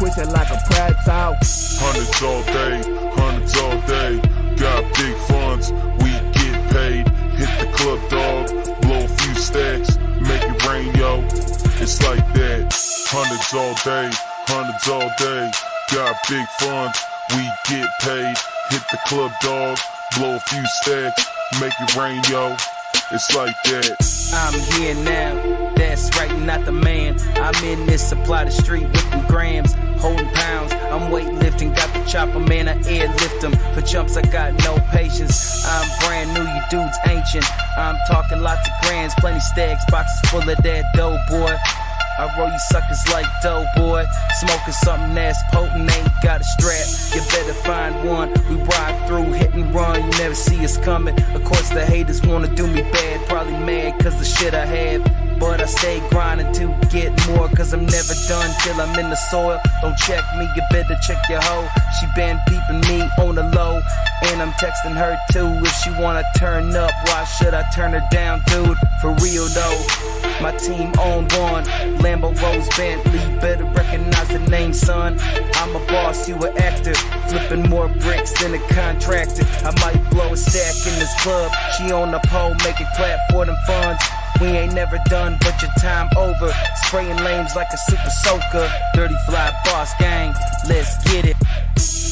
pushing like a Pratt out. Hundreds all day, hundreds all day. Got big funds, we get paid. Hit the club, dog, blow a few stacks, make it rain, yo. It's like that. Hundreds all day, hundreds all day. Got big funds, we get paid. Hit the club, dog, blow a few stacks, make it rain, yo. It's like that. I'm here now, that's right, not the man. I'm in this, supply the street with them grams, holding pounds. I'm weightlifting, got the chopper, man, I airlift them. For chumps, I got no patience. I'm brand new, you dudes ancient. I'm talking lots of grands, plenty stacks, boxes full of that dough, boy. I roll you suckers like dough, boy. Smoking something that's potent, ain't got a strap. You better find one. We ride through, hit and run, you never see us coming. Of course the haters wanna do me bad, probably mad cause the shit I have. But I stay grinding to get more, cause I'm never done till I'm in the soil. Don't check me, you better check your hoe. She been peeping me on the low, and I'm texting her too. If she wanna turn up, why should I turn her down, dude? For real though, my team on one. Lambo Rose Bentley, better recognize the name, son. I'm a boss, you an actor, flipping more bricks than a contractor. I might blow a stack in this club. She on the pole, make it clap for them funds. We ain't never done, but your time over. Spraying lanes like a super soaker. Dirty Fly Boss Gang, let's get it.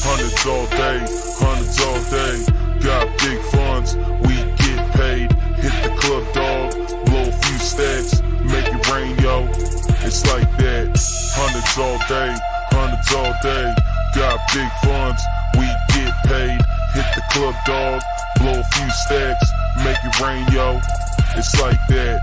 Hundreds all day, hundreds all day. Got big funds, we get paid. Hit the club, dog, blow a few stacks, make it rain, yo. It's like that. Hundreds all day, hundreds all day. Got big funds, we get paid. Hit the club, dog, blow a few stacks, make it rain, yo. It's like that.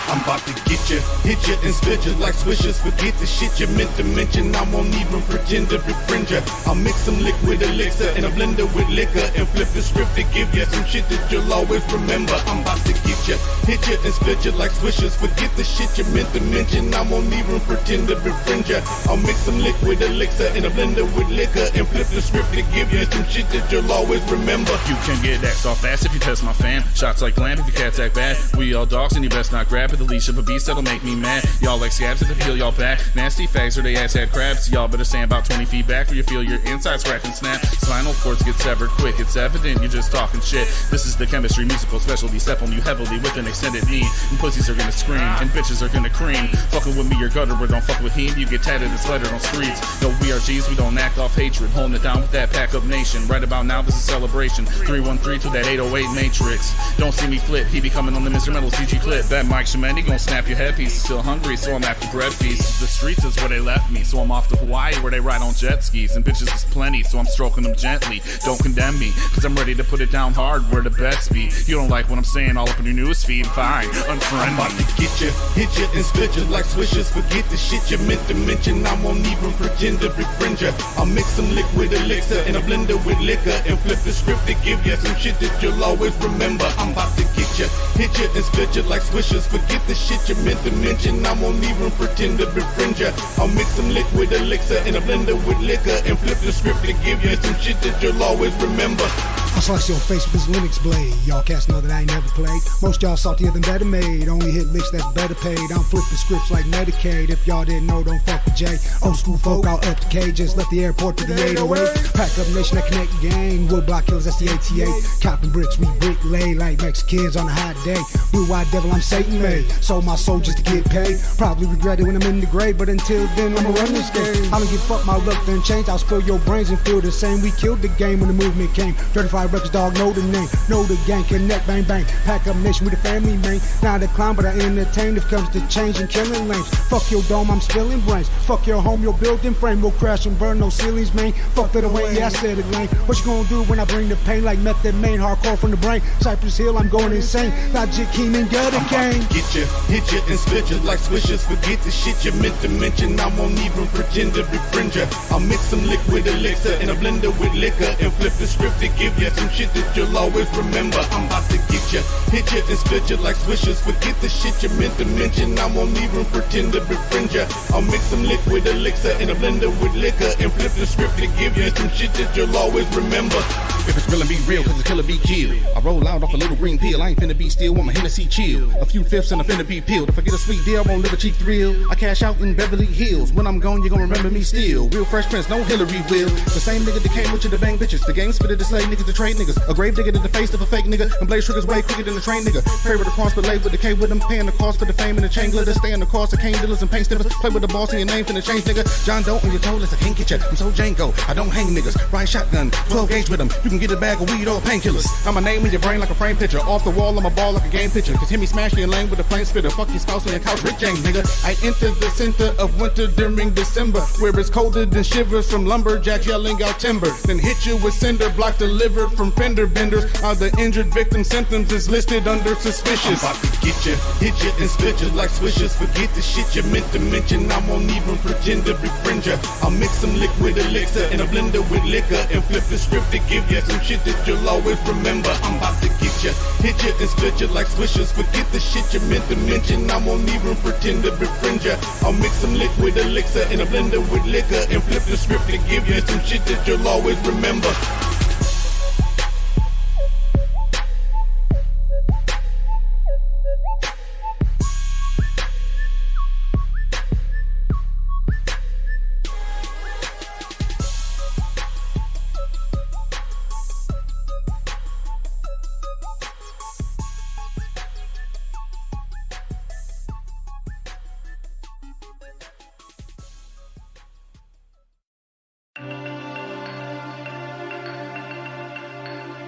I'm about to get you, hit you and split you like swishers. Forget the shit you meant to mention. I won't even pretend to befriend you. I'll mix some liquid elixir in a blender with liquor and flip the script to give you some shit that you'll always remember. I'm about to get you, hit you and split you like swishers. Forget the shit you meant to mention. I won't even pretend to befriend you. I'll mix some liquid elixir in a blender with liquor and flip the script to give you some shit that you'll always remember. You can get X off fast if you test my fam. Shots like glam if your cats act bad. We all dogs and you best not grab at the leash of a beast that'll make me mad. Y'all like scabs at the peel y'all back. Nasty fags or they ass had crabs. Y'all better stand about 20 feet back or you feel your insides crack and snap. Spinal cords get severed quick. It's evident you're just talking shit. This is the chemistry musical specialty. Step on you heavily with an extended knee. And pussies are gonna scream and bitches are gonna cream. Fucking with me your gutter but don't fuck with him. You get tatted and slattered on streets. No, we are G's, we don't act off hatred. Holding it down with that pack up nation. Right about now this is celebration. 313 to that 808 matrix. Don't see me flip. He be coming on the instrumental CG clip. That Mike Shimandi gon' snap your head piece. Still hungry, so I'm after bread feast. The streets is where they left me, so I'm off to Hawaii where they ride on jet skis. And bitches is plenty, so I'm stroking them gently. Don't condemn me, cause I'm ready to put it down hard where the bets be. You don't like what I'm saying all up in your news feed, fine, unfriend I'm about me. to get you, hit you and split you like swishers. Forget the shit you meant to mention. I won't even pretend to befriend you. I'll mix some liquid elixir in a blender with liquor and flip the script to give you some shit that you'll always remember. I'm about to get you, hit you and split you like swishers. Forget the shit you meant to mention. I won't even pretend to befriend you. I'll mix some liquid elixir in a blender with liquor and flip the script to give you some shit that you'll always remember. I slice your face with this Linux blade. Y'all cats know that I ain't never played. Most y'all saltier than better made. Only hit licks that's better paid. I'm flipping scripts like Medicaid. If y'all didn't know, don't fuck with Jay. Old school folk out up the K. Just left the airport to the 808. Pack up nation that connect the gang. Wood block killers, that's the ATA. Copping bricks, we brick lay like Mexicans on a hot day. Blue white devil, I'm Satan made. Sold my soul just to get paid. Probably regret it when I'm in the grave, but until then I'ma run this game. I don't give a fuck, my luck done changed. I'll spill your brains and feel the same. We killed the game when the movement came. 35 Empire Records, dog, know the name, know the gang, connect, bang, bang. Pack up nation with the family, man. Not a clown, but I entertain if it comes to changing, killing lanes. Fuck your dome, I'm spilling brains. Fuck your home, your building frame. We'll crash and burn, no ceilings, man. Fuck that away, yeah, I said it, lame. What you gonna do when I bring the pain like method main? Hardcore from the brain. Cypress Hill, I'm going insane. Logic, Keenan, gutter gang. Get you, hit you, and split you like swishers. Forget the shit you meant to mention. I won't even pretend to befriend you. I'll mix some liquid elixir in a blender with liquor and flip the script to give you some shit that you'll always remember. I'm about to get you, hit you, and split you like swishers. Forget the shit you meant to mention. I won't even pretend to befriend you. I'll mix some liquid elixir in a blender with liquor and flip the script to give you some shit that you'll always remember. If it's real and be real, cause it's killer be killed. I roll out off a little green pill, I ain't finna be still, want my Hennessy chill. A few fifths and I'm finna be peeled. If I get a sweet deal, I won't live a cheap thrill. I cash out in Beverly Hills. When I'm gone, you gon' remember me still. Real Fresh Prince, no Hillary will. The same nigga that came with you to bang bitches. The gang spitter to slay niggas to trade niggas. A grave digger to the face of a fake nigga. And blaze triggers way quicker than a train nigga. Pray with the cross, but lay with the K with them. Paying the cost for the fame and the chain glitter. Stay on the cost of cane dealers and paint sniffers. Play with the boss and your name finna change, nigga. John Doe on your toe, I can't get ya. I'm so Django, I don't hang niggas. Ride shotgun, 12 gauge with them. You can get a bag of weed or painkillers. I'm a name in your brain like a frame picture. Off the wall, I'm a ball like a game pitcher. Cause hear me smash your lane with a flame spitter. Fuck your spouse on your couch, Rick James, nigga. I entered the center of winter during December, where it's colder than shivers from lumberjacks yelling out timber. Then hit you with cinder block delivered from fender benders. All the injured victim symptoms is listed under suspicious. I'm about to get you, hit you, and split you like swishers. Forget the shit you meant to mention. I won't even pretend to befriend you. I'll mix some liquid elixir in a blender with liquor and flip the script to give you some shit that you'll always remember. I'm about to get you, hit you, and split you like swishers. Forget the shit you meant to mention. I won't even pretend to befriend you. I'll mix some liquid elixir in a blender with liquor and flip the script to give you some shit that you'll always remember.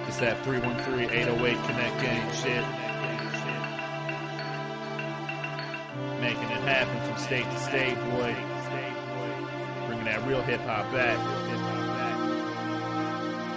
It's that 313-808 Connect Gang shit. Making it happen from state to state, boy. Bringing that real hip-hop back.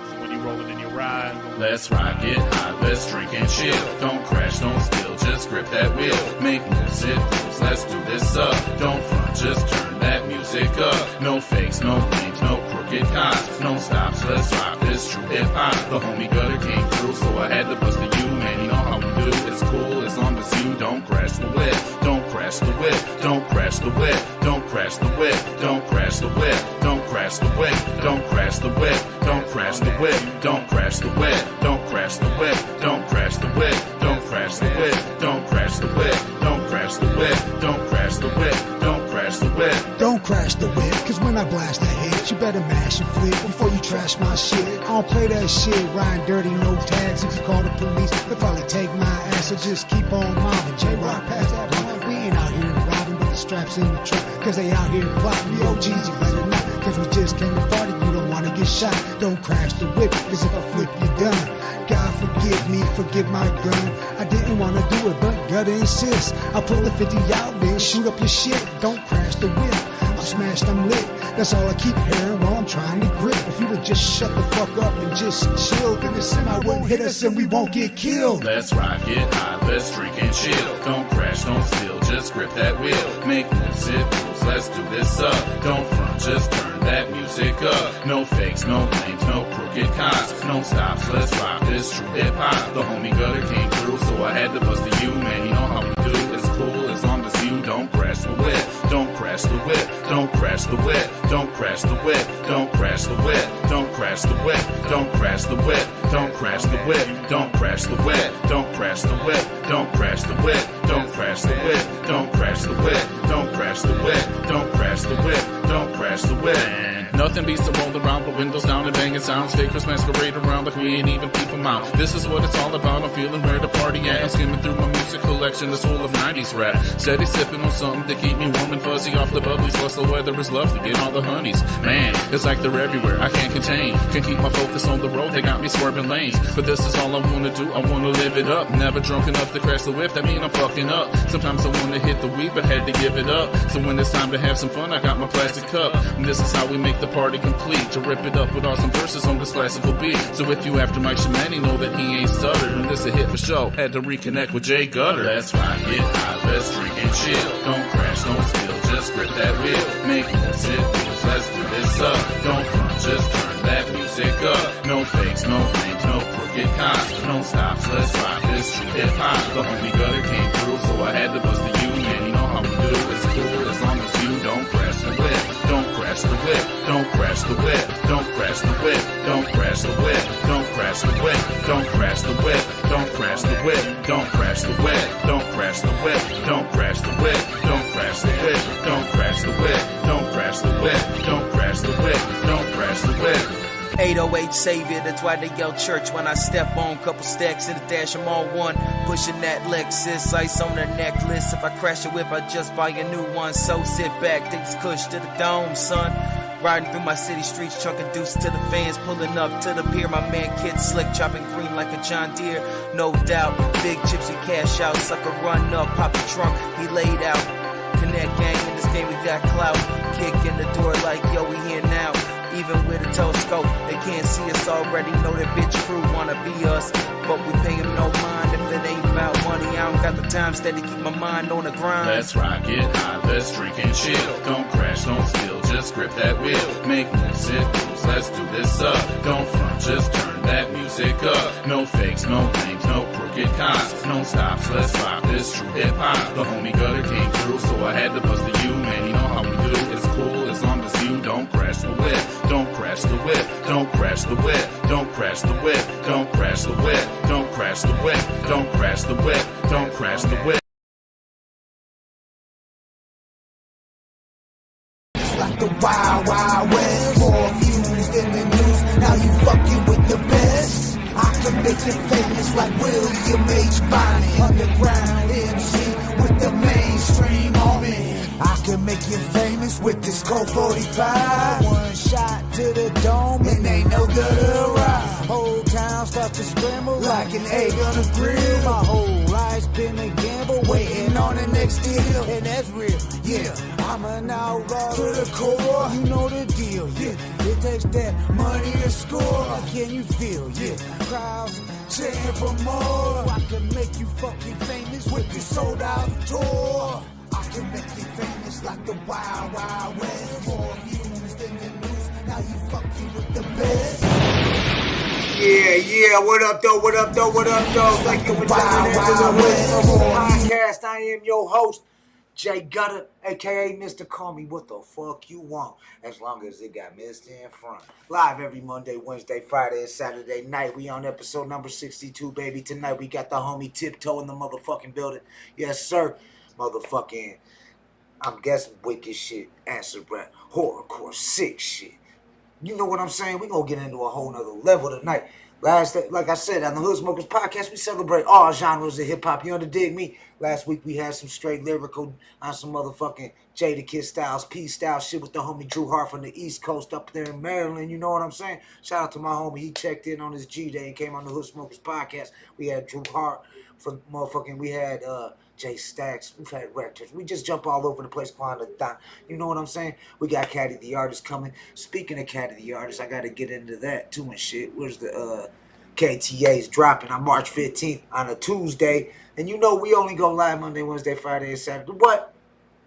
So when you rolling in your ride, let's ride, get high, let's drink and chill. Don't crash, don't spill, just grip that wheel. Make music moves, let's do this up. Don't front, just turn that music up. No fakes, no games, no crooked cons. No stops, let's rock this true hip-hop. The homie Gutter came through, so I had to bust the U, man, you know how we do. It's cool as long as you don't crash the whip. Don't crash the whip, don't crash the whip. Don't crash the whip, don't crash the whip. Don't crash the whip, don't crash the whip. Don't crash the whip, don't crash the whip. Don't crash the whip, don't crash the whip. Don't crash the whip, don't crash the whip. Don't crash the whip, don't crash the whip. Don't crash the whip. Don't crash the whip, cause when I blast that hit, you better mash and flip before you trash my shit. I don't play that shit, riding dirty, no tags. If you call the police, they'll probably take my ass. So just keep on mobbing. J-Rock past that point. We ain't out here robbing, but the straps in the truck, cause they out here plotting. The OGs, you better not, cause we just came to party. You don't wanna get shot. Don't crash the whip, cause if I flip your gun, God forgive me, forgive my gun. I didn't wanna do it, but gotta insist. I pull the 50 out, then shoot up your shit. Don't crash the whip, I'm smashed, I'm lit. That's all I keep hearing while I'm trying to grip. If you would just shut the fuck up and just chill, then the semi won't hit us and we won't get killed. Let's rock, get high, let's drink and chill. Don't crash, don't steal, just grip that wheel. Make music moves, let's do this up. Don't front, just turn that music up. No fakes, no games, no crooked cons. No stops, let's rock this true hip-hop. The homie Gutter came through, so I had to bust the U, man, you know how we do. It's cool as long as you don't crash the whip. Don't crash the whip, don't crash the whip. Don't crash the whip, don't crash the whip. Don't crash the whip, don't crash the whip. Don't crash the whip, don't crash the whip. Don't crash the whip, don't crash the whip. Don't crash the whip, don't crash the whip. Don't crash the whip, don't crash the whip. Don't crash the whip. Nothing Them beats are rolled around, the windows down and banging sounds. Fakers masquerade around like we ain't even peep 'em out. This is what it's all about, I'm feeling where the party at. I'm skimming through my music collection that's full of 90s rap. Steady sipping on something to keep me warm and fuzzy off the bubblies. Plus the weather is lovely, getting all the honeys. Man, it's like they're everywhere, I can't contain. Can keep my focus on the road, they got me swerving lanes. But this is all I wanna do, I wanna live it up. Never drunk enough to crash the whip, that mean I'm fucking up. Sometimes I wanna hit the weed, but had to give it up. So when it's time to have some fun, I got my plastic cup. And this is how we make the party complete. To rip it up with awesome verses on this classical beat. So if you after Mike Shimani, know that he ain't stuttered. And this a hit for show, had to reconnect with Jay Gutter. Let's rock, get high, let's drink and chill. Don't crash, don't spill, just grip that wheel. Make more signals, let's do this up. Don't front, just turn that music up. No fakes, no names, no crooked cops. Don't stop, let's rock this true hip hop. The homie Gutter came through, so I had to bust the U, man. You know how we do, it's cool as long as you don't crash the whip. Don't crash the whip, don't crash the whip, don't crash the whip, don't crash the whip, don't crash the whip, don't crash the whip, don't crash the whip, don't crash the whip, don't crash the whip, don't crash the whip, don't crash the whip, don't crash the whip, don't crash the whip, don't crash the whip, don't crash the whip. 808 Savior, that's why they yell church when I step on. Couple stacks in the dash, I'm on one. Pushing that Lexus, ice on the necklace. If I crash a whip, I just buy a new one. So sit back, take this kush to the dome, son. Riding through my city streets, chucking deuce to the fans. Pulling up to the pier, my man Kid Slick, chopping green like a John Deere. No doubt, big gypsy cash out. Sucker run up, pop the trunk, he laid out. Connect gang, in this game we got clout. Kick in the door like, yo, we here now. Even with a telescope, they can't see us already. Know that bitch crew wanna be us, but we pay them no mind. If it ain't about money, I don't got the time. Steady keep my mind on the grind. Let's rock, get high, let's drink and chill. Don't crash, don't spill, just grip that wheel. Make more signals, let's do this up. Don't front, just turn that music up. No fakes, no names, no crooked cops. No stops, let's rock this true hip hop. The homie Gutter came through, so I had to bust the U, man. You know how we do, it's cool as long as you don't crash the whip. Don't crash the whip, don't crash the whip, don't crash the whip, don't crash the whip, don't crash the whip, don't crash the whip, don't crash the whip. Like the Wild Wild West, more views than the news. Now you fucking with the best. I can make you famous like William H. Bonney, underground MC with the mainstream army. I can make you famous with this Colt 45. One shot to the dome and ain't no good ride. Whole town starts to scramble like an egg on a grill. My whole life's been a gamble, waiting on the next deal. And that's real, yeah. I'm an outlaw to the core. You know the deal, yeah. It takes that money to score. Can you feel, yeah? Crowds cheering for more. I can make you fucking famous with this sold out tour. I can make you famous like the Wild Wild West. More views than the news. Now you fucking with the best. Yeah, what up, though? Thank you for tuning into the Wisdom Podcast. I am your host, Jay Gutter, a.k.a. Mr. Call Me What the Fuck You Want, as long as it got Mr. in front. Live every Monday, Wednesday, Friday, and Saturday night. We on episode number 62, baby. Tonight we got the homie Tiptoe in the motherfucking building. Yes, sir. Motherfucking, I'm guessing wicked shit, answer Brett, horrorcore, sick shit. You know what I'm saying? We gonna get into a whole nother level tonight. Like I said, on the Hood Smokers Podcast, we celebrate all genres of hip-hop. You dig me? Last week we had some straight lyrical on some motherfucking Jadakiss Styles, P-Style shit with the homie Drew Hart from the East Coast up there in Maryland. You know what I'm saying? Shout out to my homie. He checked in on his G-Day and came on the Hood Smokers Podcast. We had Drew Hart from motherfucking, we had Jay Stacks, we've had Rectors. We just jump all over the place, find the dot. You know what I'm saying? We got Caddy the Artist coming. Speaking of Caddy the Artist, I got to get into that too and shit. Where's the KTA's dropping on March 15th on a Tuesday. And you know we only go live Monday, Wednesday, Friday, and Saturday. What?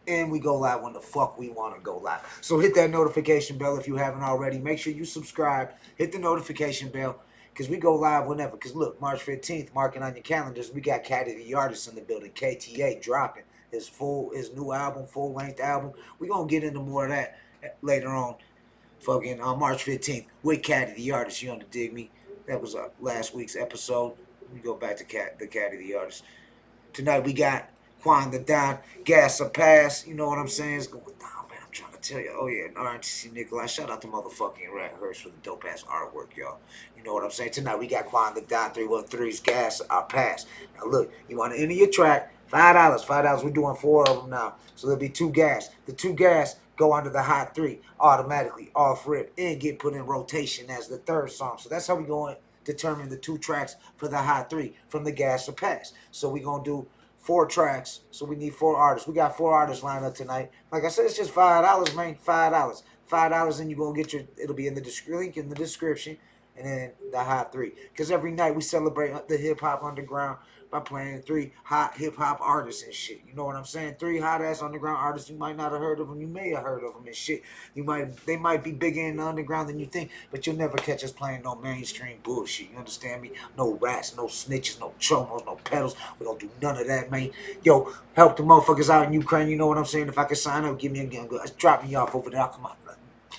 And we go live when the fuck we want to go live. So hit that notification bell if you haven't already. Make sure you subscribe. Hit the notification bell. Because we go live whenever. Because look, March 15th, mark it on your calendars, we got Caddy the Artist in the building. KTA dropping his new album, full-length album. We're going to get into more of that later on. Fucking on March 15th with Caddy the Artist. You dig me? That was last week's episode. We go back to the Caddy the Artist. Tonight we got Quan the Don, Gas or Pass. You know what I'm saying? It's going down, man. I'm trying to tell you. Oh yeah, RNTC Nikolai. Shout out to motherfucking Rat Hurst for the dope ass artwork, y'all. You know what I'm saying? Tonight we got Quan the Don 313's Gas Our Pass. Now look, you want to enter your track? $5. We're doing 4 of them now, so there'll be 2 gas. The 2 gas go under the hot 3 automatically off rip and get put in rotation as the 3rd song. So that's how we going to determine the 2 tracks for the hot 3 from the Gas Or Pass. So we gonna do 4 tracks. So we need 4 artists. We got 4 artists lined up tonight. Like I said, it's just $5, man. $5, and you gonna get your. It'll be in the link in the description, and then the hot 3. Because every night we celebrate the hip hop underground by playing 3 hot hip-hop artists and shit. You know what I'm saying? 3 hot-ass underground artists. You might not have heard of them. You may have heard of them and shit. They might be bigger in the underground than you think, but you'll never catch us playing no mainstream bullshit. You understand me? No rats, no snitches, no chomos, no pedals. We don't do none of that, man. Yo, help the motherfuckers out in Ukraine. You know what I'm saying? If I can sign up, give me a gun. Drop me off over there. I'll come out.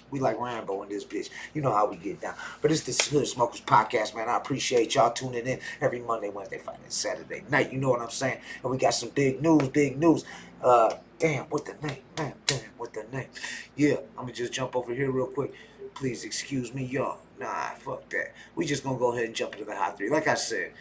We like Rambo in this bitch. You know how we get down. But it's the Hood Smokers Podcast, man. I appreciate y'all tuning in every Monday, Wednesday, Friday, and Saturday night. You know what I'm saying? And we got some big news. Damn, what the name? Man, damn, what the name? Yeah, I'm going to just jump over here real quick. Please excuse me, y'all. Nah, fuck that. We just going to go ahead and jump into the hot 3. Like I said,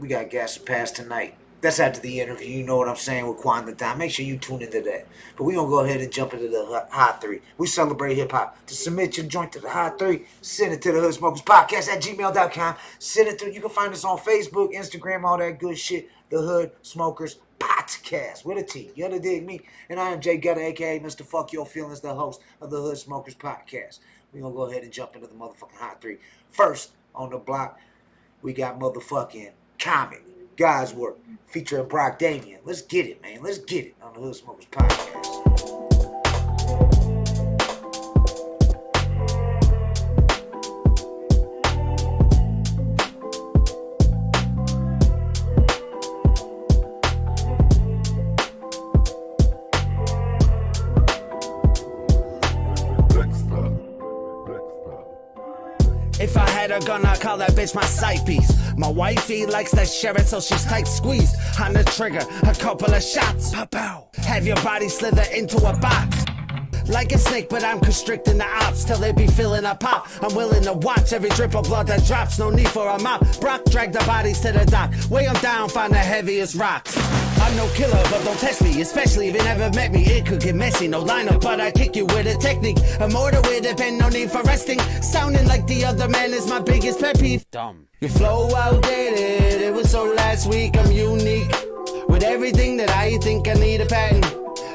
we got Gas Or Pass tonight. That's after the interview, you know what I'm saying, with Quan the Don. Make sure you tune into that. But we gonna go ahead and jump into the hot 3. We celebrate hip-hop. To submit your joint to the hot 3, send it to the Hood Smokers Podcast at gmail.com. Send it through. You can find us on Facebook, Instagram, all that good shit. The Hood Smokers Podcast with a T. You underdig me? And I am Jay Gutter, a.k.a. Mr. Fuck Your Feelings, the host of the Hood Smokers Podcast. We gonna go ahead and jump into the motherfucking hot 3. First on the block, we got motherfucking Common. God's Work, featuring Brock Damien. Let's get it, man. Let's get it on the Hood Smokers Podcast. If I had a gun, I'd call that bitch my sight piece. My wifey likes that sheriff, so she's tight squeezed. On the trigger, a couple of shots. Pow-pow. Have your body slither into a box. Like a snake, but I'm constricting the ops till they be feeling a pop. I'm willing to watch every drip of blood that drops. No need for a mop. Brock dragged the bodies to the dock. Weigh them down, find the heaviest rocks. I'm no killer, but don't test me, especially if you never met me. It could get messy, no lineup, but I kick you with a technique. A mortar with a pen, no need for resting. Sounding like the other man is my biggest pet peeve. Dumb. Your flow outdated, it was so last week. I'm unique with everything that I think I need a patent.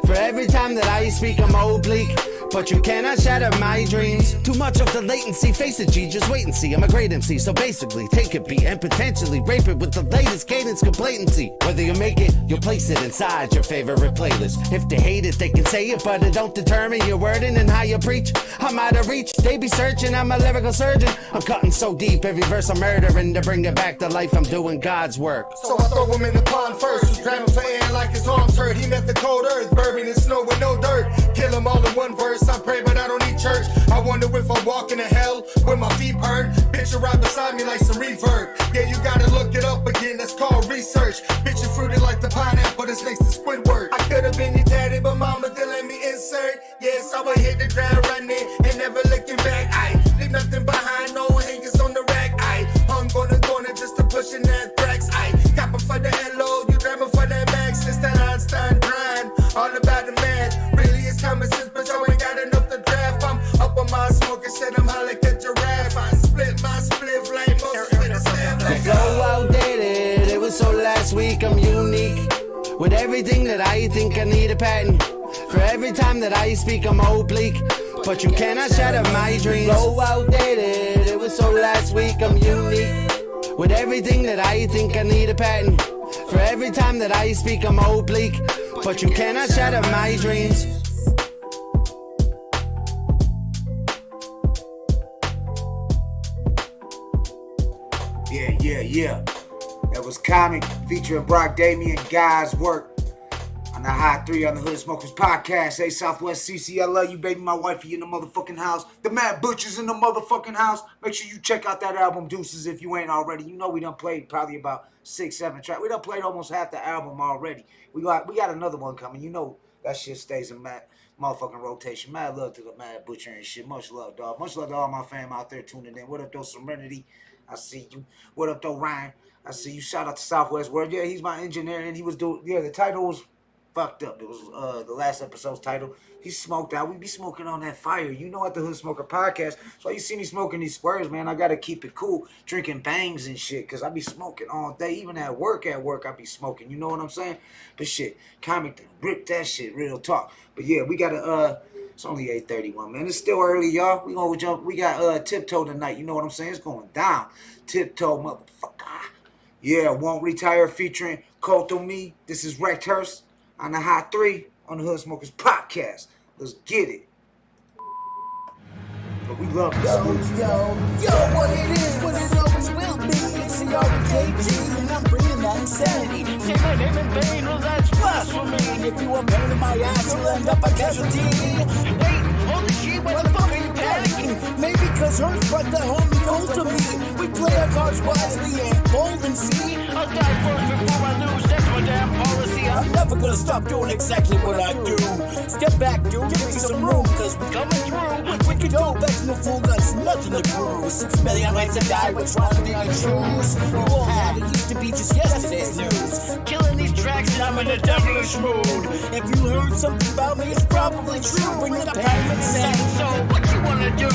For every time that I speak, I'm oblique. But you cannot shatter my dreams. Too much of the latency, face it G, just wait and see. I'm a great MC, so basically take a beat and potentially rape it with the latest cadence complacency. Whether you make it, you'll place it inside your favorite playlist. If they hate it, they can say it, but it don't determine your wording and how you preach. I'm out of reach, they be searching, I'm a lyrical surgeon. I'm cutting so deep, every verse I'm murdering. To bring it back to life, I'm doing God's work. So I throw him in the pond first, who's grabbing for air like his arms hurt. He met the cold earth, bourbon and snow with no dirt. Kill him all in one verse. I pray, but I don't need church. I wonder if I'm walking to hell with my feet hurt. Picture right beside me like some reverb. Yeah, you gotta look it up again. That's called research. Picture fruited like the pineapple that's next to Squidward. I could have been your daddy, but mama didn't let me insert. Yes, I would hit the ground running and never looking back. I leave nothing behind, no hangers on the rack. I hung on the corner just to push in that tracks. I got for the hello, you grabbing for that bag. Since that Einstein grind, all about the math. Really, it's common sense, but you ain't got enough to draft. I'm up on my smoking shit, I'm high like a giraffe. I split my spliff like Moses with a staff. The flow outdated, it was so last week. I'm unique with everything that I think I need a patent. For every time that I speak, I'm oblique. But you cannot shatter my dreams. Flow outdated, it was so last week. I'm unique with everything that I think I need a patent. For every time that I speak, I'm oblique. But you cannot shatter my dreams. Yeah. That was Comic featuring Brock Damien, God's Work. I On the High 3 on the Hood Smokers Podcast. Hey, Southwest CC, I love you, baby. My wifey in the motherfucking house. The Mad Butchers in the motherfucking house. Make sure you check out that album, Deuces, if you ain't already. You know we done played probably about 6-7 tracks. We done played almost half the album already. We got another one coming. You know that shit stays in mad motherfucking rotation. Mad love to the Mad Butcher and shit. Much love, dog. Much love to all my fam out there tuning in. What up, though, Serenity? I see you. What up, though, Ryan? I see you. Shout out to Southwest World. Yeah, he's my engineer, and he was doing, the title was fucked up. It was the last episode's title. He smoked out. We be smoking on that fire. You know, at the Hood Smoker Podcast. So you see me smoking these squares, man. I gotta keep it cool, drinking bangs and shit, cause I be smoking all day. Even at work, I be smoking. You know what I'm saying? But shit, comic rip that shit. Real talk. But yeah, we gotta It's only 8:31, man. It's still early, y'all. We gonna jump. We got Tiptoe tonight. You know what I'm saying? It's going down. Tiptoe, motherfucker. Yeah, Won't Retire featuring Cult on Me. This is Wrecked Hearst on the High 3 on the Hood Smokers Podcast. Let's get it. But we love this. Yo, what it is, what it always will be. It's CRKG, and I'm bringing that insanity. Say my name in vain, well, that's blasphemy. If you are pain in my ass, you'll end up a casualty. Wait, holy shit, what the fuck are you panicking? Maybe cause hers brought the homie Colt to me. We play our cards wisely and bold and see. I'll die first before I lose, that's my damn policy. I'm never gonna stop doing exactly what I do. Step back, dude, give me some room, cause we're coming through. We can go back to the fool, got nothing to prove. 6 million ways to die, which one do you choose? You all had, it used to be just yesterday's news. Killing these tracks and I'm in a devilish mood. If you heard something about me, it's probably true. Bring the pain and sand. So what you wanna do?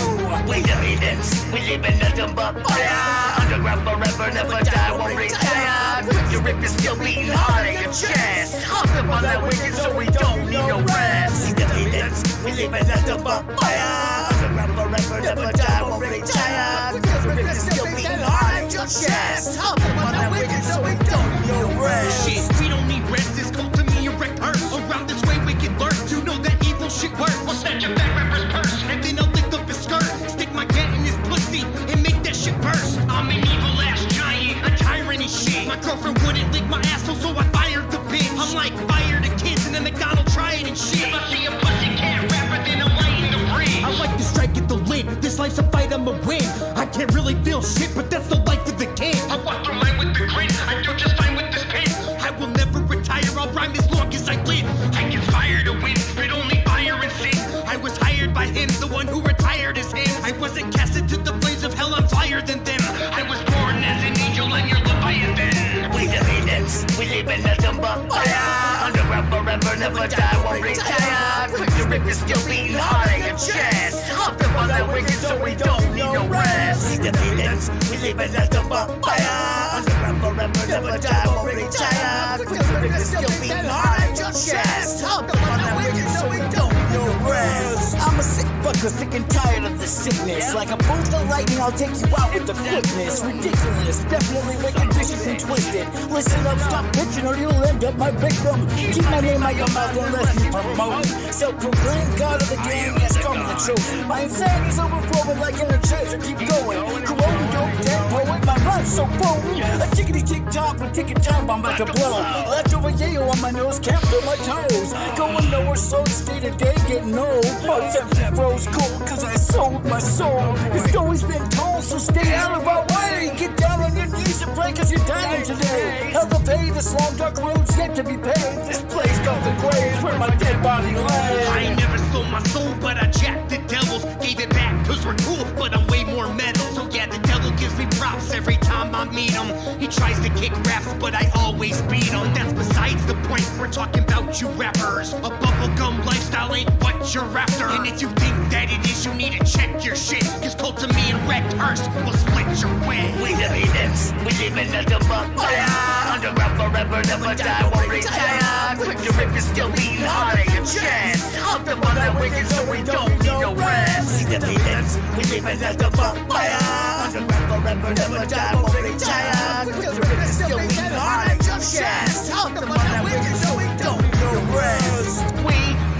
We the heathens, we live in nothing but fire. Underground forever, never die, won't retire. Quick to rip is still beating hard in your chest. Hop up on that wicked so we don't need no rest. We the heathens, we live in nothing but fire. Underground forever, never die, won't retire. Quick to rip is still beating hard in your chest. Hop up on that wicked so we don't need no rest. Shit, we don't need rest, this Cult to Me and Wrecked Hearst. Around this way we can learn to know that evil shit works. We'll snatch a bad rapper's purse, and then I'll lift up his skirt. Stick my gat in his pussy and make that shit burst. I'm an evil ass giant, a tyrant and shit. My girlfriend wouldn't lick my asshole, so I fired the bitch. I'm like fire to kids and then McDonald's trying and shit. If I see a pussy cat rapper, then I'm lighting the bridge. I like to strike at the lid, this life's a fight, I'ma win. I can't really feel shit, but that's the life of the king. I walk through life with the grin, I do just fine with this pen. I will never retire, I'll rhyme as long as I live. I can fire to win, but only fire and sin. I was hired by him, the one who retired is him. I wasn't casted to the flames of hell, I'm flyer than them. I was born as an angel and you're Leviathan. We the heathens, we live in nothing but fire. Underground forever, never die, won't retire. Quick to rip is still beating hard in your chest. Hop up on that wicked so we don't need no rest. We the heathens, we live in nothing but fire. Underground forever, never die, won't retire. Quick to rip is still beating hard in your chest. Hop up on that wicked so we don't need no rest. I'm a sick fucker, sick and tired of the sickness. Like a bolt of lightning, I'll take you out with the quickness. Ridiculous, definitely wicked, vicious and twisted. Listen up, stop bitching or you'll end up my victim. Keep my name out your mouth and let me promote. Self-proclaimed god of the game, yes, come the truth. My insanity's overflowing like Energizer, keep going. Corona, dope, dead poet, my rhyme's so potent. A tickety-tick-tock with ticking time, I'm about to blow. Leftover yayo on my nose, can't feel my toes. Going nowhere slow, day to day, getting old. Parts empty, froze cold, cause I sold my soul. It's always been told, so stay out of our way. Get down on your knees and pray cause you're dying today. Hell to pay, this long dark road's yet to be paved. This place called the grave where my dead body lay. I ain't never sold my soul, but I jacked the devils. Gave it back cause we're cool, but I'm way more metal. So yeah, the devil gives me props every time I meet him. He tries to kick raps, but I always beat him. That's besides the point, we're talking about you rappers. A bubblegum lifestyle ain't what you're after. And if you think that it is, you need to check your shit. Cause Cult to Me and Wrecked Hearst will split your win. We the heathens, we live in nothing but fire. Underground forever, never die, won't retire. Quick to rip is still beating hard in your chest. Hop up on that wicked so we don't need no rest. We the heathens, we live in nothing but fire. Underground forever, never die, won't retire. Quick to rip is still beating hard in your chest. Hop up on that wicked so we don't need no rest. We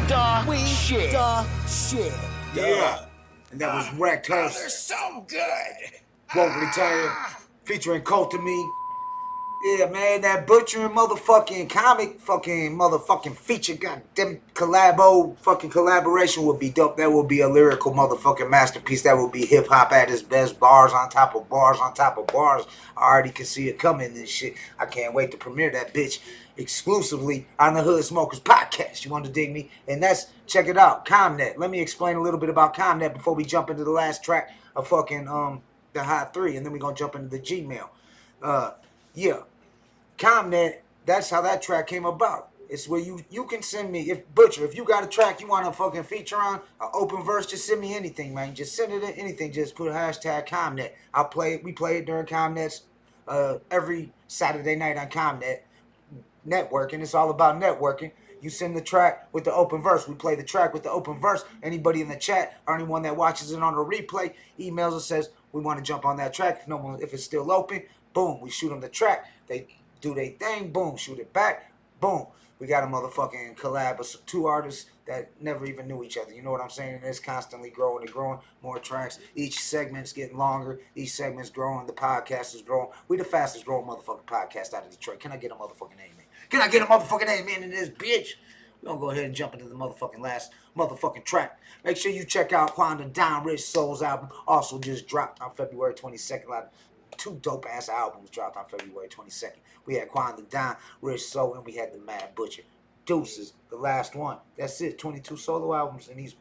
the shit. Yeah. And that was Wrecked Hearst. They're so good. Won't Retire, featuring Cult to Me. Yeah, man, that butchering motherfucking comic fucking motherfucking feature, goddamn collaboration would be dope. That would be a lyrical motherfucking masterpiece. That would be hip hop at its best. Bars on top of bars on top of bars. I already can see it coming and shit. I can't wait to premiere that bitch exclusively on the Hood Smokers podcast. You want to dig me? And that's, check it out, Comnet. Let me explain a little bit about Comnet before we jump into the last track of fucking the Hot 3, and then we're gonna jump into the Gmail. Yeah. Comnet, that's how that track came about. It's where you can send me, if you got a track you want to fucking feature on, an open verse, just send me anything, man. Just send it in anything. Just put hashtag Comnet. I'll play it. We play it during Comnet's every Saturday night on Comnet. Networking. It's all about networking. You send the track with the open verse. We play the track with the open verse. Anybody in the chat or anyone that watches it on a replay emails and says, we want to jump on that track. If it's still open, boom, we shoot them the track. They do their thing, boom, shoot it back, boom. We got a motherfucking collab of two artists that never even knew each other. You know what I'm saying? And it's constantly growing and growing. More tracks. Each segment's getting longer. Each segment's growing. The podcast is growing. We the fastest growing motherfucking podcast out of Detroit. Can I get a motherfucking amen? Can I get a motherfucking amen in this bitch? We're going to go ahead and jump into the motherfucking last motherfucking track. Make sure you check out Quantum Down Rich Soul's album. Also just dropped on February 22nd. Two dope-ass albums dropped on February 22nd. We had Quantum Down, Rich Soul, and we had the Mad Butcher. Deuces, the last one. That's it. 22 solo albums, and he's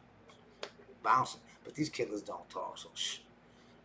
bouncing. But these killers don't talk, so shh.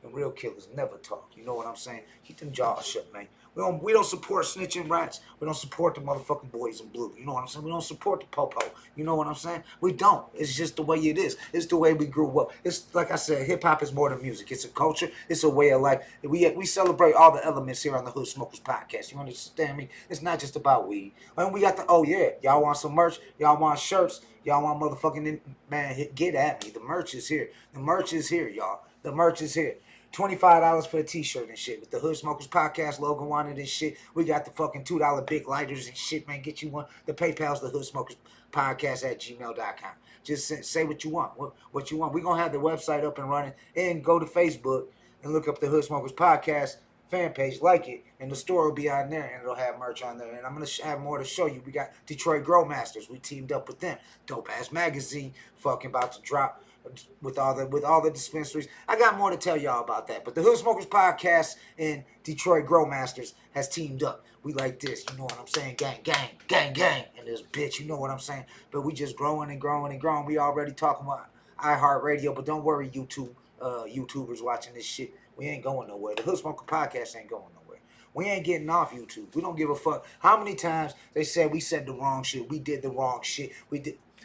And real killers never talk. You know what I'm saying? Keep them jaws shut, man. We don't support snitching rats. We don't support the motherfucking boys in blue. You know what I'm saying? We don't support the popo. You know what I'm saying? We don't. It's just the way it is. It's the way we grew up. It's like I said, hip hop is more than music. It's a culture. It's a way of life. We celebrate all the elements here on the Hood Smokers podcast. You understand me? It's not just about weed. And we got the, oh yeah, y'all want some merch? Y'all want shirts? Y'all want motherfucking, man, get at me. The merch is here. The merch is here, y'all. The merch is here. $25 for a t-shirt and shit with the Hood Smokers podcast logo on it and shit. We got the fucking $2 big lighters and shit, man. Get you one. The PayPal's the Hood Smokers podcast at gmail.com. Just say what you want. What you want. We're going to have the website up and running, and go to Facebook and look up the Hood Smokers podcast fan page, like it, and the store will be on there, and it'll have merch on there. And I'm going to have more to show you. We got Detroit Grow Masters. We teamed up with them. Dope ass magazine fucking about to drop. With all the dispensaries. I got more to tell y'all about that. But the Hood Smokers podcast and Detroit Grow Masters has teamed up. We like this, you know what I'm saying? Gang, gang, gang, gang. And this bitch, you know what I'm saying? But we just growing and growing and growing. We already talking about iHeartRadio, but don't worry, YouTubers watching this shit. We ain't going nowhere. The Hood Smoker podcast ain't going nowhere. We ain't getting off YouTube. We don't give a fuck how many times they said we said the wrong shit. We did the wrong shit.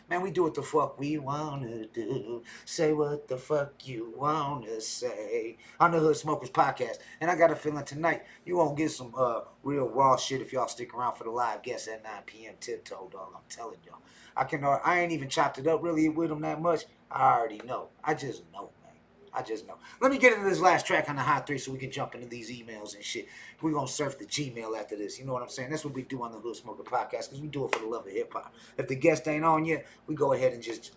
Man, we do what the fuck we wanna do. Say what the fuck you wanna say. On the Hood Smokers podcast. And I got a feeling tonight you won't get some real raw shit if y'all stick around for the live guest at 9 p.m. Tiptoe, dog. I'm telling y'all. I ain't even chopped it up really with them that much. I already know. I just know. I just know. Let me get into this last track on the Hot 3 so we can jump into these emails and shit. We're going to surf the Gmail after this. You know what I'm saying? That's what we do on the Hood Smoker podcast because we do it for the love of hip-hop. If the guest ain't on yet, we go ahead and just,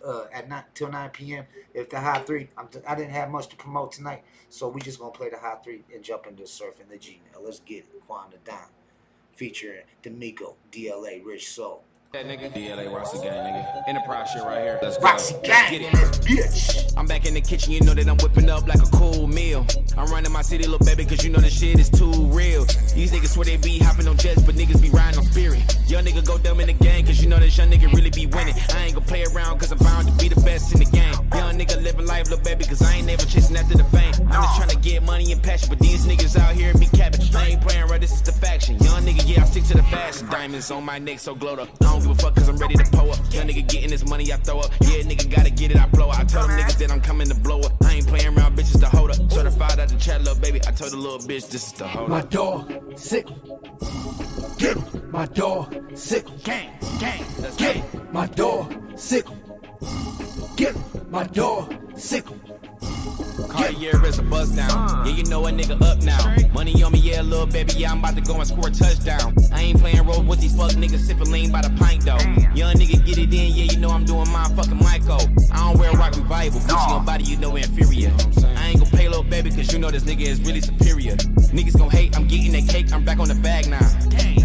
till 9 p.m., if the Hot 3, I didn't have much to promote tonight, so we just going to play the Hot 3 and jump into surfing the Gmail. Let's get it. Quantum Down, featuring D'Amico, DLA, Rich Soul. That nigga, DLA Rossi Gang, nigga. Enterprise shit right here. Let's go. Rossi Gang, let's get it. Bitch. I'm back in the kitchen, you know that I'm whipping up like a cool meal. I'm running my city, little baby, cause you know the shit is too real. These niggas swear they be hopping on jets, but niggas be riding on Spirit. Young nigga go dumb in the game, cause you know this young nigga really be winning. I ain't gonna play around, cause I'm bound to be the best in the game. Young nigga living life, little baby, cause I ain't never chasing after the fame. I'm just trying to get money and passion, but these niggas out here be cabbage. I ain't playing right, this is the faction. Young nigga, yeah, I stick to the fashion. Diamonds on my neck, so glow up. I don't give a fuck, cause I'm ready to pull up. Young nigga getting this money, I throw up. Yeah, nigga gotta get it, I blow up. I tell them niggas that I'm coming to blow up. I ain't playing around, bitches to hold up. Certified out the chat, little baby. I told the little bitch this is the hold up. My dog, sick. Get him. My dog, sick. Gang, gang, let's get him. My dog, sick. Get him. My dog, sick. Cartier is a buzz down. Yeah, you know a nigga up now. Money on me, yeah, little baby. Yeah, I'm about to go and score a touchdown. I ain't playing road with these fuck niggas sipping lean by the pint though. Young nigga get it in, yeah, you know I'm doing my fucking Michael. I don't wear rock revival. Gucci on body, you know inferior. I ain't gon' pay little baby, cause you know this nigga is really superior. Niggas gon' hate, I'm getting that cake, I'm back on the bag now.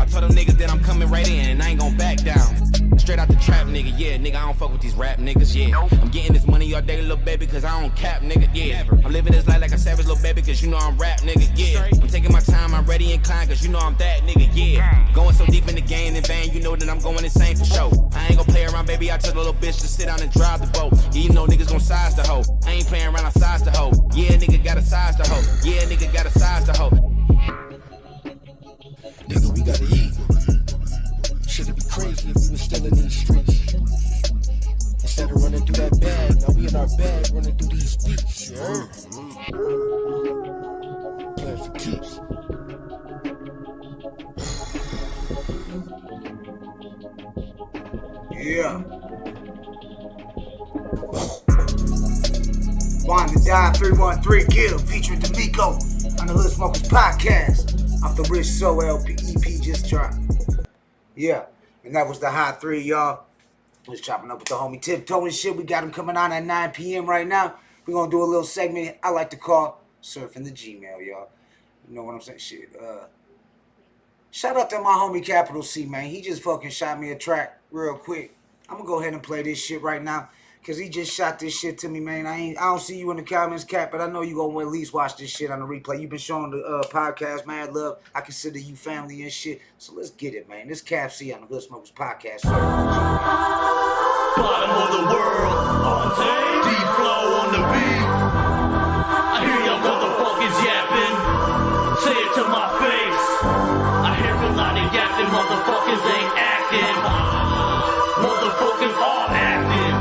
I told them niggas that I'm coming right in and I ain't gon' back down. Straight out the trap, nigga, yeah, nigga, I don't fuck with these rap niggas, yeah. I'm getting this money all day, little baby, cause I don't cap, nigga, yeah. I'm living this life like a savage, little baby, cause you know I'm rap, nigga, yeah. I'm taking my time, I'm ready and inclined, cause you know I'm that, nigga, yeah. Going so deep in the game in vain, you know that I'm going insane for show. I ain't gon' play around, baby, I took a little bitch to sit down and drive the boat. Yeah, you know niggas gon' size the hoe. I ain't playing around, I size the hoe. Yeah, nigga got a size the hoe. Yeah, nigga got a size the hoe. Nigga, we gotta eat. Shit'd be crazy if we was still in these streets. Instead of running through that bag, now we in our bag running through these beats, you heard? Playing for keeps. Yeah. Wine to Die 313 Kill featuring D'Amico on the Hood Smokers podcast off the Rich Soul LP EP just dropped. Yeah, and that was the Hot 3, y'all. Was chopping up with the homie Tiptoe and shit. We got him coming on at 9 p.m. right now. We're gonna do a little segment I like to call Surfing the Gmail, y'all. You know what I'm saying? Shit. Shout out to my homie Capital C, man. He just fucking shot me a track real quick. I'm gonna go ahead and play this shit right now. Cause he just shot this shit to me, man. I don't see you in the comments, Cap, but I know you gonna at least watch this shit on the replay. You've been showing the podcast, mad love. I consider you family and shit. So let's get it, man. This Cap C on the Hood Smokers podcast. Bottom of the world, on tape, deep flow on the beat. I hear y'all motherfuckers yapping. Say it to my face. I hear a lot of yapping. Motherfuckers ain't acting. Motherfuckers are acting.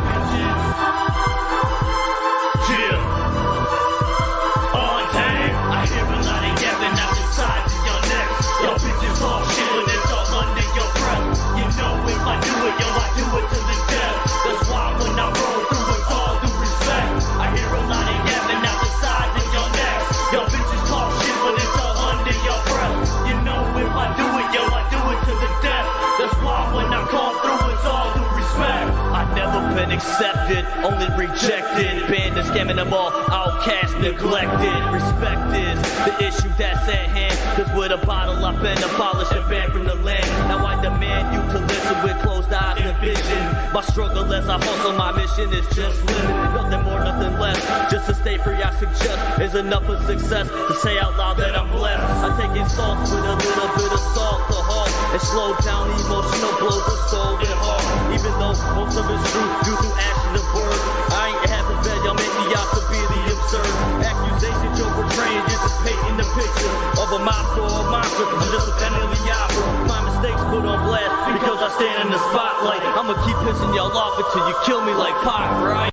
I do it, yo, I do it to the death. That's why when I roll through with all due respect, I hear a lot of yapping out the sides of your necks. Yo, bitches talk shit, but it's all under your breath. You know if I do it, yo, I do it to the death. That's why when I come through, it's all due respect. I've never been accepted, only rejected. Banned and scamming them all, outcast, neglected. Respect is the issue that's at hand. Cause with a bottle I've been abolished and banned from the land. Now I demand you to listen with closed eyes and vision. My struggle as I hustle, my mission is just living. Nothing more, nothing less. Just to stay free, I suggest is enough of success to say out loud that I'm blessed. I take insults with a little bit of salt to halt and slow down emotional blows of skull and heart. Even though most of it's true due to action of words, I ain't half as bad, y'all make me out to be the absurd. Accusations you're portraying, you're just painting the picture of a mobster or a monster. I'm just a pen in the opera. My mistakes put on blast because I stand in the spotlight. I'ma keep pissing y'all off until you kill me like Pac, right?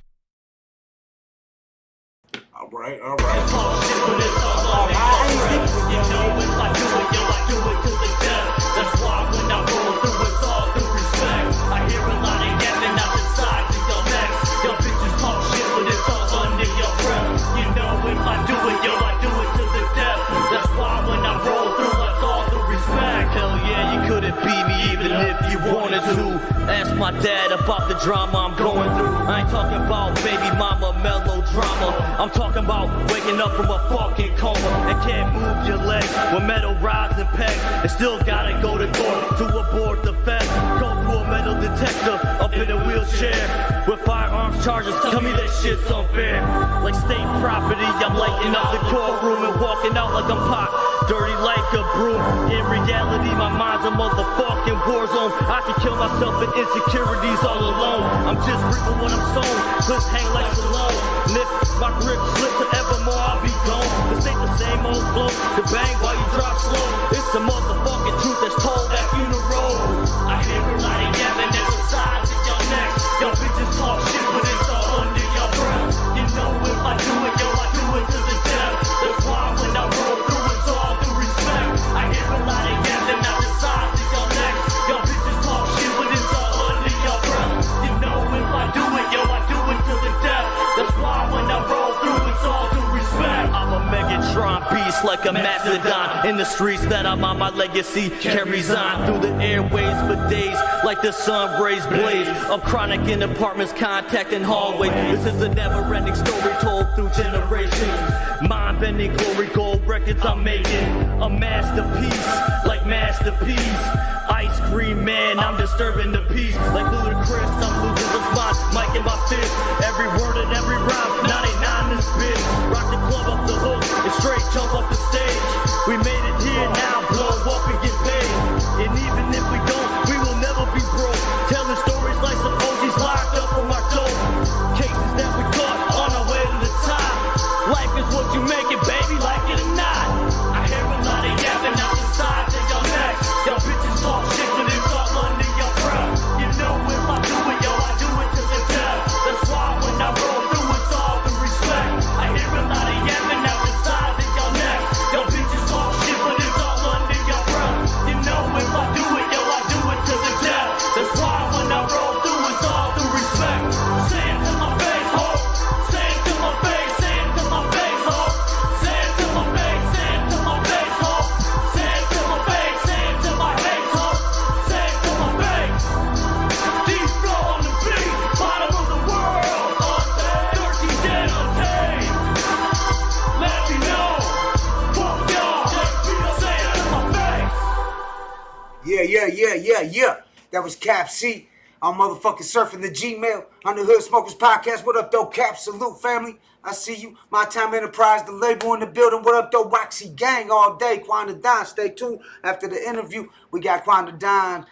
Alright. That's why when I roll through, it's all due respect. I hear a lot of yapping out the sides of your necks. Your bitches talk shit, but it's all under your breath. You know if I do it, yo, I do it to the death. That's why when I roll through, it's all due respect. Hell yeah, you couldn't beat me even if you wanted to. Ask my dad about the drama I'm going through. I ain't talking about baby mama melodrama. I'm talking about waking up from a fucking coma and can't move your legs with metal rods and pegs. And still gotta go to court to abort the fence. Go through a metal detector up in a wheelchair with firearms charges. Tell me that shit's unfair. Like state property, I'm lighting up the courtroom and walking out like I'm Pac. Dirty like a broom. In reality, my mind's a motherfucking war zone. I can kill myself in insecurities all alone. I'm just reaping what I'm sown. Clips hang like Stallone. And if my grip slips forevermore, I'll be gone. This ain't the same old flow. The bang while you drop slow. It's the motherfucking truth that's told at funeral. I hear a lot of yapping at the sides of your necks. Your bitches talk shit, but it's all under your breath. You know if I do it, yo, I do it to the death. That's why when I roll through, it's all due respect. I hear a lot of yapping at the sides of your necks. Your bitches talk shit, but it's all under your breath. You know if I do it, yo, I do it to the death. That's why when I roll through, it's all due respect. I'm a Megatron beast, just like a mastodon. In the streets that I'm on, my legacy carries on through the airways for days, like the sun rays blaze. I'm chronic in apartments, contacting hallways. This is a never-ending story told through generations. Mind-bending glory, gold records I'm making. A masterpiece, like masterpiece. Ice cream man, I'm disturbing the peace. Like Ludacris, I'm losing the spot. Mic in my fist, every word and every rhyme. 99 in this bitch. Rock the club up the hook and straight jump off the stage. We made it here now, blow up and get paid. And even if we don't, we will never be broke. Telling stories like some OGs locked up from our dope. Cases that we caught on our way to the top. Life is what you make it, baby, like it or not. I hear a lot of yapping out the sides of your neck. Y'all bitches talk shit when it's all under your breath. You know if I do it, yo, I do it to the death. That's why when I roll through, it's all the respect. I hear a lot of yapping out the sides of your neck. Y'all bitches talk shit when it's all under your breath. You know if I do it, yo, I do it to the death. That's why when I roll through, it's all the respect. Say it to my face, ho. Say it to my face, say it to my face, ho. Say it to my face, say it to my face, ho. Say it to my face, say it to my face, ho. Say it to my face. Deep flow on the beat, bottom of the world. Dirty dead on tape. Let me know. Fuck y'all. Say it to my face. Yeah. That was Cap C. I'm motherfucking surfing the Gmail on the Hood Smokers Podcast. What up, though, Cap? Salute, family. I see you. My Time Enterprise, the label in the building. What up, though, Waxy Gang all day. Quanda Don, stay tuned. After the interview, we got Quanda Don,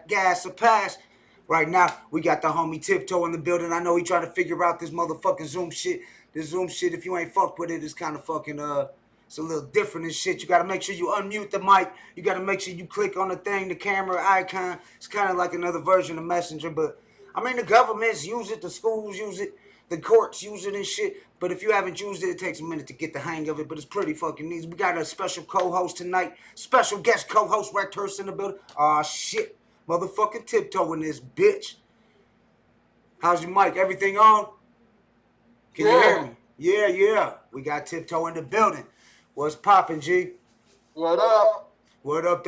Gas or Pass. Right now, we got the homie Tiptoe in the building. I know he trying to figure out this motherfucking Zoom shit. This Zoom shit, if you ain't fucked with it, it's kind of fucking, it's a little different and shit. You got to make sure you unmute the mic. You got to make sure you click on the thing, the camera icon. It's kind of like another version of Messenger. But, I mean, the governments use it. The schools use it. The courts use it and shit. But if you haven't used it, it takes a minute to get the hang of it. But it's pretty fucking neat. We got a special co-host tonight. Special guest co-host, Rex Hurst in the building. Aw, shit. Motherfucking Tiptoe in this bitch. How's your mic? Everything on? Can you hear me? Yeah. We got Tiptoe in the building. What's poppin', G? What up? What up,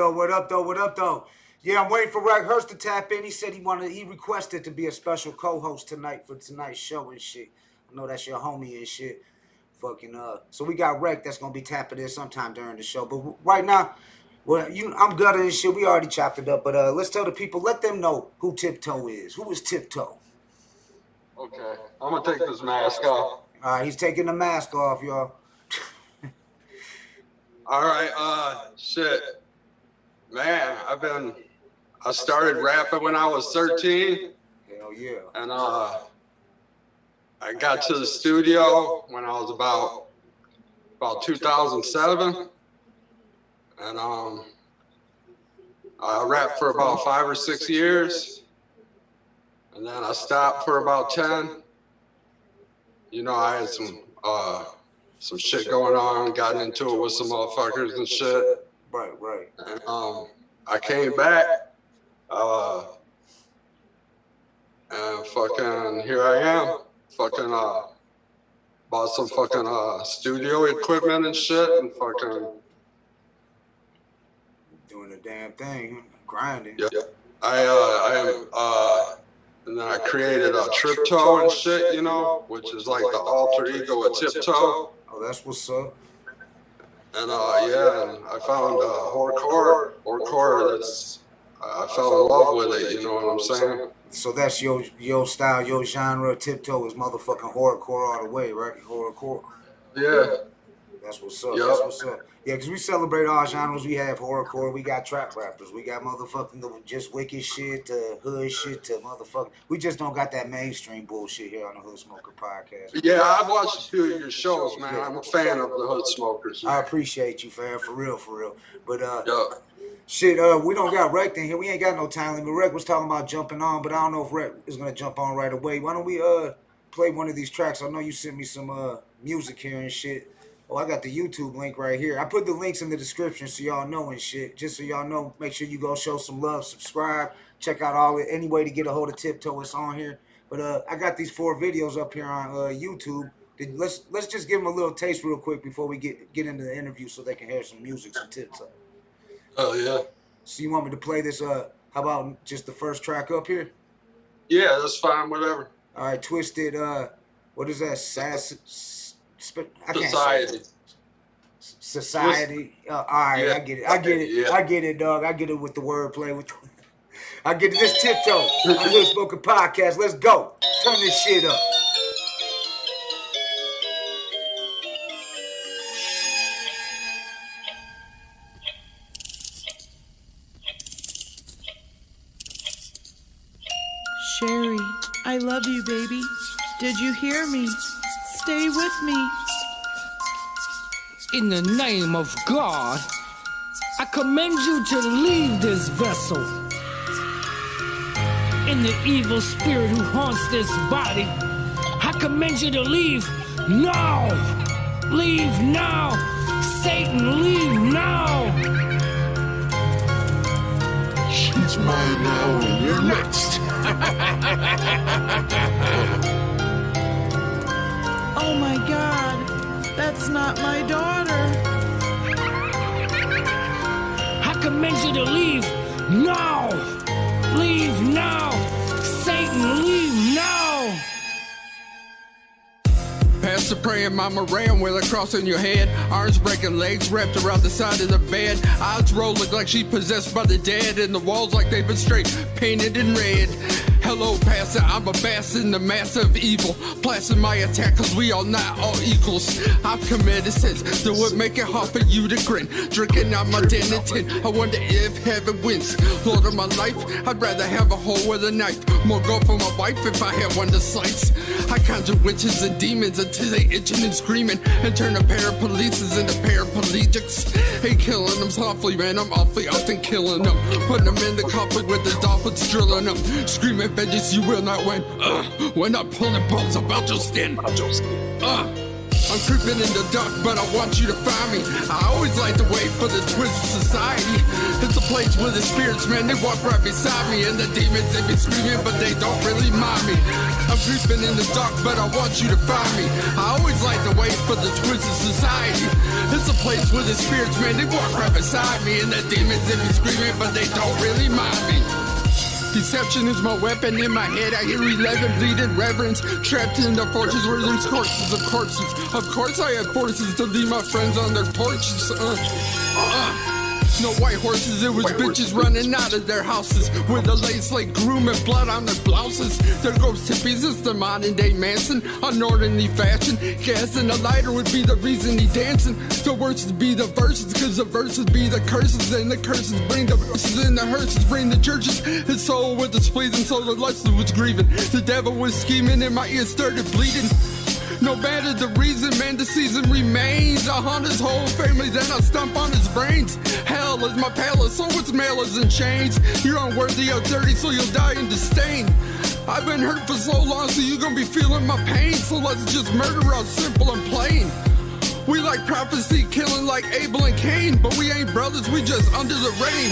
though? Yeah, I'm waiting for Rex Hurst to tap in. He said he requested to be a special co-host tonight for tonight's show and shit. I know that's your homie and shit. Fucking so we got Rex that's gonna be tapping in sometime during the show. But right now, I'm gutted and shit. We already chopped it up, but let's tell the people, let them know who Tiptoe is. Who is Tiptoe? Okay, I'm gonna take this mask off. All right, he's taking the mask off, y'all. All right, shit. Man, I started rapping when I was 13. Hell yeah. And I got to the studio when I was about 2007. And I rapped for about 5 or 6 years. And then I stopped for about 10. You know, I had some shit going on, got into it with some motherfuckers and shit. Right. And I came back, and fucking here I am. Fucking bought some fucking studio equipment and shit, and fucking doing the damn thing, grinding. Yeah. And then I created a Triptoe and shit, you know, which is like the alter ego of Tiptoe. Oh, that's what's up. And and I found horrorcore. I fell in love with it. You know what I'm saying? So that's your style, your genre. Tiptoe is motherfucking horrorcore all the way, right? Horrorcore. Yeah. That's what's up. Yep. That's what's up. Yeah, because we celebrate all genres. We have horrorcore. We got trap rappers. We got motherfucking just wicked shit to hood shit to motherfucking. We just don't got that mainstream bullshit here on the Hood Smoker Podcast. Yeah, I've watched a few of your shows, man. I'm a fan of the Hood Smokers. Man. I appreciate you, fam. For real. But shit, we don't got Rec in here. We ain't got no time limit. Rec was talking about jumping on, but I don't know if Rec is gonna jump on right away. Why don't we play one of these tracks? I know you sent me some music here and shit. Oh, I got the YouTube link right here. I put the links in the description so y'all know and shit. Just so y'all know, make sure you go show some love, subscribe, check out any way to get a hold of Tiptoe. It's on here. But I got these 4 videos up here on YouTube. Let's just give them a little taste real quick before we get into the interview, so they can hear some music, some tips up. Oh yeah. So you want me to play this? How about just the first track up here? Yeah, that's fine. Whatever. All right, Twisted. What is that? Society. All right, yeah. I get it. I get it. Yeah. I get it, dog. I get it with the wordplay. I get it. This Tiptoe on Lil Smoker Podcast. Let's go. Turn this shit up. Sherry, I love you, baby. Did you hear me? Stay with me. In the name of God, I commend you to leave this vessel. In the evil spirit who haunts this body, I commend you to leave now. Leave now. Satan, leave now. She's mine now and you're next. Oh my God, that's not my daughter. I commend you to leave now. Leave now. Satan, leave now. Pastor praying, mama ran with a cross on your head. Arms breaking, legs wrapped around the side of the bed. Eyes roll, look like she possessed by the dead. And the walls like they've been straight painted in red. Hello, Pastor, I'm a bastard in the mass of evil. Blasting my attack, cause we are not all equals. I've committed sins that would make it hard for you to grin. Drinking out my den and tin, I wonder if heaven wins. Lord of my life, I'd rather have a hole with a knife. More gold for my wife if I had one to slice. I conjure witches and demons until they itching and screaming. And turn a pair of polices into paraplegics. Hey, killing them softly, man, I'm awfully often killing them. Putting them in the coffin with the dolphins drilling them. Screaming vengeance you will not win. When I'm pulling bones about your skin. I'm creeping in the dark, but I want you to find me. I always like to wait for the twisted society. It's a place where the spirits, man, they walk right beside me. And the demons, they be screaming, but they don't really mind me. I'm creeping in the dark, but I want you to find me. I always like to wait for the twisted society. It's a place where the spirits, man, they walk right beside me. And the demons, they be screaming, but they don't really mind me. Deception is my weapon in my head. I hear 11 bleeding reverends trapped in the fortress where there's corpses of corpses. Of course I had forces to leave my friends on their porches. No white horses, it was bitches running out of their houses with a lace like groom and blood on their blouses. There goes Tippies, it's the modern day Manson, on orderly fashion. Gas and a lighter would be the reason he dancing. The words would be the verses, cause the verses be the curses. And the curses bring the verses, and the hearses bring the churches. His soul was displeasing, so the lust was grieving. The devil was scheming and my ears started bleeding. No matter the reason, man, the season remains. I haunt his whole family, then I stomp on his brains. Hell is my palace, so it's mailers and chains. You're unworthy or dirty, so you'll die in disdain. I've been hurt for so long, so you're gonna be feeling my pain. So let's just murder out simple and plain. We like prophecy, killing like Abel and Cain. But we ain't brothers, we just under the rain.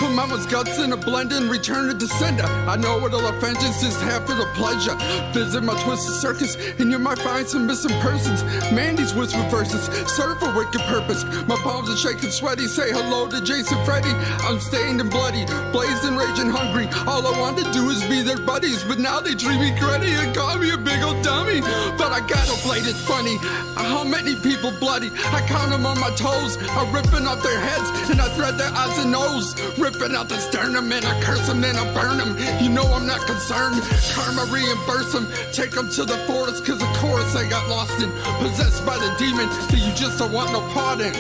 Put mama's guts in a blender and return it to sender. I know what'll vengeance just have for the pleasure. Visit my twisted circus and you might find some missing persons. Man, these whisper verses serve a wicked purpose. My palms are shaking sweaty, say hello to Jason Freddy. I'm stained and bloody, blazing, raging, hungry. All I want to do is be their buddies, but now they treat me cruddy and call me a big old dummy. But I got a blade, it's funny. How many people bloody? I count them on my toes. I'm ripping off their heads and I thread their eyes and nose. Ripping out the sternum and I curse them and I burn them. You know I'm not concerned. Karma reimburse them. Take them to the forest cause of course I got lost in. Possessed by the demon that you just don't want no part in.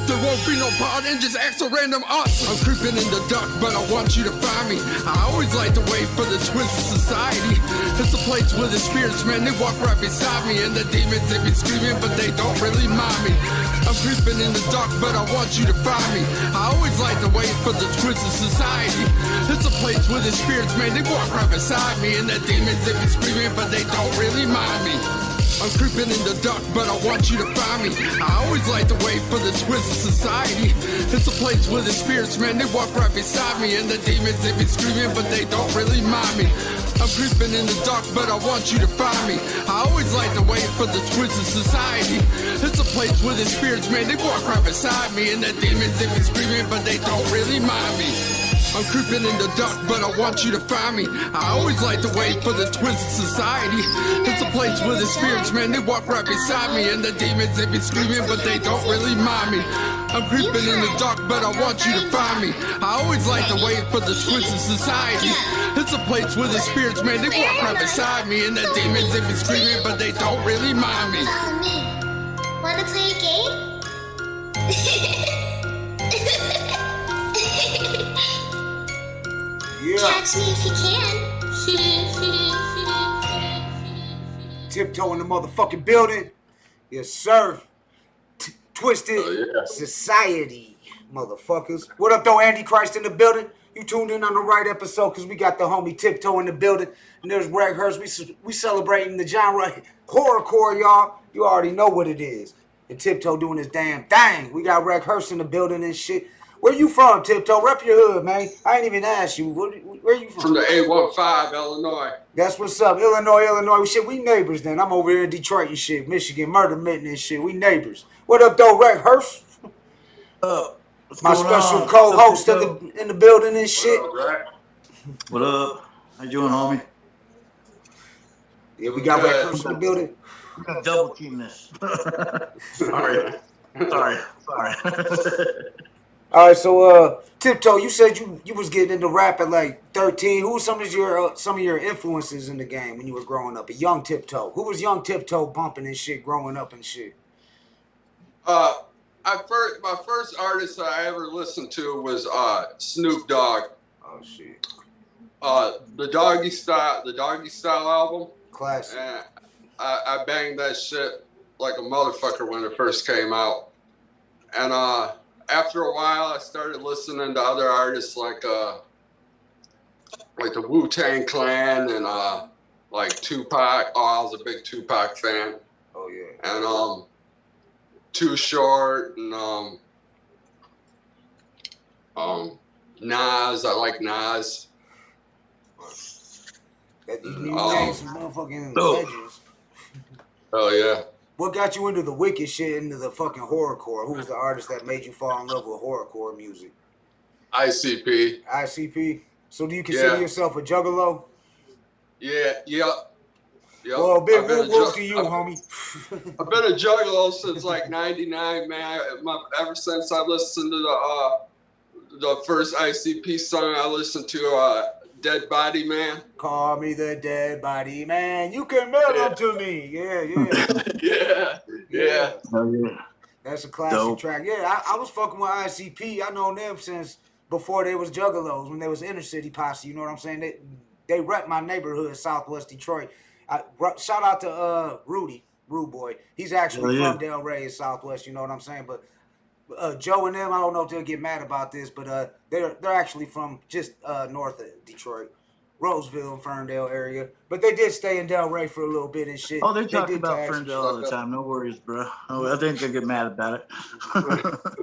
There won't be no pardon, just act so random us. I'm creeping in the dark, but I want you to find me. I always like to wait for the twisted society. It's a place where the spirits, man, they walk right beside me. And the demons, they be screaming, but they don't really mind me. I'm creeping in the dark, but I want you to find me. I always like to wait for the twisted society. It's a place where the spirits, man, they walk right beside me. And the demons, they be screaming, but they don't really mind me. I'm creeping in the dark, but I want you to find me. I always like to wait for the twisted society. It's a place where the spirits, man, they walk right beside me. And the demons, they be screaming, but they don't really mind me. I'm creeping in the dark, but I want you to find me. I always like to wait for the twisted society. It's a place where the spirits, man, they walk right beside me. And the demons, they be screaming, but they don't really mind me. I'm creeping in the dark, but I want you to find me. I always like to wait for the twisted society. It's a place where the spirits, man, they walk right beside me. And the demons, they be screaming, but they don't really mind me. I'm creeping in the dark, but I want you to find me. I always like to wait for the twisted society. It's a place where the spirits, man, they walk right beside me. And the demons, they be screaming, but they don't really mind me. Wanna play a game? Catch me if you can. Tiptoe in the motherfucking building. Yes, sir. Twisted Society, motherfuckers. What up, though, Andy Christ in the building? You tuned in on the right episode because we got the homie Tiptoe in the building. And there's Greg Hurst. We celebrating the genre horrorcore, y'all. You already know what it is. And Tiptoe doing his damn thing. We got Greg Hurst in the building and shit. Where you from, Tiptoe? Rep your hood, man. I ain't even asked you. Where you from? From the 815, Illinois. That's what's up. Illinois. Shit, we neighbors then. I'm over here in Detroit and shit. Michigan, Murder Mitten and shit. We neighbors. What up, though, Greg Hurst? My special co-host in the building and shit. What up? How you doing, homie? Yeah, we got Greg Hurst in the building. We got double team this. Sorry. All right, so Tiptoe, you said you was getting into rap at like 13. Who was some of your influences in the game when you were growing up? A young Tiptoe. Who was young Tiptoe bumping and shit, growing up and shit? My first artist I ever listened to was Snoop Dogg. Oh shit. The Doggy Style album. Classic. And I banged that shit like a motherfucker when it first came out. And after a while, I started listening to other artists like the Wu-Tang Clan and like Tupac. Oh, I was a big Tupac fan. Oh yeah. And Too Short and Nas. I like Nas. You named some motherfucking legends. Oh yeah. What got you into the wicked shit, into the fucking horrorcore? Who was the artist that made you fall in love with horrorcore music? ICP. ICP. So do you consider yourself a juggalo? Yeah. Well, big whoop to you, homie. I've been a juggalo since like '99, man. Ever since I listened to the first ICP song, I listened to Dead Body Man. Call me the Dead Body Man. You can mail them to me. Yeah. Yeah. Oh, yeah. That's a classic track. Yeah, I was fucking with ICP. I known them since before they was juggalos, when they was inner city posse. You know what I'm saying? They rep my neighborhood, Southwest Detroit. Shout out to Rudy, Rude Boy. He's actually from Del Rey in Southwest. You know what I'm saying? But Joe and them, I don't know if they'll get mad about this, but they're actually from just north of Detroit, Roseville and Ferndale area. But they did stay in Del Rey for a little bit and shit. Oh, they talk about Ferndale all the time. No worries, bro. I think they'll get mad about it.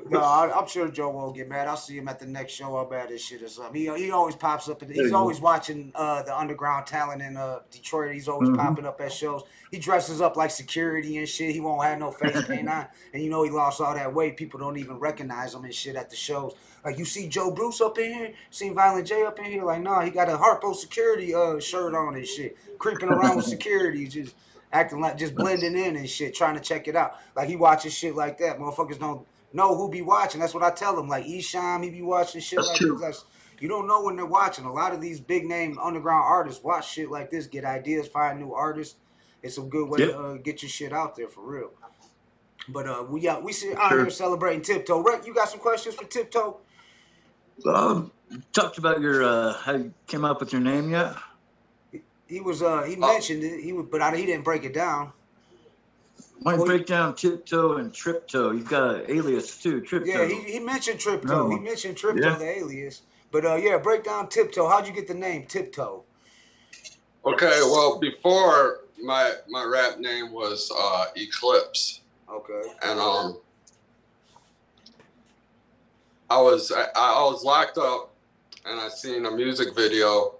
No, I'm sure Joe won't get mad. I'll see him at the next show. I'll bet his shit or something. He always pops up. He's always watching the underground talent in Detroit. He's always popping up at shows. He dresses up like security and shit. He won't have no face paint on. And you know he lost all that weight. People don't even recognize him and shit at the shows. Like, you see Joe Bruce up in here? Seen Violent J up in here? Like, nah, he got a Harpo security shirt on and shit. Creeping around with security, just acting like, just blending in and shit, trying to check it out. Like, he watches shit like that. Motherfuckers don't know who be watching. That's what I tell them. Like, Esham, he be watching shit like this. You don't know when they're watching. A lot of these big name underground artists watch shit like this, get ideas, find new artists. It's a good way to get your shit out there for real. But we out here celebrating Tiptoe. Rick, you got some questions for Tiptoe? Talked about your how you came up with your name yet? He was he mentioned it. But he didn't break it down. Why break down Tiptoe and Triptoe? You've got an alias too, Triptoe. Yeah, he mentioned Triptoe. He mentioned Triptoe, the alias. But break down Tiptoe. How'd you get the name Tiptoe? Okay, well, before my rap name was Eclipse. Okay. And I was locked up, and I seen a music video,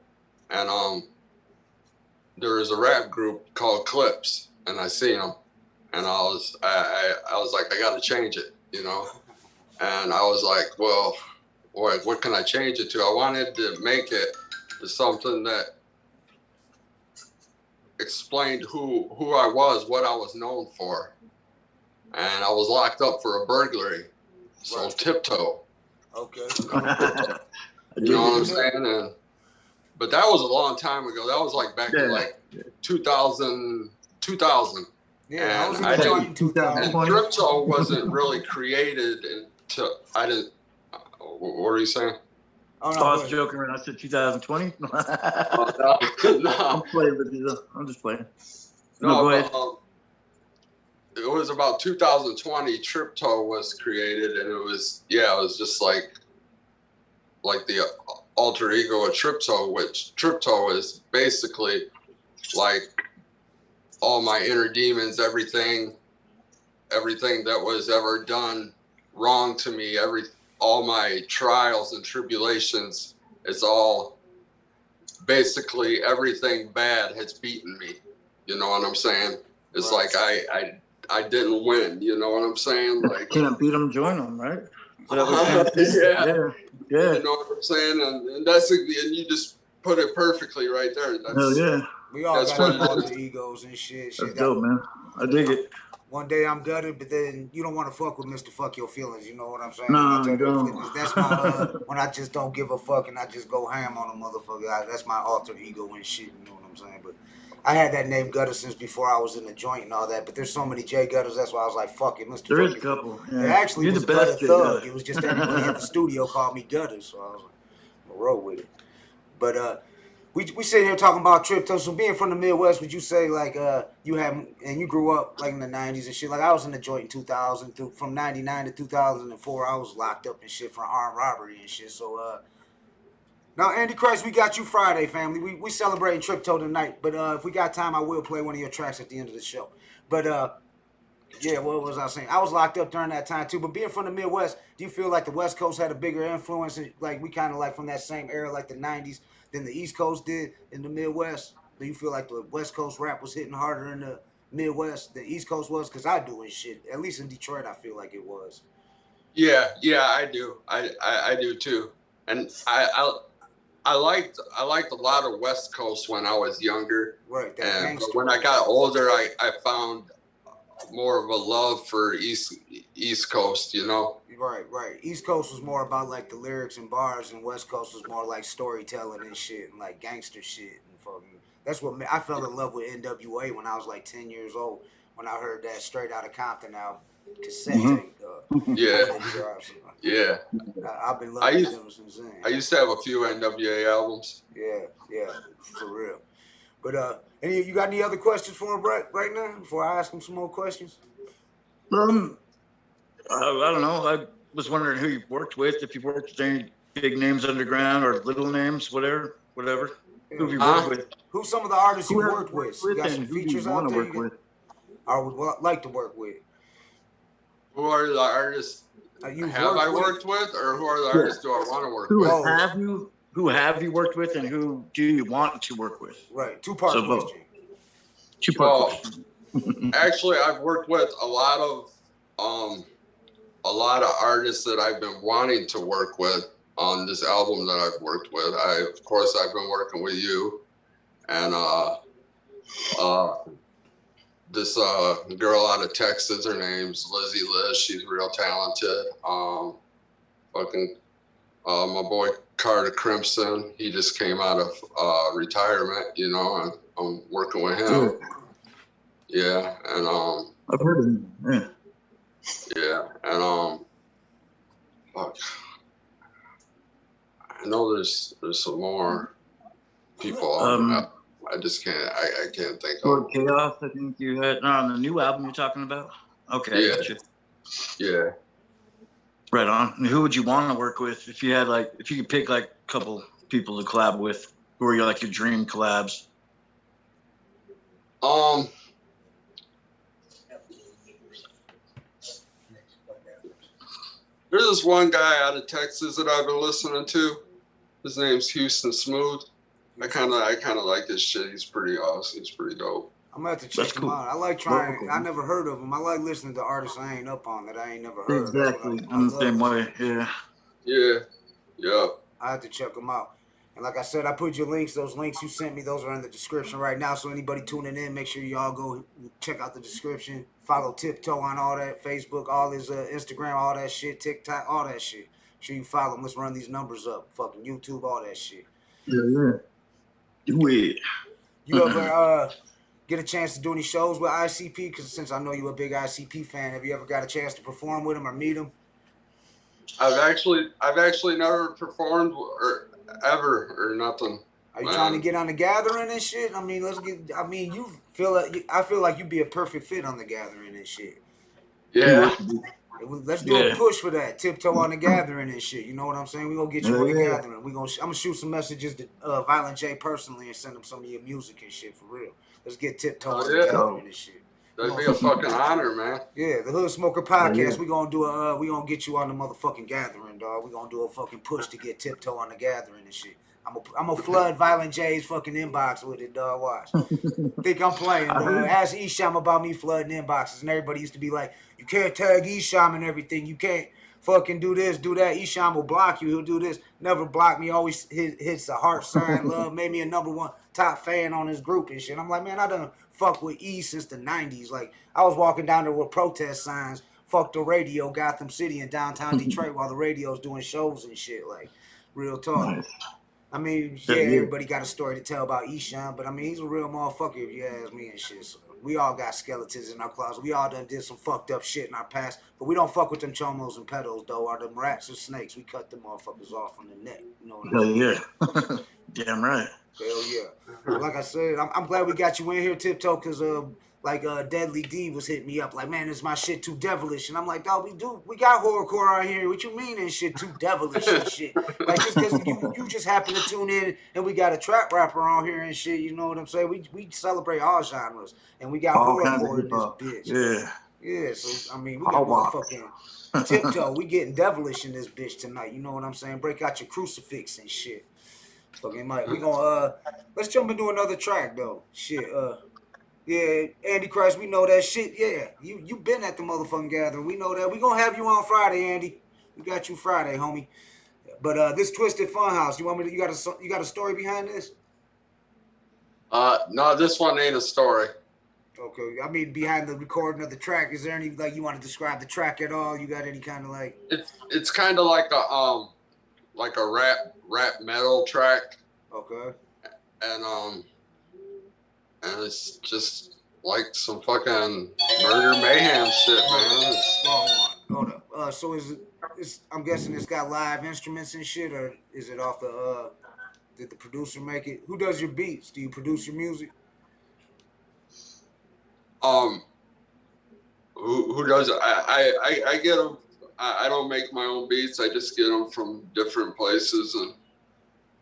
and there was a rap group called Clips, and I seen them, and I was like, I got to change it, you know, and I was like, well, what can I change it to? I wanted to make it to something that explained who I was, what I was known for, and I was locked up for a burglary, so Tiptoe. Okay. You know what I'm saying? But that was a long time ago. That was like back in like 2000. Yeah, and I was in 2000. Crypto wasn't really created until I didn't. What were you saying? Oh, no, I was joking around. I said 2020. No. I'm playing with you. I'm just playing. No, go ahead. It was about 2020. Tripto was created, and it was just like the alter ego of Tripto, which Tripto is basically like all my inner demons, everything that was ever done wrong to me, all my trials and tribulations. It's all basically everything bad has beaten me. You know what I'm saying? It's like I didn't win. You know what I'm saying? Like, can't beat them, join them, right? Yeah. You know what I'm saying? And that's and you just put it perfectly right there. Hell yeah. We all got alter egos and shit. That's dope, man. I dig it. One day I'm gutted, but then you don't want to fuck with Mr. Fuck Your Feelings. You know what I'm saying? No, you don't. That's my when I just don't give a fuck and I just go ham on a motherfucker. That's my alter ego and shit. You know what I'm saying? But I had that name Gutter since before I was in the joint and all that. But there's so many J Gutters. That's why I was like, fuck it, Mr. There Fuck is a Your couple. Feelings. Yeah. It actually You're was the Gutter best, Thug. J. It was just everybody at the studio called me Gutter, so I was like, I'm gonna roll with it. But we sit here talking about Tripto. So being from the Midwest, would you say like you grew up like in the 90s and shit? Like I was in the joint in 2000 from 99 to 2004. I was locked up and shit for armed robbery and shit. So now Andy Christ, we got you Friday, family. We celebrating Tripto tonight. But if we got time, I will play one of your tracks at the end of the show. But yeah, what was I saying? I was locked up during that time too. But being from the Midwest, do you feel like the West Coast had a bigger influence? Like we kind of like from that same era, like the 90s, than the East Coast did in the Midwest? Do you feel like the West Coast rap was hitting harder in the Midwest than the East Coast was? Because I do and shit. At least in Detroit, I feel like it was. Yeah, I do. I do too. And I liked a lot of West Coast when I was younger. Right. And when I got older, I found more of a love for East Coast, you know? Right. East Coast was more about like the lyrics and bars, and West Coast was more like storytelling and shit and like gangster shit and fucking. That's what I fell in love with NWA when I was like 10 years old when I heard that Straight Outta Compton album cassette tape. Yeah. I've been loving them since then. I used to have a few NWA albums. Yeah, for real. But you got any other questions for him right now before I ask him some more questions? I don't know. I was wondering who you've worked with, if you've worked with any big names underground or little names, whatever. Who have you worked with? Who's some of the artists you worked with? You got some and who do you features want out to there? work with? I would like to work with. Who are the artists have I worked with, or who are the artists do I want to work with? Who have you worked with, and who do you want to work with? Right, two-part question. Two-part question. Actually, I've worked with a lot of artists that I've been wanting to work with on this album that I've worked with. I've been working with you, and this girl out of Texas. Her name's Lizzie Liz. She's real talented. My boy Carter Crimson. He just came out of retirement, you know, and I'm working with him. Yeah, and I've heard of him. Yeah, and fuck. I know there's some more people. I just can't. I can't think of. Lord Chaos, I think you had on the new album you're talking about. Okay. Yeah. Gotcha. Yeah. Right on. And who would you want to work with if you could pick like a couple people to collab with? Who are like your dream collabs? There's this one guy out of Texas that I've been listening to. His name's Houston Smooth. I kind of like this shit. He's pretty awesome. He's pretty dope. I'm gonna have to check him out. I like trying. I never heard of him. I like listening to artists I ain't up on that I ain't never heard. Exactly. I'm the same way. Yeah. Yeah. Yeah. I have to check them out. And like I said, I put your links. Those links you sent me, those are in the description right now. So anybody tuning in, make sure y'all go check out the description. Follow Tiptoe on all that, Facebook, all his Instagram, all that shit, TikTok, all that shit. Make sure you follow him. Let's run these numbers up. Fucking YouTube, all that shit. Yeah. Do it. You ever get a chance to do any shows with ICP? Because since I know you a big ICP fan, have you ever got a chance to perform with him or meet him? I've actually never performed or nothing. Are you trying to get on the Gathering and shit? I mean, you feel like I feel like you'd be a perfect fit on the Gathering and shit. Yeah. Let's do a push for that. Tiptoe on the Gathering and shit. You know what I'm saying? We gonna get you on the Gathering. I'm gonna shoot some messages to Violent J personally and send him some of your music and shit for real. Let's get Tiptoe on the Gathering and shit. That'd be a fucking honor, man. Yeah, the Hood Smoker Podcast. We gonna do we gonna get you on the motherfucking Gathering, dog. We gonna do a fucking push to get Tiptoe on the Gathering and shit. I'm gonna flood Violent J's fucking inbox with it, dog. Watch. Think I'm playing, dog. Ask Esham about me flooding inboxes, and everybody used to be like, you can't tag Esham and everything. You can't fucking do this, do that. Esham will block you. He'll do this. Never block me. Always hits the heart sign. Love. Made me a #1 top fan on his group and shit. I'm like, man, I done fuck with E since the 90s. Like, I was walking down there with protest signs. Fuck the radio, Gotham City in downtown Detroit while the radio's doing shows and shit. Like, real talk. I mean, yeah, everybody got a story to tell about Esham, but I mean, he's a real motherfucker if you ask me and shit. So we all got skeletons in our closet. We all done did some fucked up shit in our past, but we don't fuck with them chomos and pedos, though, or them rats or snakes. We cut them motherfuckers off from the neck. You know what I'm saying? Yeah. Damn right. Hell yeah. Like I said, I'm glad we got you in here, Tiptoe, because Deadly D was hitting me up like, man, is my shit too devilish? And I'm like, dog, we got horrorcore out here. What you mean and shit too devilish and shit? Like, just because you just happen to tune in and we got a trap rapper on here and shit, you know what I'm saying? We celebrate all genres and we got horrorcore in this bitch. Yeah. Yeah, so I mean, we got motherfucking Tiptoe. We getting devilish in this bitch tonight. You know what I'm saying? Break out your crucifix and shit. Fucking Mike. We gonna let's jump into another track though. Shit. Yeah, Andy Christ, we know that shit. Yeah, you been at the motherfucking Gathering. We know that. We gonna have you on Friday, Andy. We got you Friday, homie. But this Twisted Funhouse, you want me to? You got a story behind this? No, this one ain't a story. Okay, I mean behind the recording of the track. Is there any you want to describe the track at all? You got any kind of It's kind of like a rap metal track. Okay. And it's just like some fucking murder mayhem shit, man. Hold up. So I'm guessing it's got live instruments and shit, or is it off the? Did the producer make it? Who does your beats? Do you produce your music? Who does it? I get them. I don't make my own beats. I just get them from different places, and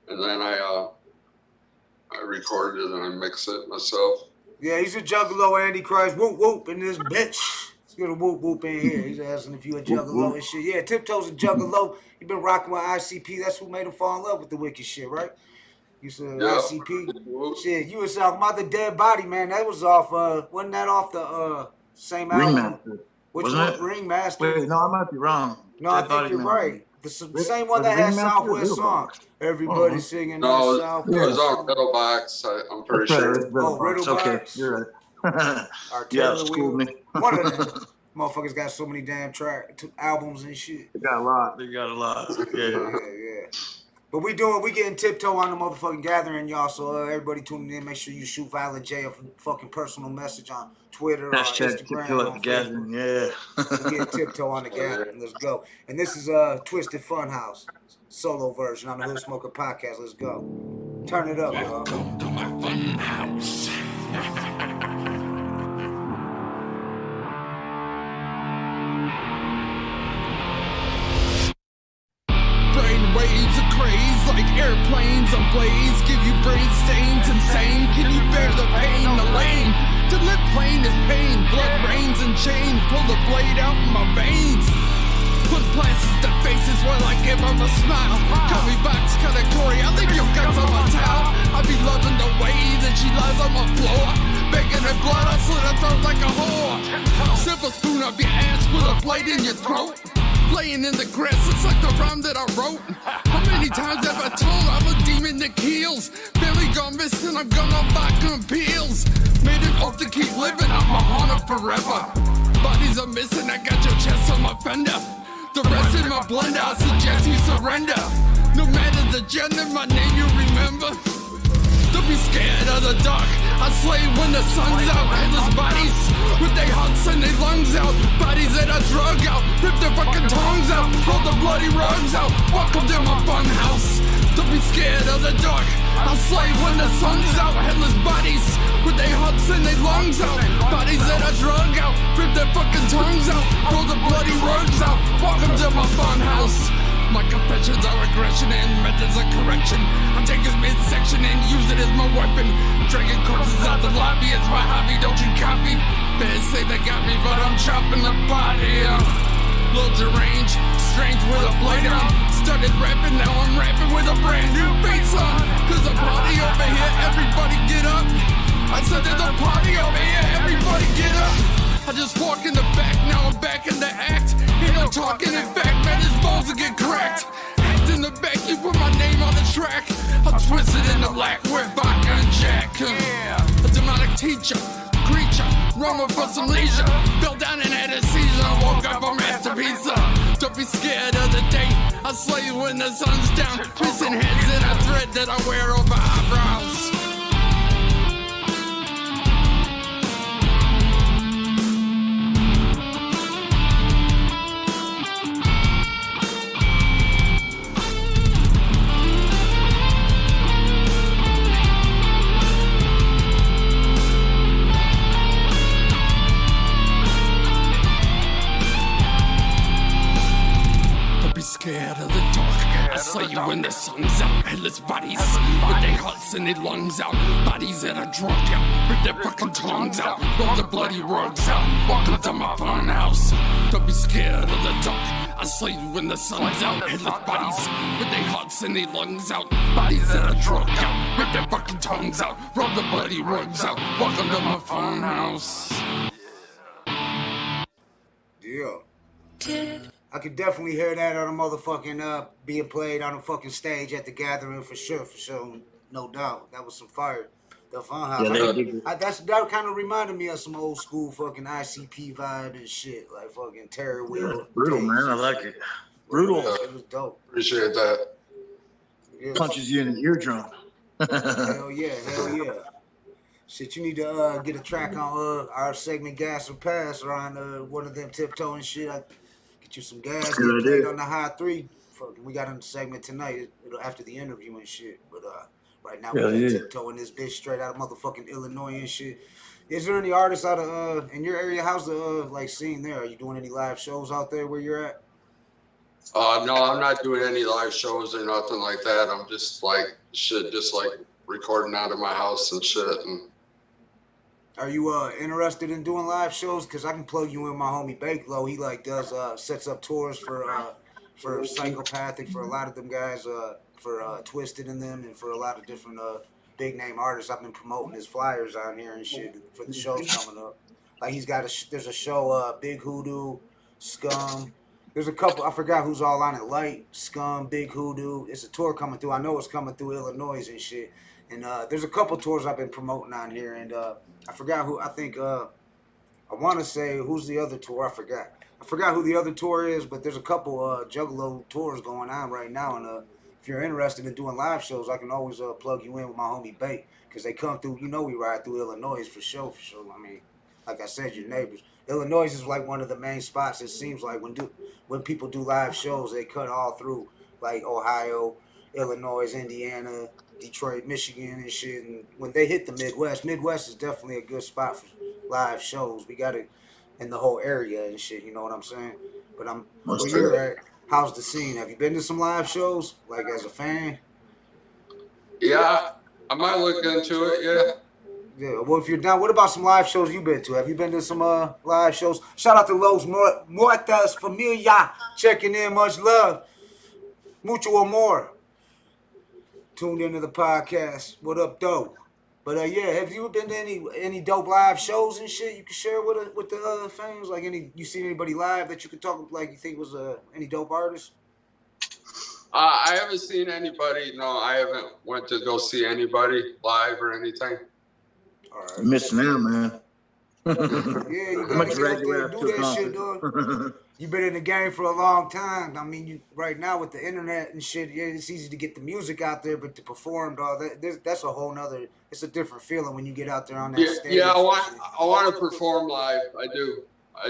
then I record it and I mix it myself. Yeah, he's a juggalo, Andy Christ. Whoop whoop in this bitch. Let's get a whoop whoop in here. He's asking if you a juggalo and shit. Yeah, Tiptoe's a juggalo. He been rocking with ICP. That's who made him fall in love with the wicked shit, right? You said ICP. Shit, you was talking about the Dead Body, man. That was off. Wasn't that off the same album? Ringmaster. Which one? Ringmaster. Wait, no, I might be wrong. No, I think you're right. The same one that had Southwest song. Everybody singing that Southwest. It was on Riddlebox. I'm pretty sure. Riddlebox. Okay, you're right. Yeah, schooled me. One of them motherfuckers got so many damn albums and shit. They got a lot. Yeah. But we getting Tiptoe on the motherfucking Gathering, y'all. So everybody tuning in, make sure you shoot Violent J a fucking personal message on Twitter or Instagram. Gathering, yeah. We get Tiptoe on the Gathering. Let's go. And this is Twisted Funhouse solo version on the Hood Smoker Podcast. Let's go. Turn it up, y'all. Welcome to my fun house. Waves of craze like airplanes on blades, give you brain stains, insane. Can you bear the pain? The lane to live plain is pain. Blood rains and chains, pull the blade out in my veins. Put plasters to faces while I give them a smile. Call me box category, I leave your guts on my towel. I be be loving the way that she lies on my floor. Begging her blood, I slit her throat like a whore. Silver spoon up your ass with a blade in your throat. Laying in the grass, it's like the rhyme that I wrote. How many times have I told I'm a demon that kills? Barely gone missing, I'm gonna vodka and pills. Made it off to keep living, I'm a haunter forever. Bodies are missing, I got your chest on my fender. The rest in my blender, I suggest you surrender. No matter the gender, my name you remember. Don't be scared of the dark. I slay when the sun's out. Headless bodies with their hearts and their lungs out. Bodies that I drug out. Rip their fucking tongues out. Roll the bloody rugs out. Welcome to my fun house. Don't be scared of the dark. I slay when the sun's out. Headless bodies with their hearts and their lungs out. Bodies that I drug out. Rip their fucking tongues out. Roll the bloody rugs out. Welcome to my fun house. My confessions are aggression and methods of correction. I take his midsection and use it as my weapon. Dragging corpses out the lobby, it's my hobby, don't you copy? They say they got me, but I'm chopping the body up. Little deranged, strange with a blade on. Started rapping, now I'm rapping with a brand new bass on. There's a party over here, everybody get up. I said there's a party over here, everybody get up. I just walk in the back, now I'm back in the act. Ain't no talking, in fact, man, his balls will get cracked. Act in the back, you put my name on the track. I'm twisted in the lack with vodka and Jack. A demonic teacher, creature, roaming for some leisure. Fell down and had a seizure, woke up a masterpiece. Don't be scared of the day, I slay you when the sun's down. Missing heads in a thread that I wear over eyebrows. Scared of the dark, I slay you when the sun's out. Headless bodies with their hearts and their lungs out. Bodies that are drunk out, rip their fucking tongues out. Roll the bloody rugs out. Welcome to my fun house. Don't be scared of the dark. I slay you when the sun's out. Headless bodies with their hearts and their lungs out. Bodies that are drunk out, rip their fucking tongues out. Roll the bloody rugs out. Welcome to my fun house. Yeah. I could definitely hear that on the motherfucking being played on the fucking stage at the gathering for sure, no doubt. That was some fire. The fun house. Yeah, that kind of reminded me of some old school fucking ICP vibe and shit, like fucking Terror Wheel. Yeah, brutal, man. I like it. Brutal. It was dope. Appreciate that. Yeah. Punches you in the eardrum. Hell yeah. Shit, you need to get a track on our segment Gas or Pass or on one of them tiptoeing shit. Get you some gas, get played on the high 3. Fucking, we got in the segment tonight after the interview and shit. But right now we're tiptoeing this bitch straight out of motherfucking Illinois and shit. Is there any artists out of in your area? How's the like scene there? Are you doing any live shows out there where you're at? No, I'm not doing any live shows or nothing like that. I'm just like recording out of my house and shit. And are you interested in doing live shows? Cause I can plug you in my homie Bakelo. He like does sets up tours for Psychopathic, for a lot of them guys, for Twisted in them, and for a lot of different big name artists. I've been promoting his flyers out here and shit for the shows coming up. Like he's got there's a show, Big Hoodoo, Scum. There's a couple, I forgot who's all on it. Light, Scum, Big Hoodoo. It's a tour coming through. I know it's coming through Illinois and shit. And there's a couple tours I've been promoting on here. And I forgot who, I think, I want to say, who's the other tour? I forgot who the other tour is, but there's a couple Juggalo tours going on right now. And if you're interested in doing live shows, I can always plug you in with my homie Bait. Because they come through, we ride through Illinois for sure. I mean, like I said, your neighbors. Illinois is like one of the main spots. It seems like when people do live shows, they cut all through, like Ohio, Illinois, Indiana, Detroit, Michigan, and shit. And when they hit the Midwest is definitely a good spot for live shows. We got it in the whole area and shit. You know what I'm saying? But where you're at, how's the scene? Have you been to some live shows, like as a fan? Yeah, I might look into it. Yeah. Yeah, well, if you're down, what about some live shows you've been to? Have you been to some live shows? Shout out to Los Muertas Familia checking in. Much love. Mucho amor. tuned into the podcast. What up, dope? But yeah, have you been to any dope live shows and shit you can share with the fans? Like you seen anybody live that you could talk like you think was any dope artists? I haven't seen anybody. No, I haven't went to go see anybody live or anything. All right. Missing out, man. Yeah, you gotta get out there and do that shit, dog. You've been in the game for a long time. I mean, right now with the internet and shit, yeah, it's easy to get the music out there, but to perform, dog, that's a whole nother. It's a different feeling when you get out there on that stage. Yeah, I want to perform live. I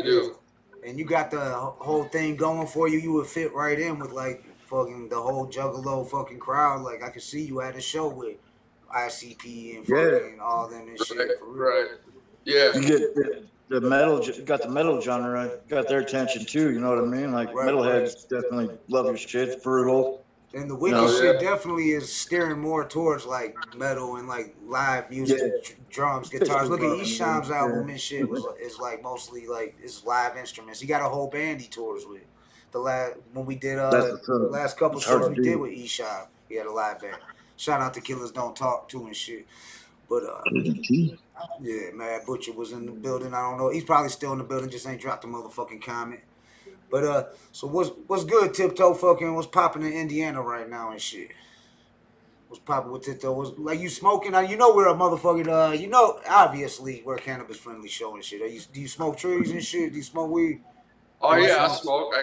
do. And you got the whole thing going for you. You would fit right in with like fucking the whole Juggalo fucking crowd. Like I could see you at a show with ICP and fucking all them and shit. For real. Right. Yeah. You get the metal, got the metal genre, got their attention too. You know what I mean? Like metalheads definitely love your shit. It's brutal. And the Wicked shit definitely is steering more towards like metal and like live music, drums, guitars. Look at Esham's album and shit is like mostly like it's live instruments. He got a whole band he tours with. When we did the last couple shows we did with Esham, he had a live band. Shout out to Killers Don't Talk too and shit. But yeah, Mad Butcher was in the building. I don't know. He's probably still in the building, just ain't dropped a motherfucking comment. But so what's good, Tiptoe? Fucking what's popping in Indiana right now and shit? What's popping with Tiptoe? Was like you smoking? You know we're a motherfucking you know obviously we're a cannabis friendly show and shit. Do you smoke trees and shit? Do you smoke weed? Oh yeah, I smoke.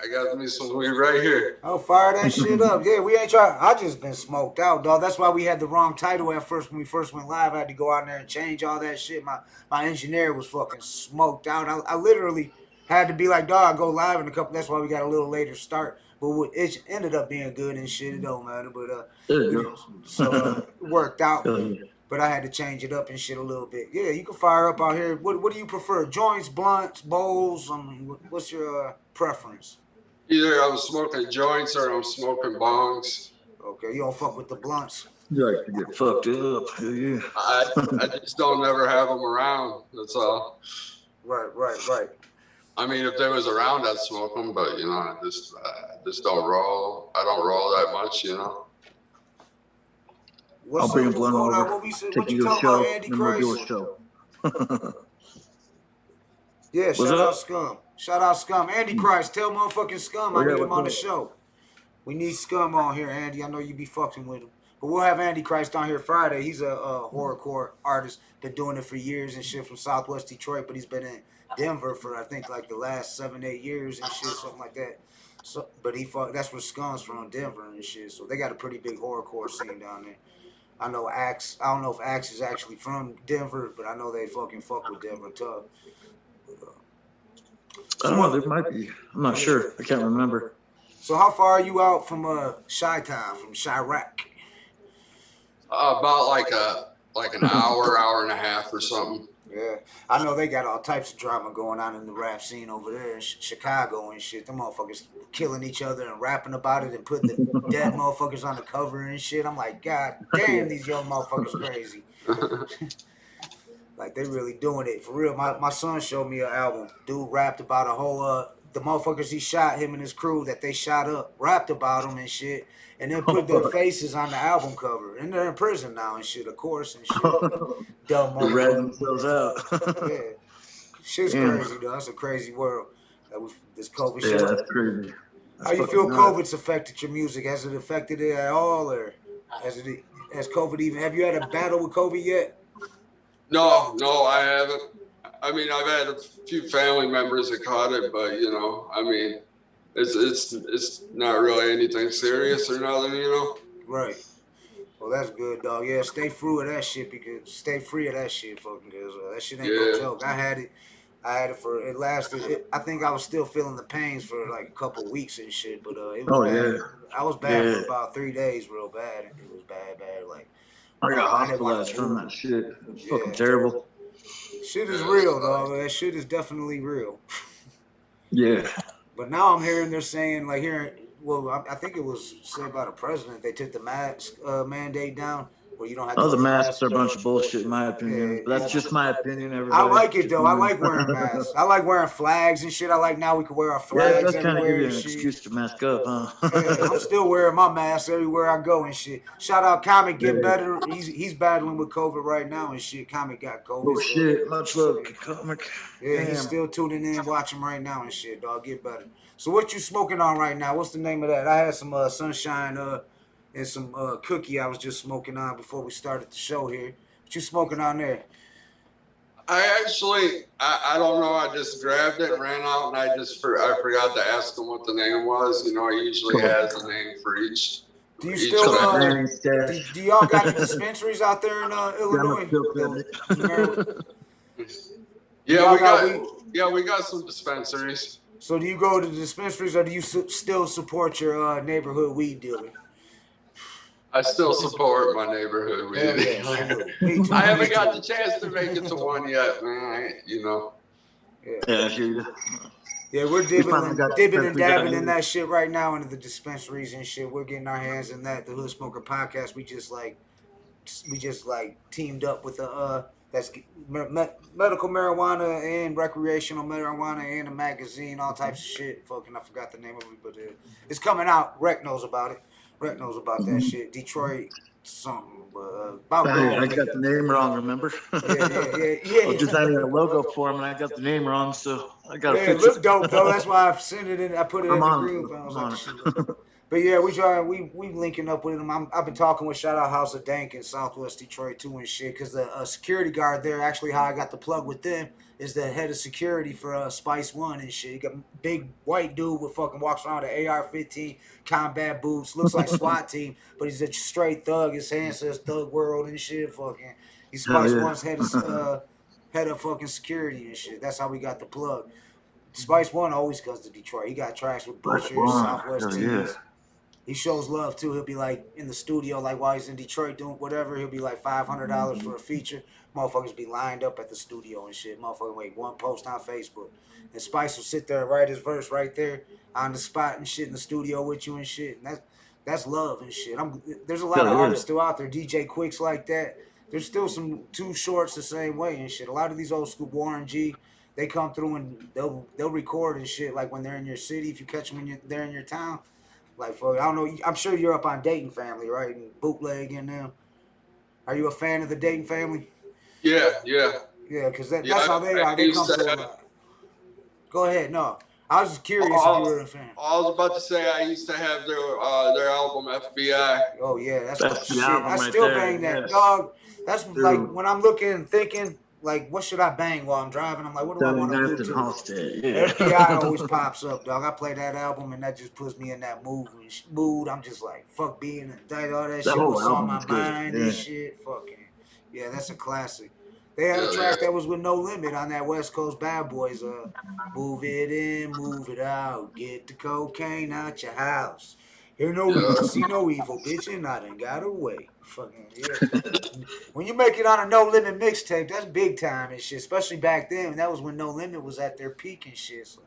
I got me some weed right here. Oh, fire that shit up. Yeah, we ain't trying. I just been smoked out, dog. That's why we had the wrong title at first when we first went live. I had to go out there and change all that shit. My engineer was fucking smoked out. I literally had to be like, dog, go live in a couple. That's why we got a little later start. But it ended up being good and shit. It don't matter. But so it worked out. But I had to change it up and shit a little bit. Yeah, you can fire up out here. What do you prefer? Joints, blunts, bowls? What's your preference? Either I'm smoking joints or I'm smoking bongs. Okay, you don't fuck with the blunts. You like to get fucked up. Yeah. I just don't never have them around. That's all. Right. I mean, if they was around, I'd smoke them, but you know, I just don't roll. I don't roll that much, you know. I'll bring a blunt over. Take you to a show, then we'll do a show. Yeah, shout out Scum. Shout out Scum. Andy Christ, tell motherfucking Scum I need him on the show. We need Scum on here, Andy. I know you be fucking with him. But we'll have Andy Christ on here Friday. He's a horrorcore artist. Been doing it for years and shit from Southwest Detroit, but he's been in Denver for I think like the last 7-8 years and shit, something like that. So, but that's where Scum's from, Denver and shit. So they got a pretty big horrorcore scene down there. I know Axe. I don't know if Axe is actually from Denver, but I know they fucking fuck with Denver tough. I don't know. There might be. I'm not sure. I can't remember. So how far are you out from Chi-Town, from Chirac? About like an hour and a half or something. Yeah, I know they got all types of drama going on in the rap scene over there in Chicago and shit. Them motherfuckers killing each other and rapping about it and putting the dead motherfuckers on the cover and shit. I'm like, God damn, these young motherfuckers crazy. Like, they really doing it. For real, my son showed me an album. Dude rapped about a whole, the motherfuckers he shot, him and his crew that they shot up, rapped about them and shit, and then put their faces on the album cover. And they're in prison now and shit, of course, and shit. Dumb motherfuckers. Rat themselves out. Yeah. Shit's crazy, though. That's a crazy world. This COVID shit. Yeah, that's crazy. How you feel COVID's affected your music? Has it affected it at all, or has COVID even? Have you had a battle with COVID yet? No, I haven't. I mean, I've had a few family members that caught it, but you know, I mean, it's not really anything serious or nothing, you know. Right. Well, that's good, dog. Yeah, stay free of that shit fucking, because that shit ain't no joke. I had it for, it lasted, I think I was still feeling the pains for like a couple of weeks and shit, but it was bad. Yeah. I was bad for about 3 days, real bad. It was bad, like. I got hospitalized from that shit. It's fucking terrible. Shit is real, dog. That shit is definitely real. Yeah. But now I'm hearing they're saying, like, I think it was said by the president, they took the mask mandate down where you don't have to Oh, the wear a masks are a bunch of bullshit, in my opinion. But that's just my opinion. I Everybody. like it though. I like wearing masks. I like wearing flags and shit. I like now we can wear our Yeah, flags that kind of everywhere give you and an shit. excuse to mask up, huh? Yeah, I'm still wearing my mask everywhere I go and shit. Shout out Comic, get Yeah. better. He's battling with COVID right now and shit. Comic got COVID. Oh so- shit! Much love, Comic. Yeah, he's Damn. still tuning in, watching right now and shit, dog. Get better. So what you smoking on right now? What's the name of that? I had some sunshine and some cookie I was just smoking on before we started the show here. What you smoking on there? I actually, I don't know. I just grabbed it, ran out, and I forgot to ask him what the name was. You know, he usually has a name for each. Do you each still flavor. do y'all got any dispensaries out there in Illinois? Yeah, we got some dispensaries. So do you go to the dispensaries or do you still support your neighborhood weed dealer? I still support my neighborhood weed. Me too. I haven't got the chance to make it to one yet, man. You know. Yeah, I hear you. Yeah, we're finally got dipping and we got dabbing it. in that shit right now into the dispensaries and shit. We're getting our hands in that. The Hood Smoker podcast. We just like teamed up with that's medical marijuana and recreational marijuana and a magazine, all types of shit. Fucking, I forgot the name of it, but it's coming out. Rec knows about it. Rec knows about that shit. Detroit something. About I got the name wrong, remember? Yeah. I was designing a logo for him, and I got the name wrong, so I got to Yeah, it fix it. looked dope though. That's why I sent it in. I put it in the I'm on it. group. I was I'm on like, it. shit. But yeah, we linking up with him. I've been talking with Shout Out House of Dank in Southwest Detroit too and shit. Cause the security guard there, actually how I got the plug with them, is the head of security for Spice One and shit. He got a big white dude with fucking walks around with an AR-15, combat boots, looks like SWAT team, but he's a straight thug. His hand says Thug World and shit. Fucking, he's Spice yeah. One's head of fucking security and shit. That's how we got the plug. Spice One always comes to Detroit. He got tracks with Butchers, Southwest Hell Tees. yeah. He shows love too. He'll be like in the studio, like while he's in Detroit doing whatever. He'll be like $500 for a feature. Motherfuckers be lined up at the studio and shit. Motherfucker make one post on Facebook, and Spice will sit there and write his verse right there on the spot and shit in the studio with you and shit. And that's love and shit. There's a lot of Hell yeah. artists still out there. DJ Quicks like that. There's still some Too Shorts the same way and shit. A lot of these old school Warren G, they come through and they'll record and shit like when they're in your city. If you catch them when they're in your town. Like, I don't know. I'm sure you're up on Dayton Family, right? And Bootleg and them. Are you a fan of the Dayton Family? Yeah. Yeah, because that's how they are. They come through a lot. Go ahead. No, I was just curious if you were a fan. I was about to say I used to have their album FBI. Oh yeah, that's That's shit. the album I right still there, bang that, yes. dog. That's Dude. like when I'm looking and thinking, like, what should I bang while I'm driving? I'm like, what do I want to do? Nathan To Halstead, yeah. FBI always pops up, dog. I play that album and that just puts me in that mood. I'm just like, fuck being indicted, all that shit whole was on my album's good, mind yeah. and shit. Fucking yeah, that's a classic. They had a track that was with No Limit on that West Coast Bad Boys. Move it in, move it out, get the cocaine out your house. Hear no evil, see no evil, bitch, and I done got away. Fucking yeah. When you make it on a No Limit mixtape, that's big time and shit. Especially back then, that was when No Limit was at their peak and shit. So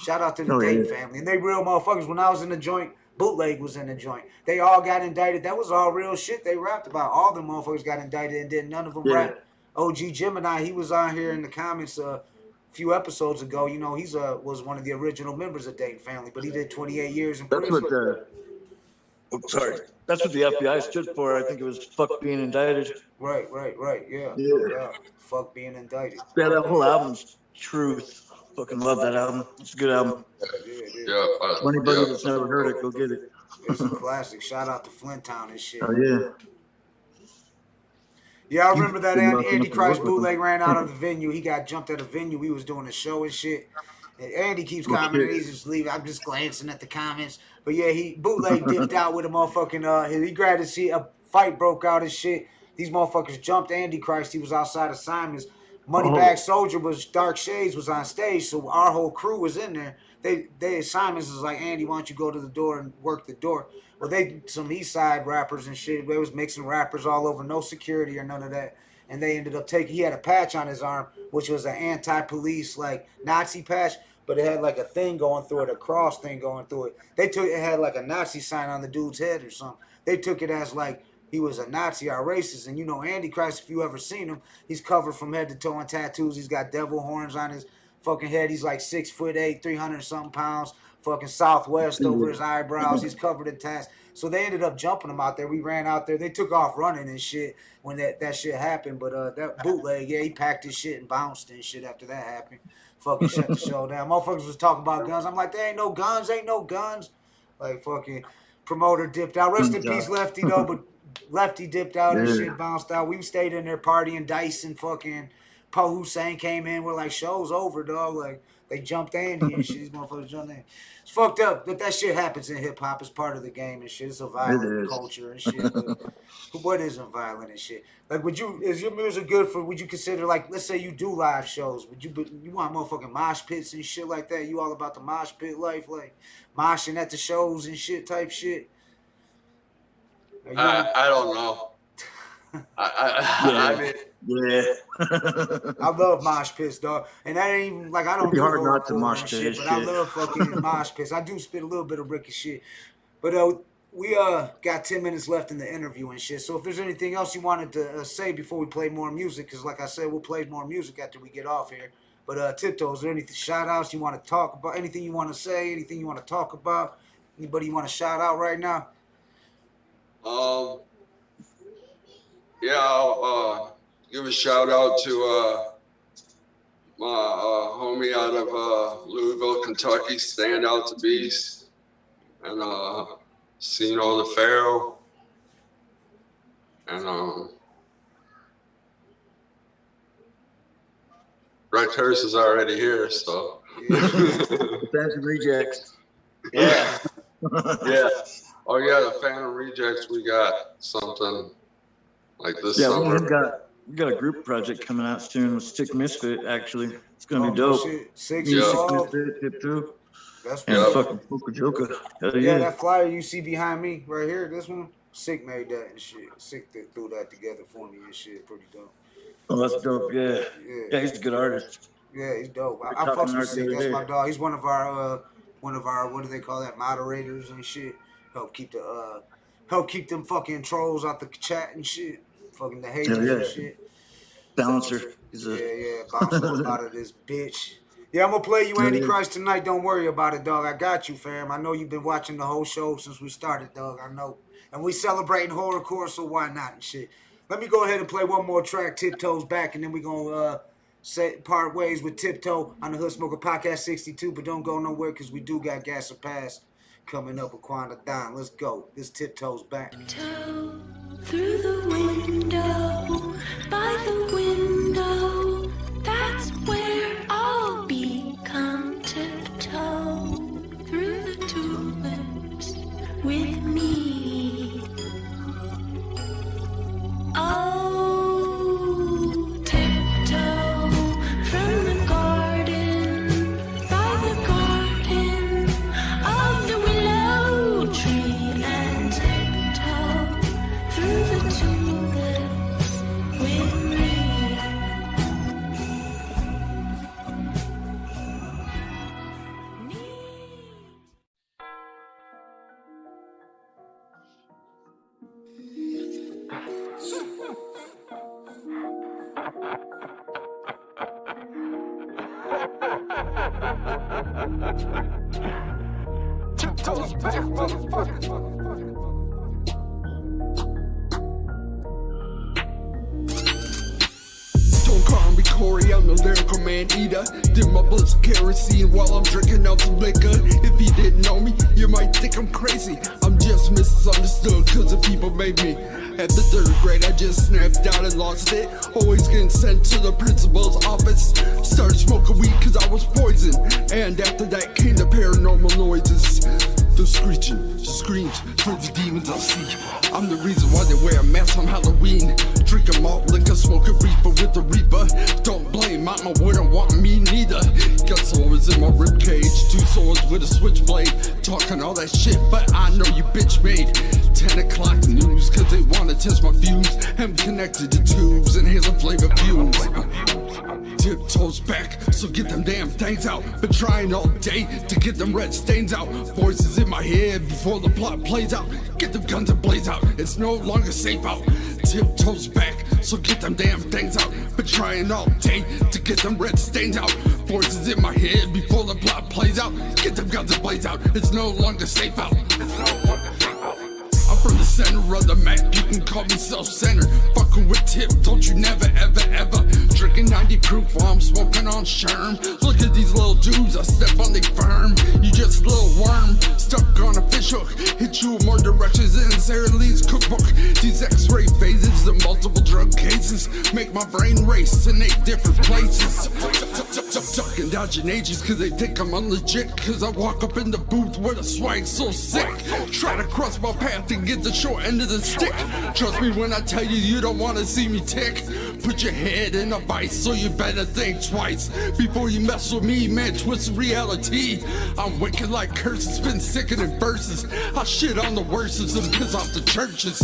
shout out to the Dayton family. And they real motherfuckers. When I was in the joint, Bootleg was in the joint. They all got indicted. That was all real shit they rapped about. All the motherfuckers got indicted and then none of them rap. OG Gemini, he was on here in the comments a few episodes ago. You know, he's was one of the original members of Dayton Family, but he did 28 years in That's prison. what that's what the FBI stood for. I think it was fuck being indicted. Right, yeah. Yeah. Fuck being indicted. Yeah, that whole album's truth. Fucking love that album. It's a good album. Yeah. For anybody that's never heard it, go get it. It's a classic. Shout out to Flint Town and shit. Oh yeah. Yeah, I remember that Andy Christ bootleg ran out of the venue. He got jumped at a venue. We was doing a show and shit. And Andy keeps commenting. He's just leaving. I'm just glancing at the comments. But yeah, he bootleg dipped out with a motherfucking. He grabbed his seat. A fight broke out and shit. These motherfuckers jumped Andy Christ. He was outside of Simon's. Moneybag Soldier was Dark Shades was on stage, so our whole crew was in there. They Simon's was like, Andy, why don't you go to the door and work the door? Well, they some East Side rappers and shit. They was mixing rappers all over, no security or none of that. And they ended up taking. He had a patch on his arm, which was an anti-police like Nazi patch, but it had like a thing going through it, a cross thing going through it. It had like a Nazi sign on the dude's head or something. They took it as like he was a Nazi or racist. And you know Antichrist, if you ever seen him, he's covered from head to toe in tattoos. He's got devil horns on his fucking head. He's like 6'8", 300-something pounds. Fucking Southwest over his eyebrows. He's covered in tats. So they ended up jumping him out there. We ran out there. They took off running and shit when that shit happened. But that bootleg, yeah, he packed his shit and bounced and shit after that happened. Fucking shut the show down. Motherfuckers was talking about guns. I'm like, there ain't no guns. Like, fucking promoter dipped out. Rest in peace, Lefty, though. But Lefty dipped out and shit, bounced out. We stayed in there partying. Dyson, fucking Poe Hussein came in. We're like, show's over, dog. Like, they jumped Andy and shit. These motherfuckers jumped in. It's fucked up that shit happens in hip hop. It's part of the game and shit. It's a violent culture and shit. But what isn't violent and shit? Like, is your music good for? Would you consider, like, let's say you do live shows? You want motherfucking mosh pits and shit like that? You all about the mosh pit life, like moshing at the shows and shit type shit? I don't know. I mean, I love mosh pits, dog, and that ain't even like I don't. It'd be do hard not to mosh pit shit, shit. but I love fucking mosh pits. I do spit a little bit of Ricky shit, but we got 10 minutes left in the interview and shit. So if there's anything else you wanted to say before we play more music, because like I said, we'll play more music after we get off here. But Tiptoe, is there anything shout outs you want to talk about? Anything you want to say? Anything you want to talk about? Anybody you want to shout out right now? Yeah, I'll give a shout out to my homie out of Louisville, Kentucky, Stand Out to Beast, and Sino the Pharaoh, and Red Curse is already here, so. Phantom Rejects. Yeah. Yeah. Oh yeah, the Phantom Rejects. We got something like this summer. We got a group project coming out soon with Sick Misfit. Actually, it's gonna be dope. Sick Misfit, Tiptoe. That's and fucking Poker Joker. Yeah, that flyer you see behind me right here, this one, Sick made that and shit. Sick threw that together for me and shit. Pretty dope. Oh, that's dope. Yeah, he's a good artist. Yeah, he's dope. I fucks with Sick. That's my dog. He's one of our what do they call that, moderators and shit. Help keep them fucking trolls out the chat and shit. Fucking the haters and shit. Bouncer. Bouncer out of this bitch. Yeah, I'm gonna play you Antichrist tonight. Don't worry about it, dog. I got you, fam. I know you've been watching the whole show since we started, dog. I know. And we celebrating horrorcore, so why not and shit. Let me go ahead and play one more track, Tiptoe's back, and then we gonna part ways with Tiptoe on the Hood Smoker Podcast 62. But don't go nowhere because we do got Gas or Pass coming up with Quanda Don. Let's go. This Tiptoe's back. Tiptoe through the window, by the window, that's where I'll become tiptoe through the tulips with me. Oh, tiptoe from the garden, by the garden of the willow tree, and tiptoe through the tulips with me. Tiptoes back, motherfucker. Don't call me Corey, I'm the lyrical man eater. Dip my books of kerosene while I'm drinking out some liquor. If you didn't know me, you might think I'm crazy. I'm just misunderstood cause the people made me. At the 3rd grade, I just snapped out and lost it. Always getting sent to the principal's office. Started smoking weed cause I was poisoned. And after that came the paranormal noises. The screeching, the screams for the demons I see. I'm the reason why they wear a mask on Halloween. Drinking malt liquor, smoking reefer with the reaper. Don't blame mama, wouldn't want me neither. Got swords in my ribcage, 2 swords with a switchblade. Talking all that shit, but I know you bitch made 10 o'clock news, cause they wanna test my fuse. I'm connected to tubes and here's a flavor fumes. Tiptoe Tiptoes back, so get them damn things out. Been trying all day to get them red stains out. Voices in my head before the plot plays out. Get them guns and blades out, it's no longer safe out. Tiptoes back, so get them damn things out. Been trying all day to get them red stains out. Voices in my head before the plot plays out. Get them guns and blades out, it's no longer safe out. I'm from the center of the map, you can call me self-centered. Fucking with Tip, don't you never, ever, ever. Drinking 90 proof while I'm smoking on Sherm. Look at these little dudes, I step on they firm. You just a little worm, stuck on a fish hook. Hit you in more directions than Sarah Lee's cookbook. These x-ray phases and multiple drug cases make my brain race in 8 different places. Ducking, dodging ages cause they think I'm unlegit. Cause I walk up in the booth where the swag's so sick. Try to cross my path and get the short end of the stick. Trust me when I tell you you don't wanna see me tick. Put your head in a vice, so you better think twice before you mess with me, man. Twist reality. I'm wicked like curses, spin sickening verses. I shit on the worstest and piss off the churches.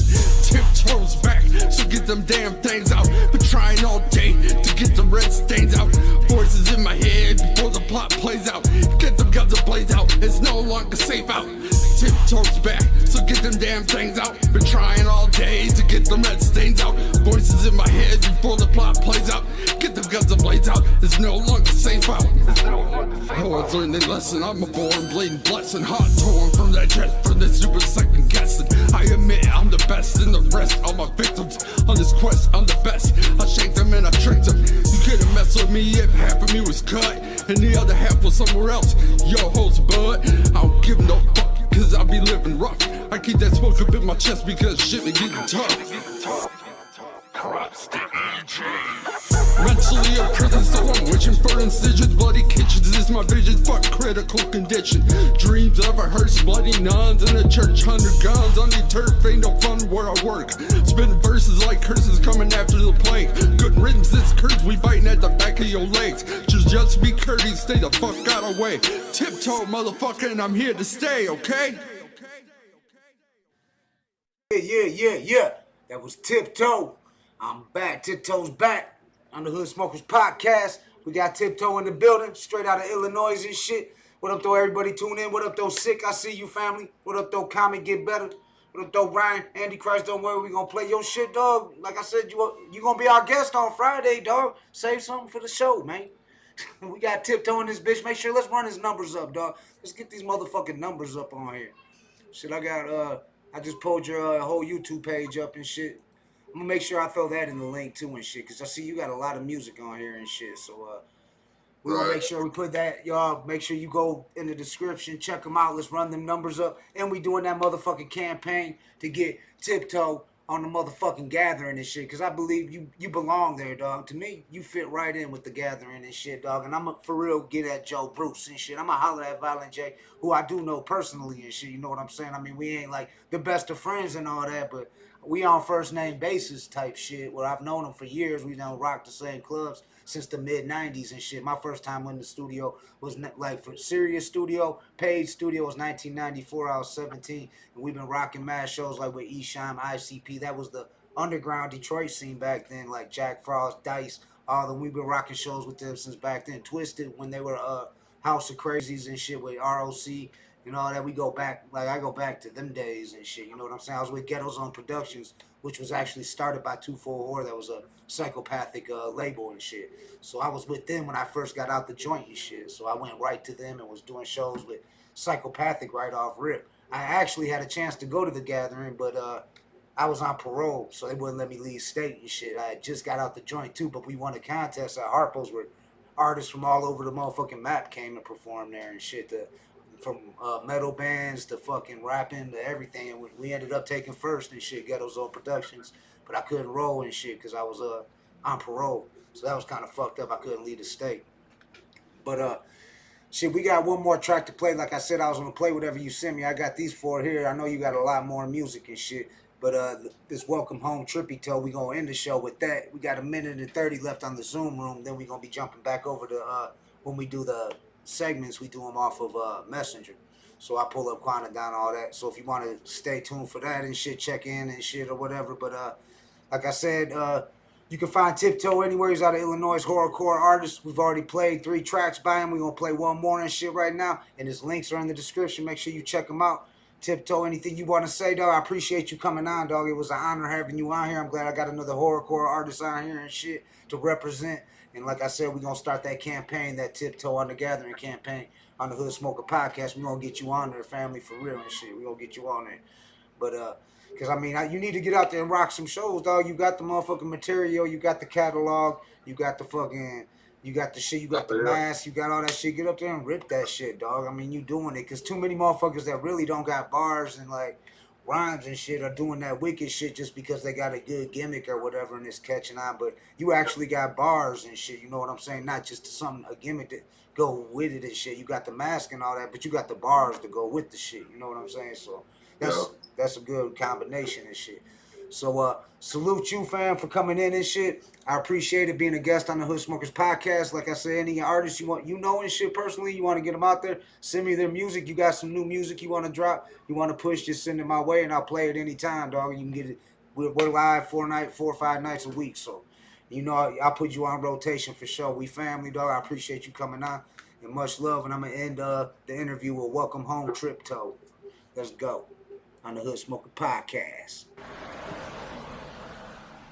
Tiptoes back, so get them damn things out. Been trying all day to get the red stains out. Voices in my head before the plot plays out. Get them guns and blades out, it's no longer safe out. Tiptoes back, so get them damn things out. Been trying all day to get the red stains out. Voices in my head before the plot plays out. Get them guns and blades out, it's no longer safe out. Oh, I learned a lesson, I'm a born bleeding blessing. Hot torn from that jet, from this stupid second guessing. I admit I'm the best and the rest are my victims. On this quest, I'm the best. I shake them and I tricked them. You couldn't mess with me if half of me was cut and the other half was somewhere else. Yo, hoes, bud, I don't give no fuck. Cause I be living rough. I keep that smoke up in my chest because shit be getting tough. Props to EJ. Mentally in prison, so I'm wishing for incisions. Bloody kitchens is my vision, fuck critical condition. Dreams of a hearse, bloody nuns in a church, 100 guns on the turf, ain't no fun where I work. Spitting verses like curses coming after the plague. Good riddance, this curse, we biting at the back of your legs. Just be courteous, stay the fuck out of the way. Tiptoe, motherfucker, and I'm here to stay, okay? Yeah. That was Tiptoe. I'm back. Tiptoe's back on the Hood Smokers Podcast. We got Tiptoe in the building, straight out of Illinois and shit. What up, though, everybody? Tune in. What up, though, Sick? I see you, family. What up, though, Comic Get Better? What up, though, Ryan? Andy Christ, don't worry. We gonna play your shit, dog. Like I said, you gonna be our guest on Friday, dog. Save something for the show, man. We got Tiptoe in this bitch. Make sure, let's run his numbers up, dog. Let's get these motherfucking numbers up on here. Shit, I just pulled your whole YouTube page up and shit. I'm gonna make sure I throw that in the link too and shit, cause I see you got a lot of music on here and shit. So we're gonna make sure we put that, y'all. Make sure you go in the description, check them out. Let's run them numbers up, and we doing that motherfucking campaign to get Tiptoe on the motherfucking gathering and shit, cause I believe you belong there, dog. To me, you fit right in with the gathering and shit, dog. And I'm for real get at Joe Bruce and shit. I'm gonna holler at Violent J, who I do know personally and shit. You know what I'm saying? I mean, we ain't like the best of friends and all that, but we on first name basis type shit. Where I've known him for years. We done rocked the same clubs since the mid '90s and shit. My first time in the studio was like for Sirius Studio, Page Studio was 1994. I was 17, and we've been rocking mad shows like with Esham, ICP. That was the underground Detroit scene back then, like Jack Frost, Dice, all them. We've been rocking shows with them since back then. Twisted when they were House of Crazies and shit with ROC. You know, that we go back, like I go back to them days and shit, you know what I'm saying? I was with Ghetto Zone Productions, which was actually started by 244, that was a psychopathic label and shit. So I was with them when I first got out the joint and shit. So I went right to them and was doing shows with Psychopathic right off rip. I actually had a chance to go to the gathering, but I was on parole, so they wouldn't let me leave state and shit. I had just got out the joint too, but we won a contest at Harpo's where artists from all over the motherfucking map came and performed there and shit. From metal bands to fucking rapping to everything, and we ended up taking first and shit, Ghetto Zone Productions, but I couldn't roll and shit because I was on parole, so that was kind of fucked up. I couldn't leave the state, but shit, we got one more track to play. Like I said, I was gonna play whatever you sent me. I got these 4 here. I know you got a lot more music and shit, but this Welcome Home Trippy Toe, we gonna end the show with that. We got 1 minute and 30 left on the Zoom room, then we gonna be jumping back over to when we do the segments, we do them off of Messenger. So I pull up Quanta down all that. So if you want to stay tuned for that and shit, check in and shit or whatever. But like I said, You can find Tiptoe anywhere. He's out of Illinois, horrorcore artist. We've already played 3 tracks by him. We're going to play one more and shit right now. And his links are in the description. Make sure you check him out. Tiptoe, anything you want to say, dog? I appreciate you coming on, dog. It was an honor having you on here. I'm glad I got another horrorcore artist on here and shit to represent. And like I said, we're going to start that campaign, that Tiptoe on the Gathering campaign on the Hood Smoker podcast. We're going to get you on there, family, for real and shit. We're going to get you on there. But, because, I mean, you need to get out there and rock some shows, dog. You got the motherfucking material. You got the catalog. You got the fucking, you got the shit. You got the mask. You got all that shit. Get up there and rip that shit, dog. I mean, you doing it. Because too many motherfuckers that really don't got bars and, like, rhymes and shit are doing that wicked shit just because they got a good gimmick or whatever and it's catching on. But you actually got bars and shit. You know what I'm saying? Not just a gimmick that go with it and shit. You got the mask and all that, but you got the bars to go with the shit. You know what I'm saying? So that's a good combination and shit. So salute you, fam, for coming in and shit. I appreciate it being a guest on the Hood Smokers podcast. Like I said, any artists you know and shit personally, you want to get them out there, send me their music. You got some new music you want to drop, you want to push, just send it my way and I'll play it anytime, dog. You can get it. We're live 4 or 5 nights a week. So, you know, I'll put you on rotation for sure. We family, dog. I appreciate you coming on and much love. And I'm going to end the interview with Welcome Home, Tiptoe. Let's go. On the Hood Smoker podcast.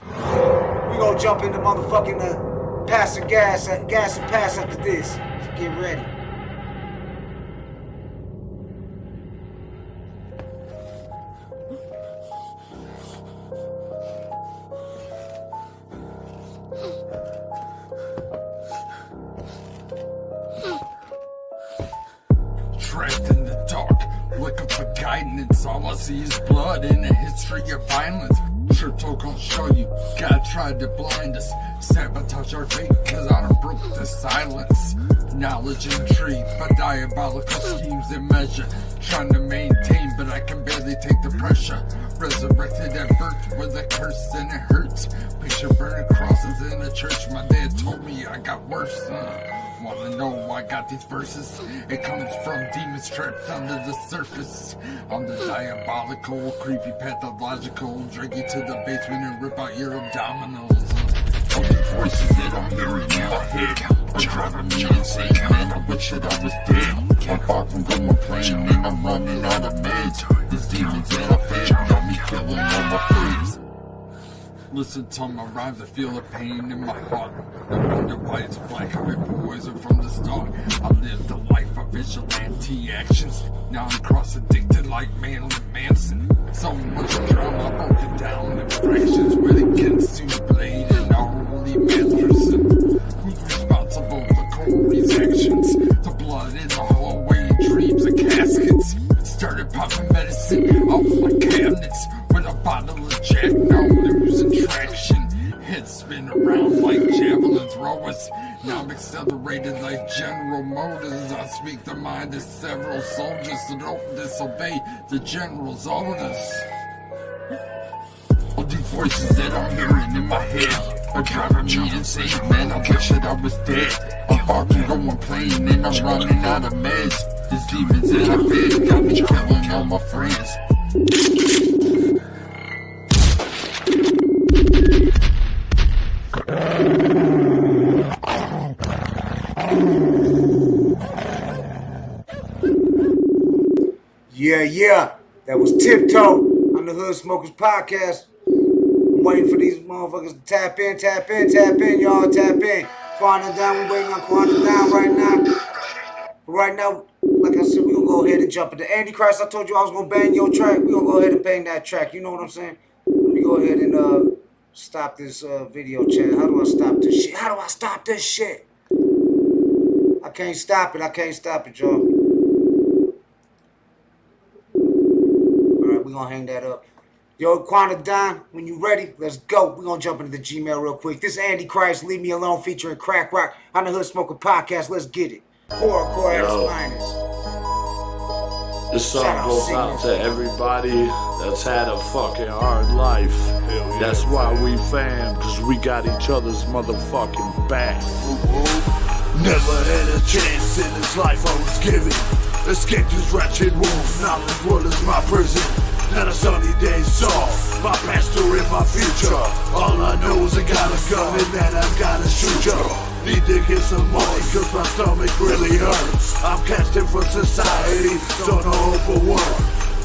We gonna jump into motherfucking passing gas and pass after this. So get ready. Trapped in the dark, looking for guidance. All I see is blood and a history of violence. Tiptoe gon' show you, God tried to blind us, sabotage our faith, cause I done broke the silence. Knowledge intrigued by diabolical schemes and measure, trying to maintain, but I can barely take the pressure. Resurrected at birth with a curse and it hurts. Picture burning crosses in a church, my dad told me I got worse. Wanna know why I got these verses? It comes from demons trapped under the surface. I'm the diabolical, creepy, pathological. Drag you to the basement and rip out your abdominals. All these voices that I'm hearing in my head are driving me insane, man. I wish that I was dead. Can't far from going plain, and I'm running out of meds. These demons that I fed got me killing all my friends. Listen to my rhymes, I feel the pain in my heart. I wonder why it's black, I've been poison from the start. I lived a life of vigilante actions. Now I'm cross-addicted like Marilyn Manson. So much drama, broken down in fractions. Where they consume blade and our holy Masterson. Who's responsible for Corey's actions? The blood in the hallway, dreams of caskets. Started popping medicine off my cabinets. With a bottle of Jack, now I'm losing traction. Head spin around like javelin throwers. Now I'm accelerated like General Motors. I speak the mind of several soldiers, so don't disobey the general's orders. All these voices that I'm hearing in my head are driving me insane, man. I wish that I was dead. I'm far from going plain and I'm running out of meds. These demons that I fed got me killing all my friends. Yeah. That was Tiptoe on the Hood Smokers podcast. I'm waiting for these motherfuckers to tap in, y'all, tap in. Quanta down, we waiting on Quanta down right now. But right now, like I said, we're gonna go ahead and jump into Antichrist. I told you I was gonna bang your track. We're gonna go ahead and bang that track. You know what I'm saying? Let me go ahead and stop this video chat. How do I stop this shit? I can't stop it, y'all. Alright, we're gonna hang that up. Yo, Quanta Don, when you ready, let's go. We're gonna jump into the Gmail real quick. This is Antichrist, Leave Me Alone, featuring Crack Rock on the Hood Smoker podcast. Let's get it. Horrorcore at its finest. This song goes out to everybody that's had a fucking hard life. That's why we fam, cause we got each other's motherfucking back. Never had a chance in this life I was given. Escape this wretched wound, knowledge world is my prison. not a sunny day soft. My past or in my future. All I know is I got a gun and that I gotta shoot ya. Need to get some money cause my stomach really hurts. I'm casting for society, don't overwork.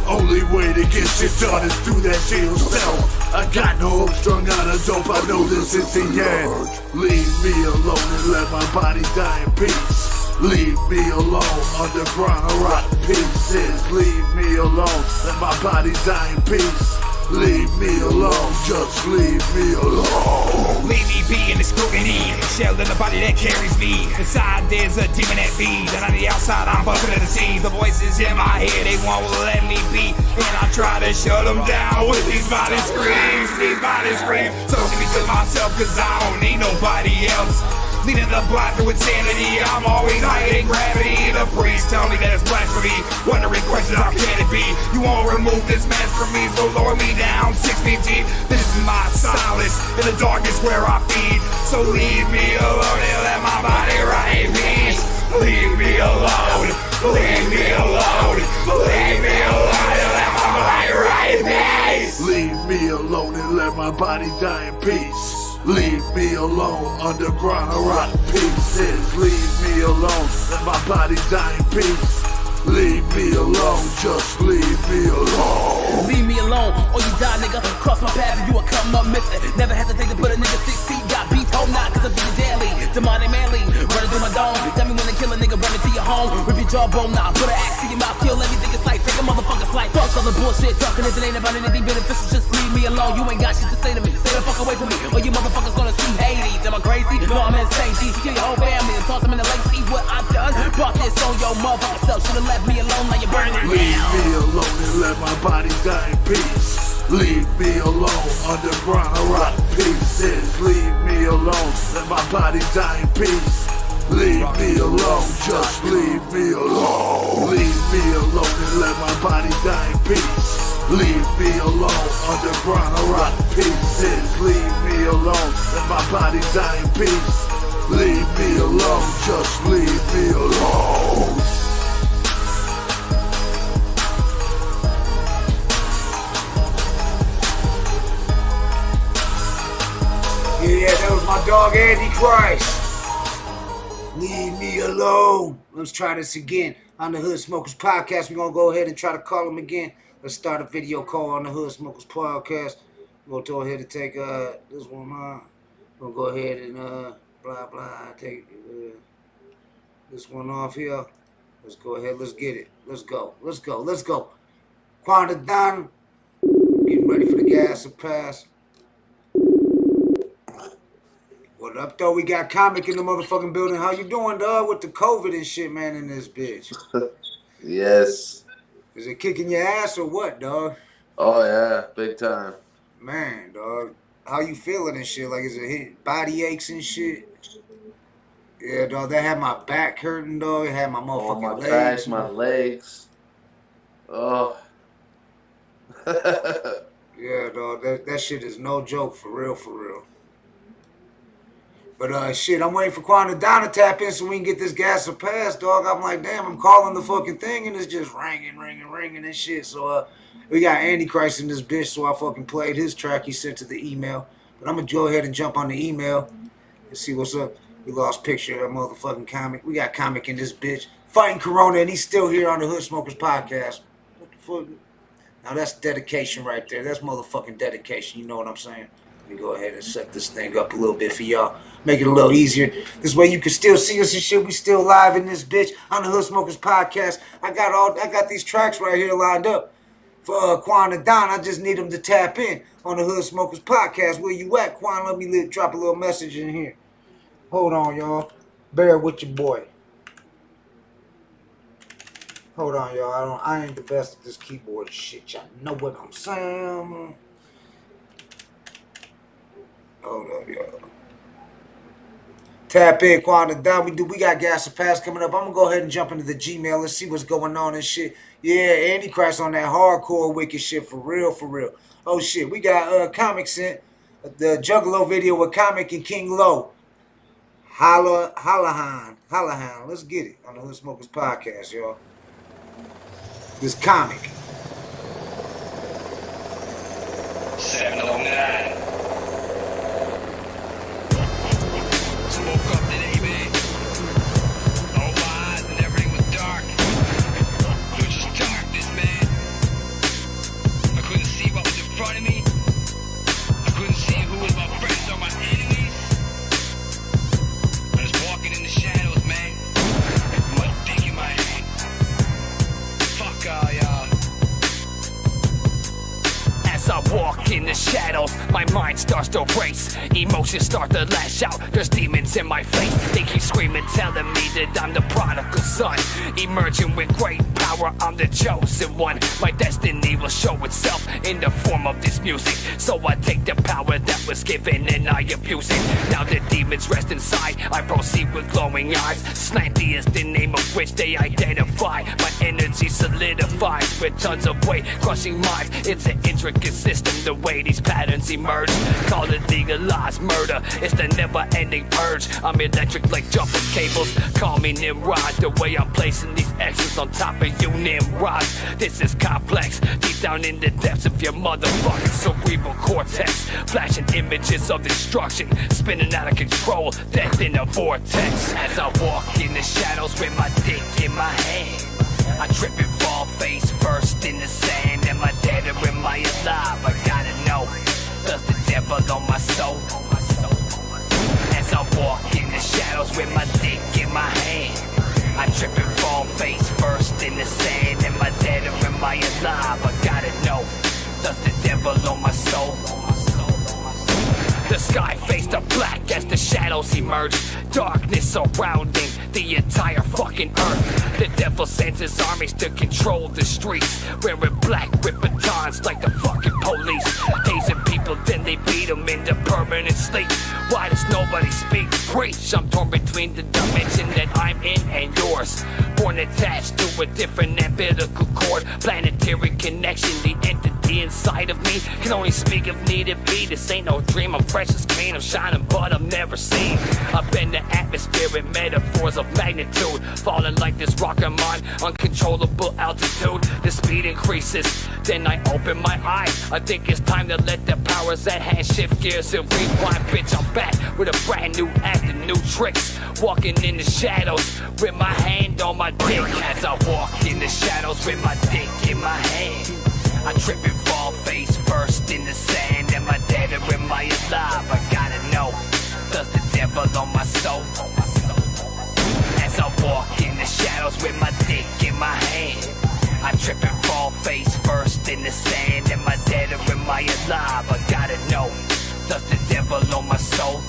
Only way to get shit done is through that shit yourself. I got no hope, strung out of dope, I know this is the end. Leave me alone and let my body die in peace. Leave me alone, underground I rot in pieces. Leave me alone, let my body die in peace. Leave me alone, just leave me alone. Leave me be in the scrutiny, shell in the body that carries me. Inside there's a demon that feeds, and on the outside I'm buzzing at the seams. The voices in my head, they won't let me be, and I try to shut them down with these body screams. These body screams, so give me to myself cause I don't need nobody else. Leading the blind through insanity, I'm always hiding gravity. The priest tell me that it's blasphemy, wondering questions, how can it be? You won't remove this mask from me, so lower me down 6 feet deep. This is my solace, in the dark is where I feed. So leave me alone and let my body rot in peace. Leave me alone, leave me alone, leave me alone and let my body rot in peace. Leave me alone and let my body die in peace. Leave me alone, underground I rot in pieces. Leave me alone, let my body die in peace. Leave me alone, just leave me alone. Leave me alone, or you die, nigga. Cross my path and you will come up missing. Never hesitate to put a nigga 6 feet. Got beats, hold not, cause I be the daily. Demonic manly, running through my dome. Tell me when to kill a nigga, running to your home. Rip your jawbone now, put an axe to your mouth. Kill everything in sight, take a motherfucker's life. Fuck all the bullshit, talking if it ain't about anything beneficial. Just leave me alone, you ain't got shit to say to me. Stay the fuck away from me, or you motherfuckers gonna see Hades. Am I crazy? No, I'm insane. G, kill your whole family and toss them in the lake. See what I've done? Brought this on your motherfucker self. Should've left me alone, now you're burning it Leave down. me alone and let my body die in peace. Leave me alone, underground I rot in pieces. Leave me alone, let my body die in peace. Leave me alone, just leave me alone. Leave me alone and let my body die in peace. Leave me alone, underground I rot in pieces. Leave me alone, let my body die in peace. Leave me alone, just leave me alone. Yeah, that was my dog Andy Christ. Leave me alone. Let's try this again on the Hood Smokers Podcast. We're going to go ahead and try to call him again. Let's start a video call on the Hood Smokers Podcast. We're going to go ahead and take this one on. We're going to go ahead and blah, blah, take this one off here. Let's go ahead. Let's get it. Let's go. Let's go. Let's go. Quanta Don. Getting ready for the gas to pass. What up, though? We got Comic in the motherfucking building. How you doing, dog, with the COVID and shit, man, in this bitch? Yes. Is it kicking your ass or what, dog? Oh, yeah. Big time. Man, dog. How you feeling and shit? Like, is it hit body aches and shit? Yeah, dog. That had my back hurting, dog. It had my motherfucking my legs. back, my legs. Oh. Yeah, dog. That shit is no joke, for real, for real. But shit, I'm waiting for Quanta Don to tap in so we can get this gas to pass, dog. I'm like, damn, I'm calling the fucking thing and it's just ringing and shit. So we got Andy Christ in this bitch, so I fucking played his track he sent to the email. But I'm gonna go ahead and jump on the email and see what's up. We lost picture of motherfucking Comic. We got Comic in this bitch fighting Corona, and he's still here on the Hood Smokers Podcast. What the fuck? Now that's dedication right there. That's motherfucking dedication. You know what I'm saying? Let me go ahead and set this thing up a little bit for y'all. Make it a little easier. This way you can still see us and shit. We still live in this bitch on the Hood Smokers Podcast. I got these tracks right here lined up for Quanta Don. I just need him to tap in on the Hood Smokers Podcast. Where you at, Quan? Let me drop a little message in here. Hold on, y'all. Bear with your boy. Hold on, y'all. I ain't the best at this keyboard shit. Y'all know what I'm saying. Hold up, y'all. Tap in, Quanta Don. We got Gas to Pass coming up. I'm gonna go ahead and jump into the Gmail. Let's see what's going on and shit. Yeah, Andy Christ on that hardcore wicked shit for real, for real. Oh shit, we got Comic sent the Juggalo video with Comic and King Low. Hallahan. Let's get it on the Hood Smokers Podcast, y'all. This Comic. 709. So woke up today, man. All my eyes and everything was dark. It was just darkness, man. I couldn't see what was in front of me. I couldn't see who was my friends or my enemies. I was walking in the shadows, man. With my dick in my hand. Fuck all y'all. As I walk in the shadows, my mind starts to race. Emotions start to lash out. There's demons in my face. They keep screaming, telling me that I'm the prodigal son. Emerging with great power, I'm the chosen one. My destiny will show itself in the form of this music. So I take the power that was given and I abuse it. Now the demons rest inside. I proceed with glowing eyes. Slanty is the name of which they identify. My energy solidifies with tons of weight, crushing minds. It's an intricate system, the way these patterns emerge. Call it legalized murder, it's the never-ending purge. I'm electric like jumping cables, call me Nimrod. The way I'm placing these X's on top of you Nimrod. This is complex, deep down in the depths of your motherfucking cerebral cortex. Flashing images of destruction, spinning out of control, death in a vortex. As I walk in the shadows with my dick in my hand, I trip and fall face first in the sand. Am I dead or am I alive? I gotta know. Does the devil on my soul? As I walk in the shadows with my dick in my hand, I trip and fall face first in the sand. Am I dead or am I alive? I gotta know. Does the devil on my soul? The sky faced to black as the shadows emerge. Darkness surrounding the entire fucking earth. The devil sends his armies to control the streets, wearing black with batons like the fucking police. Hazing people, then they beat them into permanent sleep. Why does nobody speak? Preach. I'm torn between the dimension that I'm in and yours. Born attached to a different umbilical cord. Planetary connection, the entity inside of me can only speak if needed be. This ain't no dream, I'm fresh as clean, I'm shining but I'm never seen. I've been the atmosphere in metaphors of magnitude, falling like this rock I'm on uncontrollable altitude. The speed increases, then I open my eyes. I think it's time to let the powers at hand shift gears and rewind. Bitch, I'm back with a brand new act and new tricks. Walking in the shadows with my hand on my dick. As I walk in the shadows with my dick in my hand, I trip and fall face first in the sand. Am I dead or am I alive? I gotta know. Does the devil on my soul? As I walk in the shadows with my dick in my hand, I trip and fall face first in the sand. Am I dead or am I alive? I gotta know. Does the devil on my soul?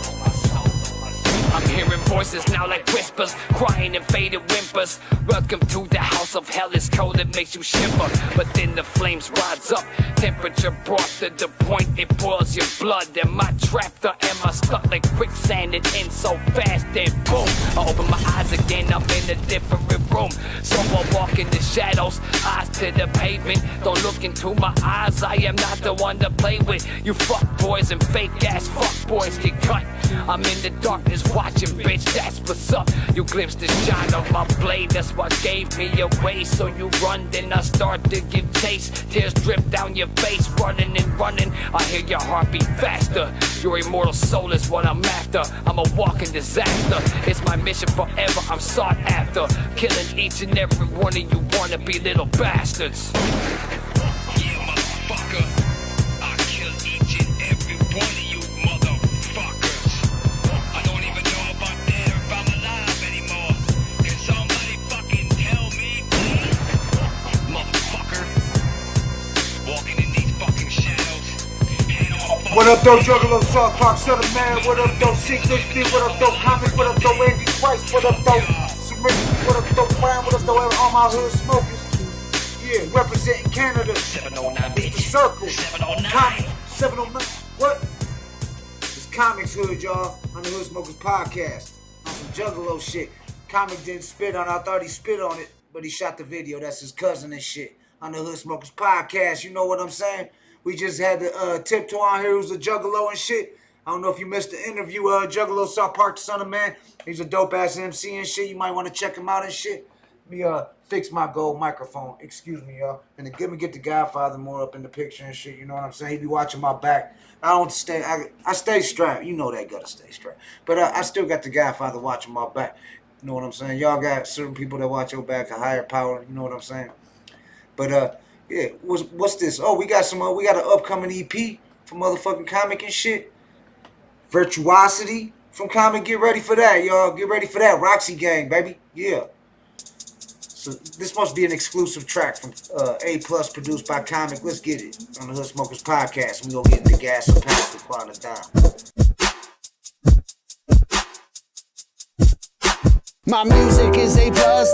I'm hearing voices now like whispers, crying and faded whimpers. Welcome to the house of hell, it's cold, it makes you shiver. But then the flames rise up, temperature brought to the point it boils your blood. Am I trapped or am I stuck like quicksand? It ends so fast, then boom, I open my eyes again, I'm in a different room. So I walk in the shadows, eyes to the pavement. Don't look into my eyes, I am not the one to play with. You fuck boys and fake ass fuck boys get cut. I'm in the darkness watching, bitch, that's what's up. You glimpsed the shine of my blade, that's what gave me away. So you run, then I start to give chase. Tears drip down your face, running and running. I hear your heartbeat faster. Your immortal soul is what I'm after. I'm a walking disaster. It's my mission forever, I'm sought after. Killing each and every one of you wannabe little bastards. Yeah, motherfucker. I kill each and every one of you motherfuckers. I don't even know if I'm dead or if I'm alive anymore. Can somebody fucking tell me, please? Motherfucker. Walking in these fucking shadows. What up, though, Juggalo, South Park, Southern Man? What up, though, C60? What up, though, Comic? What up, though, Andy Price? What up, though, Serenity? What up, though, Brown? What up, though, all my hood smokers? Yeah, representing Canada. 709, bitch. The Circle. 709. Comic. 709. What? It's Comics Hood, y'all, on the Hood Smokers Podcast. On some Juggalo shit. Comic didn't spit on it. I thought he spit on it, but he shot the video. That's his cousin and shit. On the Hood Smokers Podcast. You know what I'm saying? We just had the Tiptoe on here who's a Juggalo and shit. I don't know if you missed the interview. Juggalo South Park, the Son of Man. He's a dope-ass MC and shit. You might want to check him out and shit. Let me fix my gold microphone. Excuse me, y'all. And then get the Godfather more up in the picture and shit. You know what I'm saying? He be watching my back. I stay strapped. You know that gotta stay strapped. But I still got the Godfather watching my back. You know what I'm saying? Y'all got certain people that watch your back, a higher power. You know what I'm saying? But yeah, what's this? Oh, we got an upcoming EP for motherfucking Comic and shit. Virtuosity from Comic. Get ready for that, y'all. Get ready for that. Roxy Gang, baby. Yeah. So this must be an exclusive track from A Plus produced by Comic. Let's get it on the Hood Smokers podcast. We gonna get into gas and pass with Quantum Down. My music is A+,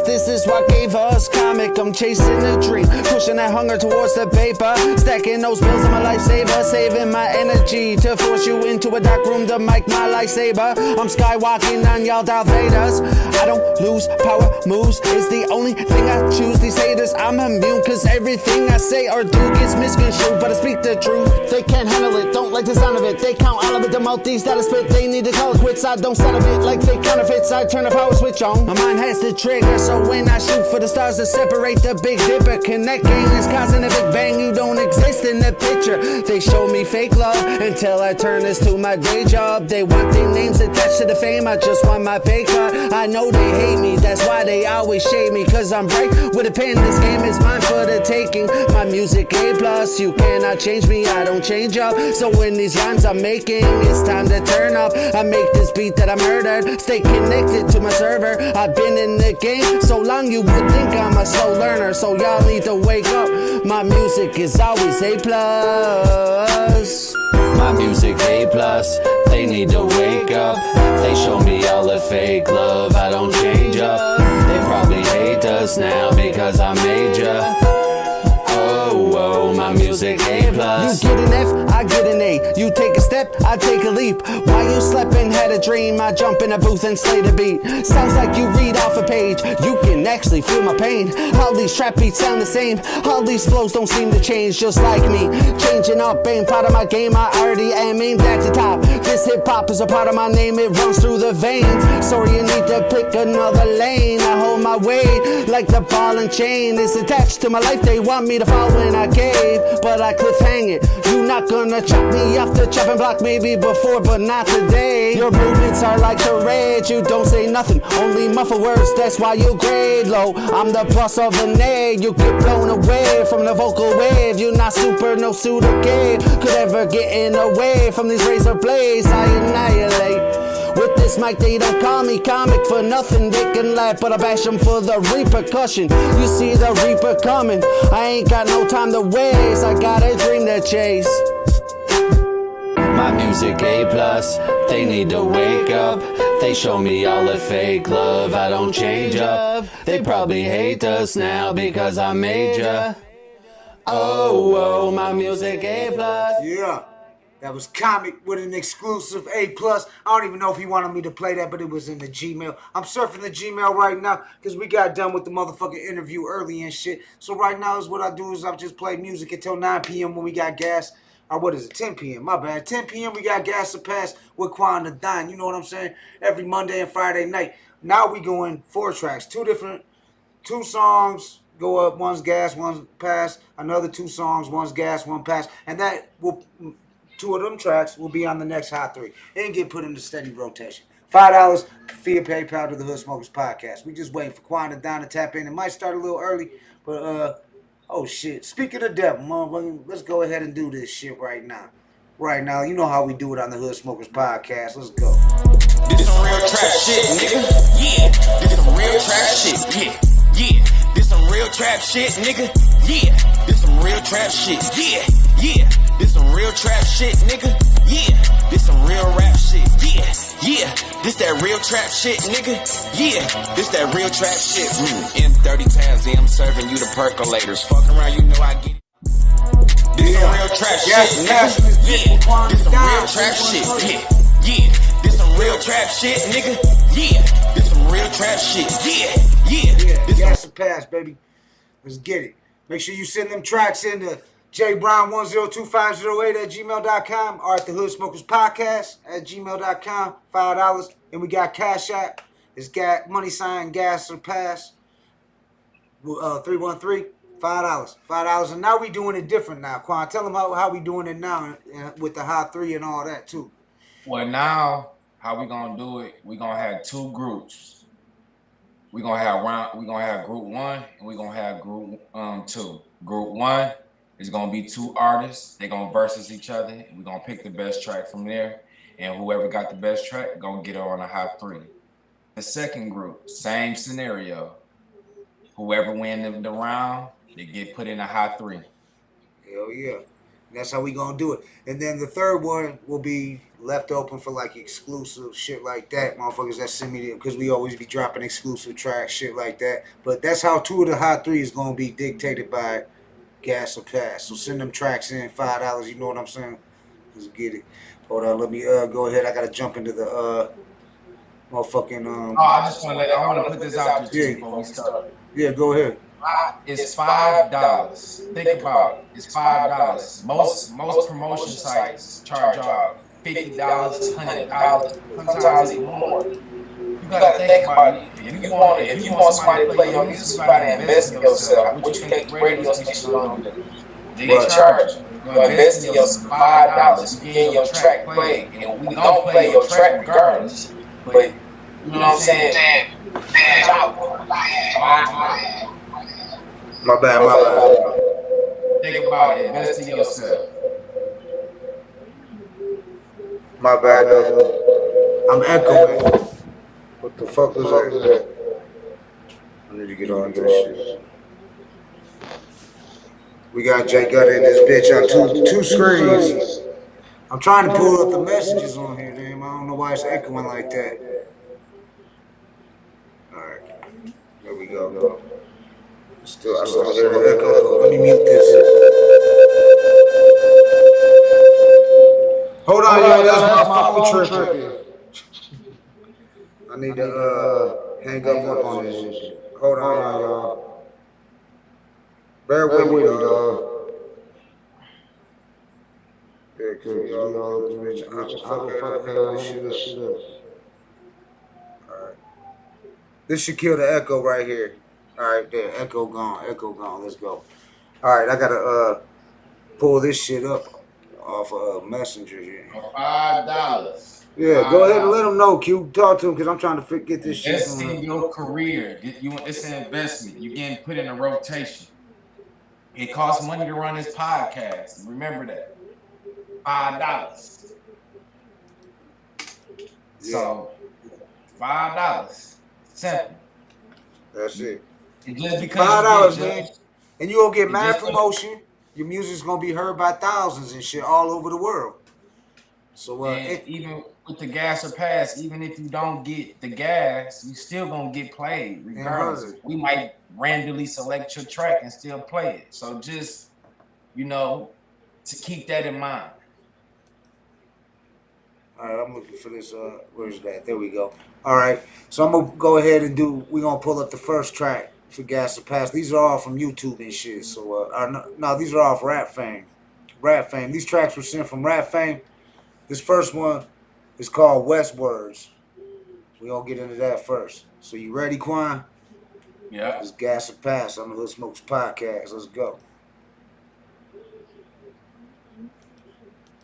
this is what gave us Comic. I'm chasing a dream, pushing that hunger towards the paper, stacking those bills, I'm a lifesaver, saving my energy to force you into a dark room to make my lightsaber. I'm skywalking on y'all Darth Vaders. I don't lose, power moves is the only thing I choose. These haters, I'm immune, cause everything I say or do gets misconstrued, but I speak the truth. They can't handle it, don't like the sound of it. They count all of it, the mouthpiece that I spit. They need to call it quits, I don't settle it like fake counterfeits. I turn the power switch on. My mind has the trigger, so when I shoot for the stars to separate the Big Dipper, connecting is causing a big bang. You don't exist in the picture. They show me fake love until I turn this to my day job. They want their names attached to the fame, I just want my pay cut. I know they hate me, that's why they always shade me, cause I'm bright with a pen. This game is mine for the taking. My music A+, you cannot change me, I don't change up. So when these rhymes I'm making, it's time to turn up. I make this beat that I murdered, stay connected to my server. I've been in the game so long you would think I'm a slow learner, so y'all need to wake up. My music is always A+. My music A+, they need to wake up. They show me all the fake love, I don't change up. They probably hate us now because I made ya. Oh, my music A+. You get an F, I get an A. You take a step, I take a leap. While you slept and had a dream, I jump in a booth and slay the beat. Sounds like you read off a page, you can actually feel my pain. All these trap beats sound the same, all these flows don't seem to change, just like me. Changing up, ain't part of my game, I already am aimed at the top. This hip-hop is a part of my name, it runs through the veins. So you need to pick another lane. I hold my weight like the ball and chain is attached to my life. They want me to fall when I cave, but I cliff hang it. You not gonna chop me off the chopping block, maybe before, but not today. Your movements are like the rage, you don't say nothing, only muffle words, that's why you grade low. I'm the plus of an A, you get blown away from the vocal wave. You're not super, no suit or cave, could ever get in away from these razor blades. I annihilate. With this mic, they don't call me Comic for nothing. They can laugh, but I bash them for the repercussion. You see the reaper coming, I ain't got no time to waste, I got a dream to chase. My music A+, they need to wake up. They show me all the fake love, I don't change up. They probably hate us now because I made ya. Oh, my music A+. Yeah. That was Comic with an exclusive A+. I don't even know if he wanted me to play that, but it was in the Gmail. I'm surfing the Gmail right now because we got done with the motherfucking interview early and shit. So right now is what I do is I just play music until 9 p.m. when we got gas. Or what is it? 10 p.m. My bad. 10 p.m. we got Gas to Pass with Quan the Dine. You know what I'm saying? Every Monday and Friday night. Now we going 4 tracks. Two songs go up. One's gas, one's pass. Another 2 songs, one's gas, one pass. And that will... 2 of them tracks will be on the next Hot 3 and get put into steady rotation. $5 via PayPal to the Hood Smokers podcast. We just waiting for Quan and Don to tap in. It might start a little early, but oh shit. Speaking of devil, motherfucker, let's go ahead and do this shit right now. Right now, you know how we do it on the Hood Smokers podcast. Let's go. This some real trap shit, nigga. Yeah. This some real trap shit. Yeah. Yeah. This some real trap shit, nigga. Yeah. This some real trap shit. Yeah. Yeah. This some real trap shit, nigga. Yeah. This some real rap shit. Yeah. Yeah. This that real trap shit, nigga. Yeah. This that real trap shit. M30 tabs, I'm serving you the percolators. Fuck around, you know I get it. This some real trap shit, nigga. Yeah. This some real trap shit. Yeah. Yeah. This some real trap shit, nigga. Yeah. This some real trap shit. Yeah. Yeah. This Gas to Pass, baby. Let's get it. Make sure you send them tracks in to jbrown102508 at gmail.com or at the Hood Smokers Podcast at 313, $5. $5. And now we doing it different now. Quan, tell them how we doing it now with the high three and all that too. Well, now how we gonna do it? We gonna have two groups. We gonna have group 1 and we gonna have group 2. Group 1 is gonna be 2 artists. They gonna versus each other. And we gonna pick the best track from there. And whoever got the best track gonna get on a high 3. The second group, same scenario. Whoever win the round, they get put in a high 3. Hell yeah. That's how we gonna do it. And then the third one will be left open for like exclusive shit like that. Motherfuckers that send me, because we always be dropping exclusive tracks, shit like that. But that's how 2 of the high 3 is gonna be dictated by Gas or Pass. So send them tracks in, $5, you know what I'm saying? Let's get it. Hold on, let me go ahead. I gotta jump into the motherfucking I wanna put this out to you before we start. Yeah, go ahead. It's $5. Think about it. It's $5. Most promotion sites charge y'all $50, $100, sometimes even more. You gotta think about it. If you want somebody to play your music, you gotta invest in yourself. What you think radio stations gonna do? They charge you. You invest in yourself $5. You get your track played, and we don't play your track regardless. But you know what I'm saying? My bad. Think about it. Invest in yourself. My bad. I'm echoing. What the fuck was that? I need to get on this shit. We got Jay Gutter in this bitch on two screens. I'm trying to pull up the messages on here, damn. I don't know why it's echoing like that. All right. There we go. I still hear the echo. Let me mute this. Hold on, y'all. That's my phone tripping. I need to hang up on this shit. Hold on, y'all. Bear with me, dog. Yeah, cause y'all this bitch. I'm this shit up. Alright. This should kill the echo right here. Alright, there. Echo gone. Let's go. Alright, I gotta pull this shit up off of Messenger here. $5. Yeah, go ahead and let them know, Q. Talk to them, because I'm trying to get this shit. Invest in your career. It's an investment. You're getting put in a rotation. It costs money to run this podcast. Remember that. $5. So, $5. Simple. That's it. And just because $5, man. And you gonna get mad promotion. Your music's gonna be heard by thousands and shit all over the world. So even with the Gas or Pass, even if you don't get the gas, you still gonna get played regardless. We might randomly select your track and still play it. So just, to keep that in mind. All right, I'm looking for this. Where's that? There we go. All right, so I'm gonna go ahead and we're gonna pull up the first track for Gas or Pass. These are all from YouTube and shit. So no, these are all from Rap Fame. These tracks were sent from Rap Fame. This first one is called Westwords. We're gonna get into that first. So you ready, Quan? Yeah. It's Gas or Pass on the Hood Smokes Podcast. Let's go.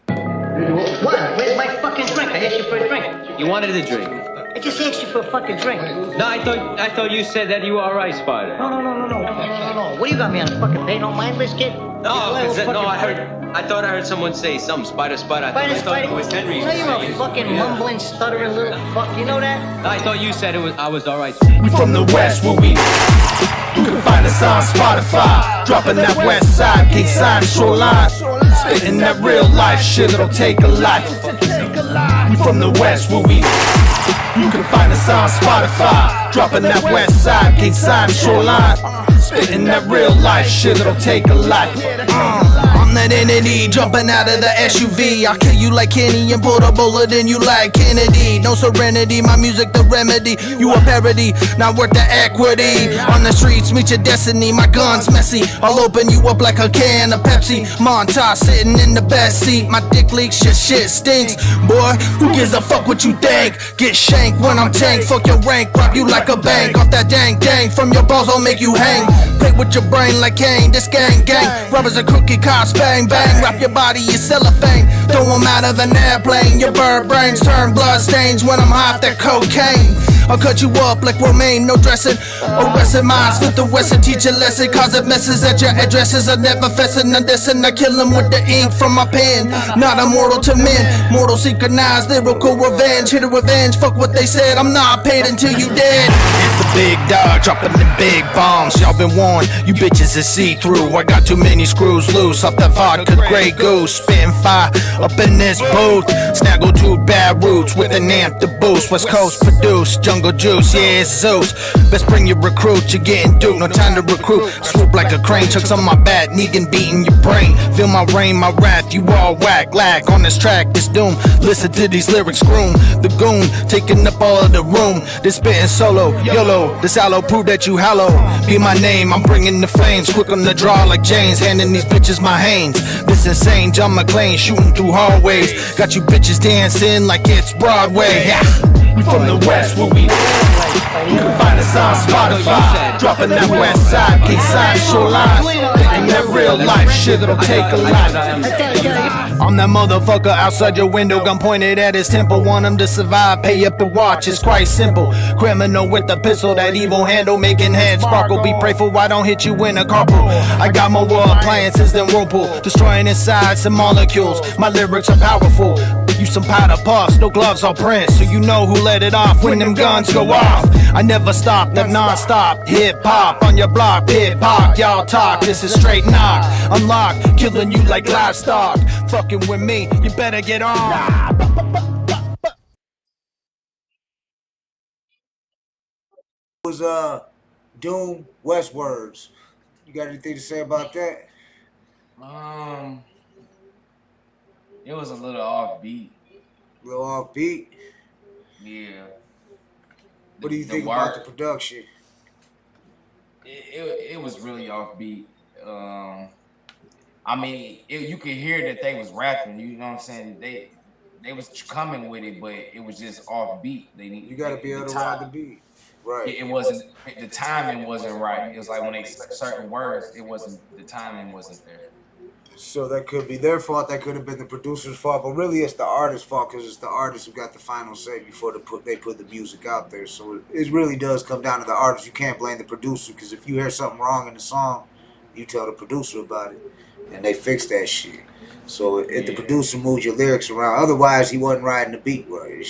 What? Where's my fucking drink? I asked you for a drink. You wanted a drink? I just asked you for a fucking drink. No, I thought you said that you were all right, Spider. No. What do you got me on a fucking pay no mind list, kid? I thought I heard someone say something, Spider. I thought it was Henry. You know you're a fucking mumbling, stuttering little fuck. You know that? I thought you said I was all right. We from the West, where we. You can find us on Spotify. Dropping that West Side, King Side, Shoreline. Spitting that real life shit, it'll take a life. We from the West, where we. You can find us on Spotify. Dropping that West Side, King Side, Shoreline. Spitting that real life shit, it'll take a life. I'm that entity jumping out of the SUV. I'll kill you like Kenny and put a bullet in you like Kennedy. No serenity, my music the remedy. You a parody, not worth the equity. On the streets, meet your destiny. My gun's messy. I'll open you up like a can of Pepsi. Montage sitting in the best seat. My dick leaks, your shit stinks. Boy, who gives a fuck what you think? Get shanked when I'm tanked. Fuck your rank, rob you like a bank. Off that dang from your balls, I'll make you hang. Play with your brain like Kane. This gang. Robbers a crooked cops, bang bang. Wrap your body, you cellophane. Throw them out of an airplane. Your bird brains turn blood stains when I'm high off that cocaine. I'll cut you up like romaine, no dressing. Arresting minds, flip the western, teach a lesson. Cause it messes at your addresses. I never fessin', I dissing. I kill them with the ink from my pen. Not immortal to men, mortal synchronized, lyrical revenge. Hit a revenge, fuck what they said. I'm not paid until you dead. It's the big dog, dropping the big bombs. Y'all been warned, you bitches is see-through. I got too many screws loose off that vodka Grey Goose. Spitting fire up in this booth. Snaggle two bad roots with an amp to boost. West Coast produce, jungle juice, yeah it's Zeus. Best bring your recruit, you're getting duped, no time to recruit. Swoop like a crane, chucks on my back, Negan beating your brain. Feel my rain, my wrath, you all whack, lag on this track, this doom. Listen to these lyrics, groom, the goon, taking up all of the room. This spitting solo, YOLO, this hollow, prove that you hollow. Be my name, I'm bringing the flames, quick on the draw like James, handing these bitches my Hanes. This insane, John McClane, shooting through hallways. Got you bitches dancing like it's Broadway. Yeah. We from the West, where we you can find us on Spotify. Dropping that West Side, East Side, Shoreline. Thinking that real life shit, it'll take a lot. I'm that motherfucker outside your window, gun pointed at his temple. Want him to survive, pay up and watch, it's quite simple. Criminal with a pistol, that evil handle, making heads sparkle. Be prayerful, I don't hit you in a carpool. I got more appliances than Whirlpool, destroying insides and molecules. My lyrics are powerful. You some powder puffs, no gloves or prints, so you know who let it off when them guns go off. I never stop, that non-stop hip-hop on your block, hip-hop, y'all talk, this is straight knock. Unlock, killing you like livestock. Fucking with me, you better get on. It was Doom Westwards. You got anything to say about that? It was a little offbeat. Real offbeat? Yeah. What do you think about the production? It was really offbeat. I mean, you could hear that they was rapping. You know what I'm saying? They was coming with it, but it was just offbeat. You got to be able to ride the beat. Right. It wasn't, the timing wasn't right. It was like when they certain words, it wasn't, the timing wasn't there. So that could be their fault. That could have been the producer's fault. But really, it's the artist's fault because it's the artist who got the final say before they put the music out there. So it really does come down to the artist. You can't blame the producer because if you hear something wrong in the song, you tell the producer about it, and they fix that shit. So if the producer moves your lyrics around, otherwise he wasn't riding the beat right.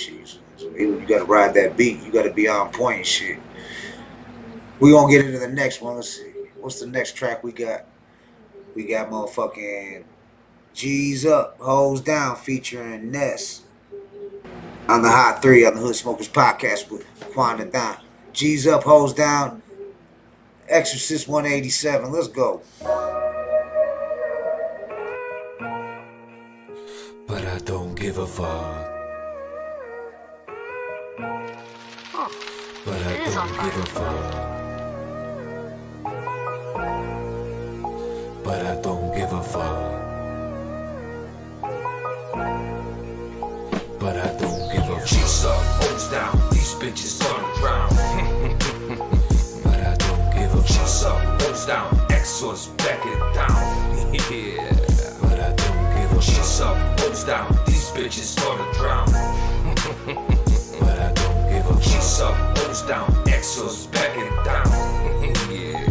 So you got to ride that beat. You got to be on point and shit. We gonna get into the next one. Let's see. What's the next track we got? We got motherfucking G's Up, Hoes Down featuring Ness on the Hot 3 on the Hood Smokers podcast with Quanda Don. G's Up, Hoes Down, Exorcist 187. Let's go. But I don't give a fuck. But I don't give a fuck. But I don't give a fuck. But I don't give a fuck. G's up, hoes down, these bitches gonna drown. But I don't give a fuck. G's up, hoes down, Exos back it down. Yeah. But I don't give a fuck. G's up, hoes down, these bitches gonna drown. But I don't give a fuck. G's up, hoes down, Exos back it down. Yeah.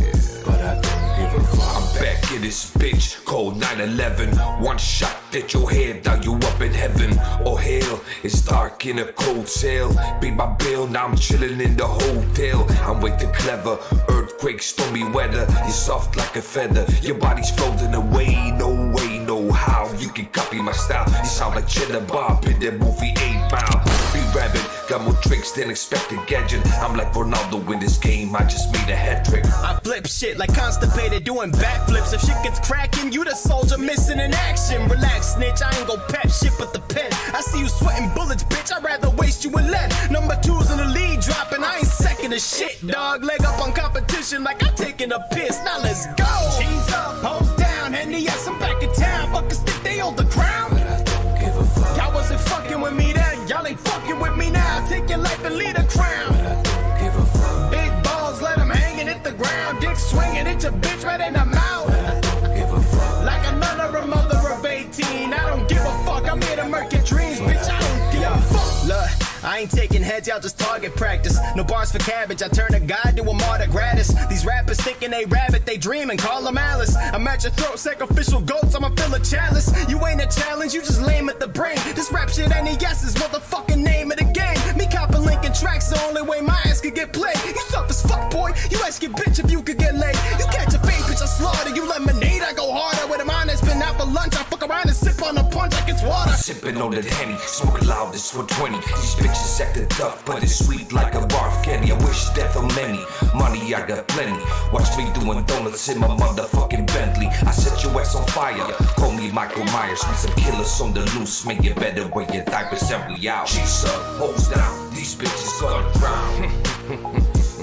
But I don't give a fuck. I'm back in this bitch, cold 9/11. One shot at your head, now you up in heaven. Oh hell, it's dark in a cold cell. Pay my bill, now I'm chilling in the hotel. I'm way too clever, earthquake, stormy weather. You're soft like a feather, your body's floating away. No way, no how, you you can copy my style. You sound like Cheddar Bob in the movie 8 Mile. Be rabbit, got more tricks than expected gadget. I'm like Ronaldo in this game, I just made a hat trick. I flip shit like constipated doing backflips. If shit gets cracking, you the soldier missing in action. Relax, snitch, I ain't gon' pep shit but the pen. I see you sweating bullets, bitch, I'd rather waste you with lead. Number 2's in the lead dropping, I ain't second to shit, dog. Leg up on competition like I'm taking a piss, now let's go. Cheese up, hoes down, Henny, yes, I'm back in town. Fuckers think they hold the crown. But I don't give a fuck. Y'all wasn't fucking with me then, y'all ain't fucking with me now. Take your life and lead a crown. But I don't give a fuck. Big balls, let them hanging at the ground. Dick swinging, hit your bitch right in the mouth. But I don't give a fuck. Like another mother of 18. I don't give a fuck, I'm here to murk your dreams, bitch. I don't give a fuck. Look, I ain't taking heads, y'all just target practice. No bars for cabbage, I turn a guy to a martyr gratis. These rappers thinking they rabbit, they dreaming, call them Alice. I'm at your throat, sacrificial goats, I'ma fill a chalice. You ain't a challenge, you just lame at the brain. This rap shit ain't a guesses, motherfucking name of the game. Me copping Lincoln tracks, the only way my ass could get played. You suck as fuck, boy, you ask your bitch if you could get laid. You catch a fade, bitch, I slaughter you lemonade. I go harder with a mind that's been out for lunch. I fuck around and sip on a punch like it's water. Sipping on that Henny, smoking loud, this for 20. These bitches acting tough, but it's sweet like a barf candy. I wish death on many, money I got plenty. Watch me doing donuts in my motherfucking Bentley. I set your ass on fire, call me Michael Myers. We some killers on the loose, make it better wear your diapers and we out. Cheese up, hoes down, these bitches gonna drown.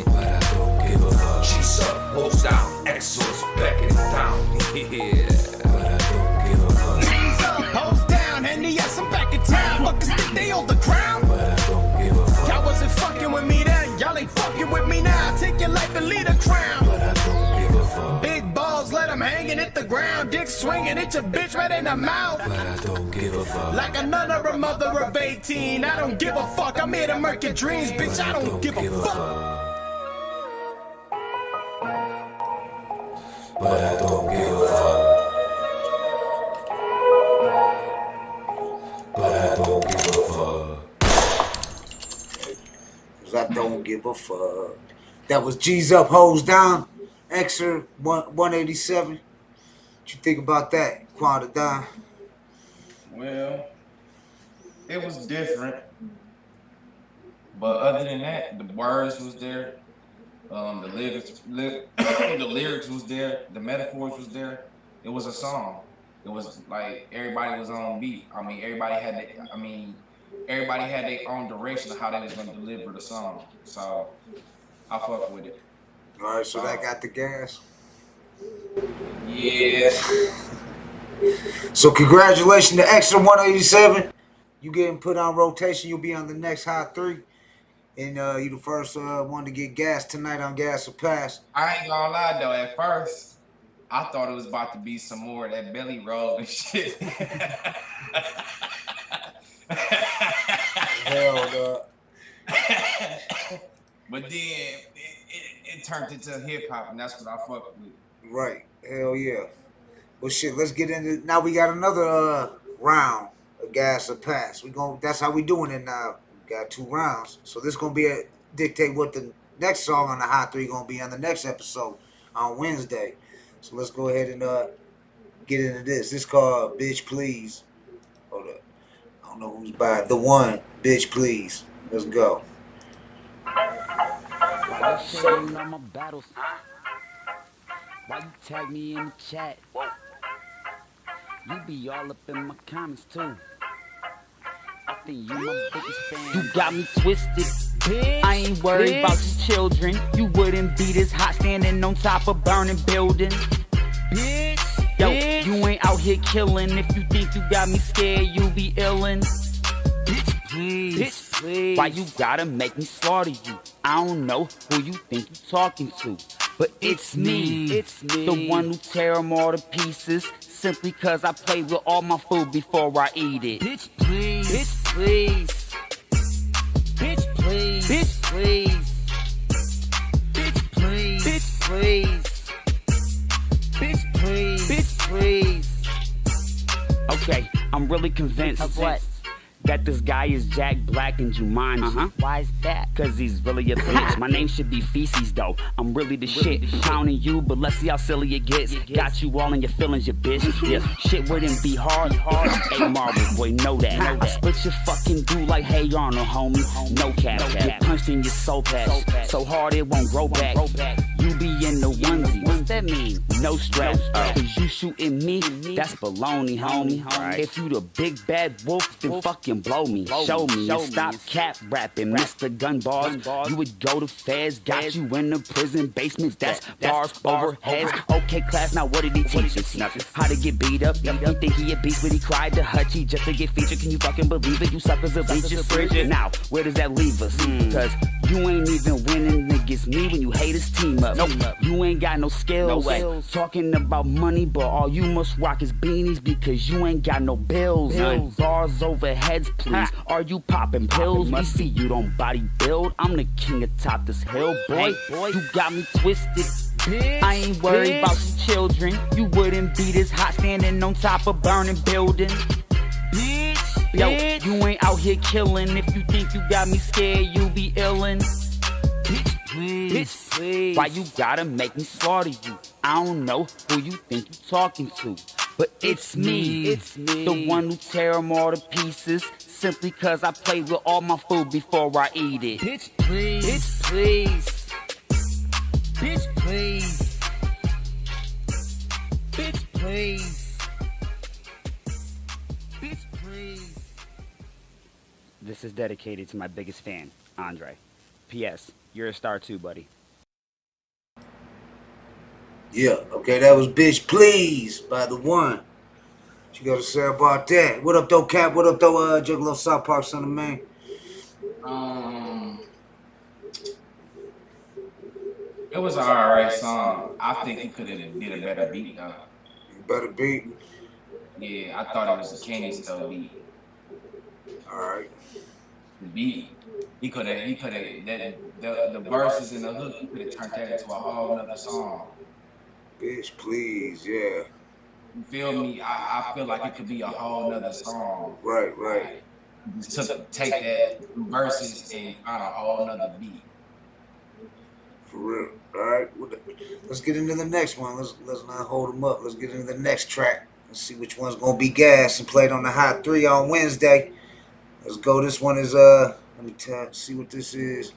But I don't give a fuck. Cheese up, hoes down, Exos back in town. Yeah. But I don't give a fuck. Cheese up, hoes down, Henny, yes, I'm back in town. Fuckers think they hold the crown. But I don't give a fuck. Y'all wasn't fucking with me then, y'all ain't fucking with me now. Take your life and lead a crown. But I don't give a fuck. Big balls, let them hanging at the ground. Dick swinging, hit your bitch right in the mouth. But I don't give a fuck. Like another mother of 18. I don't give a fuck, I'm here to murk your dreams, bitch. I don't give a fuck. But I don't give a fuck. But I don't give a fuck. Cause I don't give a fuck. That was G's Up, Hoes Down. Extra 187. What you think about that, Quanta Don? Well, it was different. But other than that, the words was there. The lyrics was there. The metaphors was there. It was a song. It was like everybody was on beat. I mean, everybody had their own direction of how they was gonna deliver the song. So I fuck with it. All right, so that got the gas. Yeah. So congratulations to Extra 187. You getting put on rotation. You'll be on the next Hot 3. And you the first one to get gas tonight on Gas or Pass. I ain't gonna lie though, at first, I thought it was about to be some more of that belly roll and shit. Hell no. But then it turned into hip hop, and that's what I fuck with. Right. Hell yeah. Well shit, let's get into now. We got another round of Gas or Pass. That's how we doing it now. Got 2 rounds. So this gonna be dictate what the next song on the Hot 3 gonna be on the next episode on Wednesday. So let's go ahead and get into this. This called Bitch Please. Hold up. I don't know who's by it. The One, Bitch Please. Let's go. Why you shading on my battles? Why you tag me in the chat? You be all up in my comments too. I think you my biggest fan. You got me twisted, bitch. I ain't worried about your children. You wouldn't be this hot standing on top of burning buildings. Bitch, yo, you ain't out here killing. If you think you got me scared, you be illin'. Bitch, please. Bitch, please. Why you gotta make me slaughter you? I don't know who you think you talking to, but it's me. It's me. The one who tear them all to pieces. Simply cause I play with all my food before I eat it. Bitch, please. Bitch, please. Bitch, please. Bitch, please. Bitch, please. Bitch, please. Bitch, please. Bitch, please. Okay, I'm really convinced. Of what? that this guy is Jack Black and Jumanji. Why is that? Cause he's really a bitch. My name should be Feces though. I'm really the shit. Counting you, but let's see how silly it gets. Got you all in your feelings, you bitch. Yeah, shit wouldn't be hard. Hey Marvel, boy, know that. I split your fucking dude like Hey Arnold, homie. No cap. Get punched in your soul patch. So hard it won't grow back. You be in the onesie. What's that mean? No strap. Cause you shooting me, that's baloney, homie. If you the big bad wolf, then fucking blow me. Show me and stop cap rapping, Mr. Gun Bars. You would go to feds, got you in the prison basements. That's bars over heads. Okay, class, now what did he teach us? How to get beat up. You think he a beast when he cried to Hutchie just to get featured? Can you fucking believe it? You suckers are leeches, frigid. Now, where does that leave us? Cause you ain't even winning against me when you haters team up. You ain't got no skills. Talking about money, but all you must rock is beanies because you ain't got no bills. Bars over heads, please. Are you popping pills? We see you don't body build. I'm the king atop this hill, boy. You got me twisted. I ain't worried about your children. You wouldn't be this hot standing on top of burning building. Yo, you ain't out here killing. If you think you got me scared, you be illin'. Bitch, please. Why you gotta make me slaughter you? I don't know who you think you talking to, but it's me. The one who tear them all to pieces, simply cause I play with all my food before I eat it. Bitch, please. Bitch, please. Bitch, please. Bitch, please. Bitch, please. This is dedicated to my biggest fan, Andre. P.S. You're a star too, buddy. Yeah, okay, that was Bitch Please by the one. What you gotta say about that? What up, though, Cap? What up, though, Juggalo South Park, son of man? It was an alright song. I think he could have did a better beat, though. Better beat? Yeah, I thought it was a Kenny Stone beat. Alright. The beat. He could have, the verses and the hook, he could have turned that into a whole nother song. Bitch, please, yeah. You feel me? I feel like it could be a whole nother song. Right. Just take that verses and find a whole nother beat. For real. Alright, let's get into the next one. Let's not hold them up. Let's get into the next track. Let's see which one's gonna be gas and played on the Hot 3 on Wednesday. Let's go. This one is let me see what this is.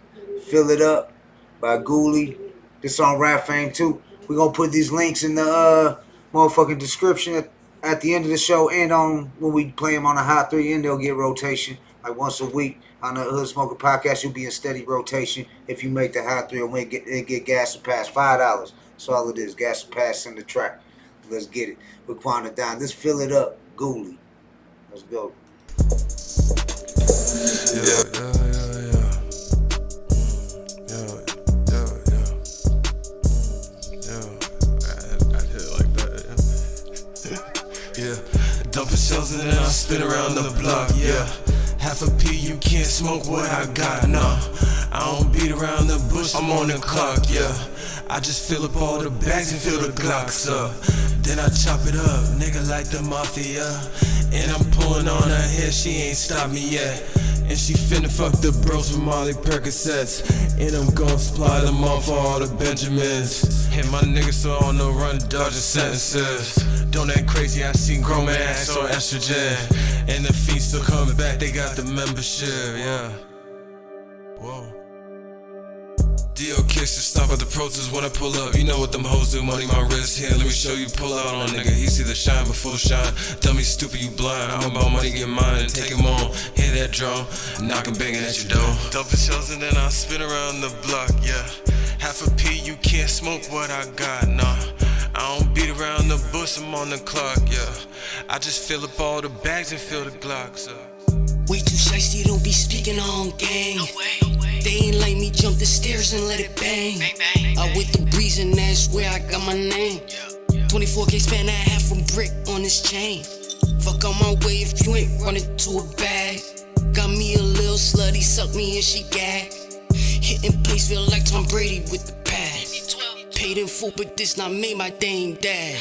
Fill It Up by Ghoulie. This on Rap Fame too. We're gonna put these links in the motherfucking description at the end of the show and on when we play them on the Hot 3, and they'll get rotation like once a week on the Hood Smoker Podcast. You'll be in steady rotation if you make the Hot 3 and get gas to pass $5. That's all it is. Gas to pass in the track. Let's get it. With Quanta Don. This Fill It Up, Ghoulie. Let's go. Dumping shells and then I spin around the block, yeah. Half a P, you can't smoke what I got, nah. I don't beat around the bush, I'm on the clock, yeah. I just fill up all the bags and fill the Glocks up. Then I chop it up, nigga like the mafia. And I'm pulling on her hair, she ain't stopped me yet. And she finna fuck the bros from Molly Percocets. And I'm gon' supply them all for all the Benjamins. Hit my niggas so on the run, dodging sentences. Don't act crazy, I seen grown man ass on estrogen. And the feet still coming back, they got the membership, yeah. Whoa. D.O. kicks to stop at the protest when I pull up. You know what them hoes do, money my wrist. Here, let me show you, pull out on a nigga. He see the shine before shine. Dummy stupid, you blind. I'm about money, get mine and take him on. Hear that drum, knocking, banging at your door. Dumping shells and then I spin around the block, yeah. Half a P, you can't smoke what I got, nah. I don't beat around the bush, I'm on the clock, yeah. I just fill up all the bags and fill the Glocks up. Way too shiesty, don't be speaking on gang. They ain't like me jump the stairs and let it bang. I with the breeze and that's where I got my name. 24K spent a half from brick on this chain. Fuck on my way if you ain't running to a bag. Got me a little slutty, suck me and she gag. Hitting place feel like Tom Brady with the pass. Paid in full, but this not made my dame dad.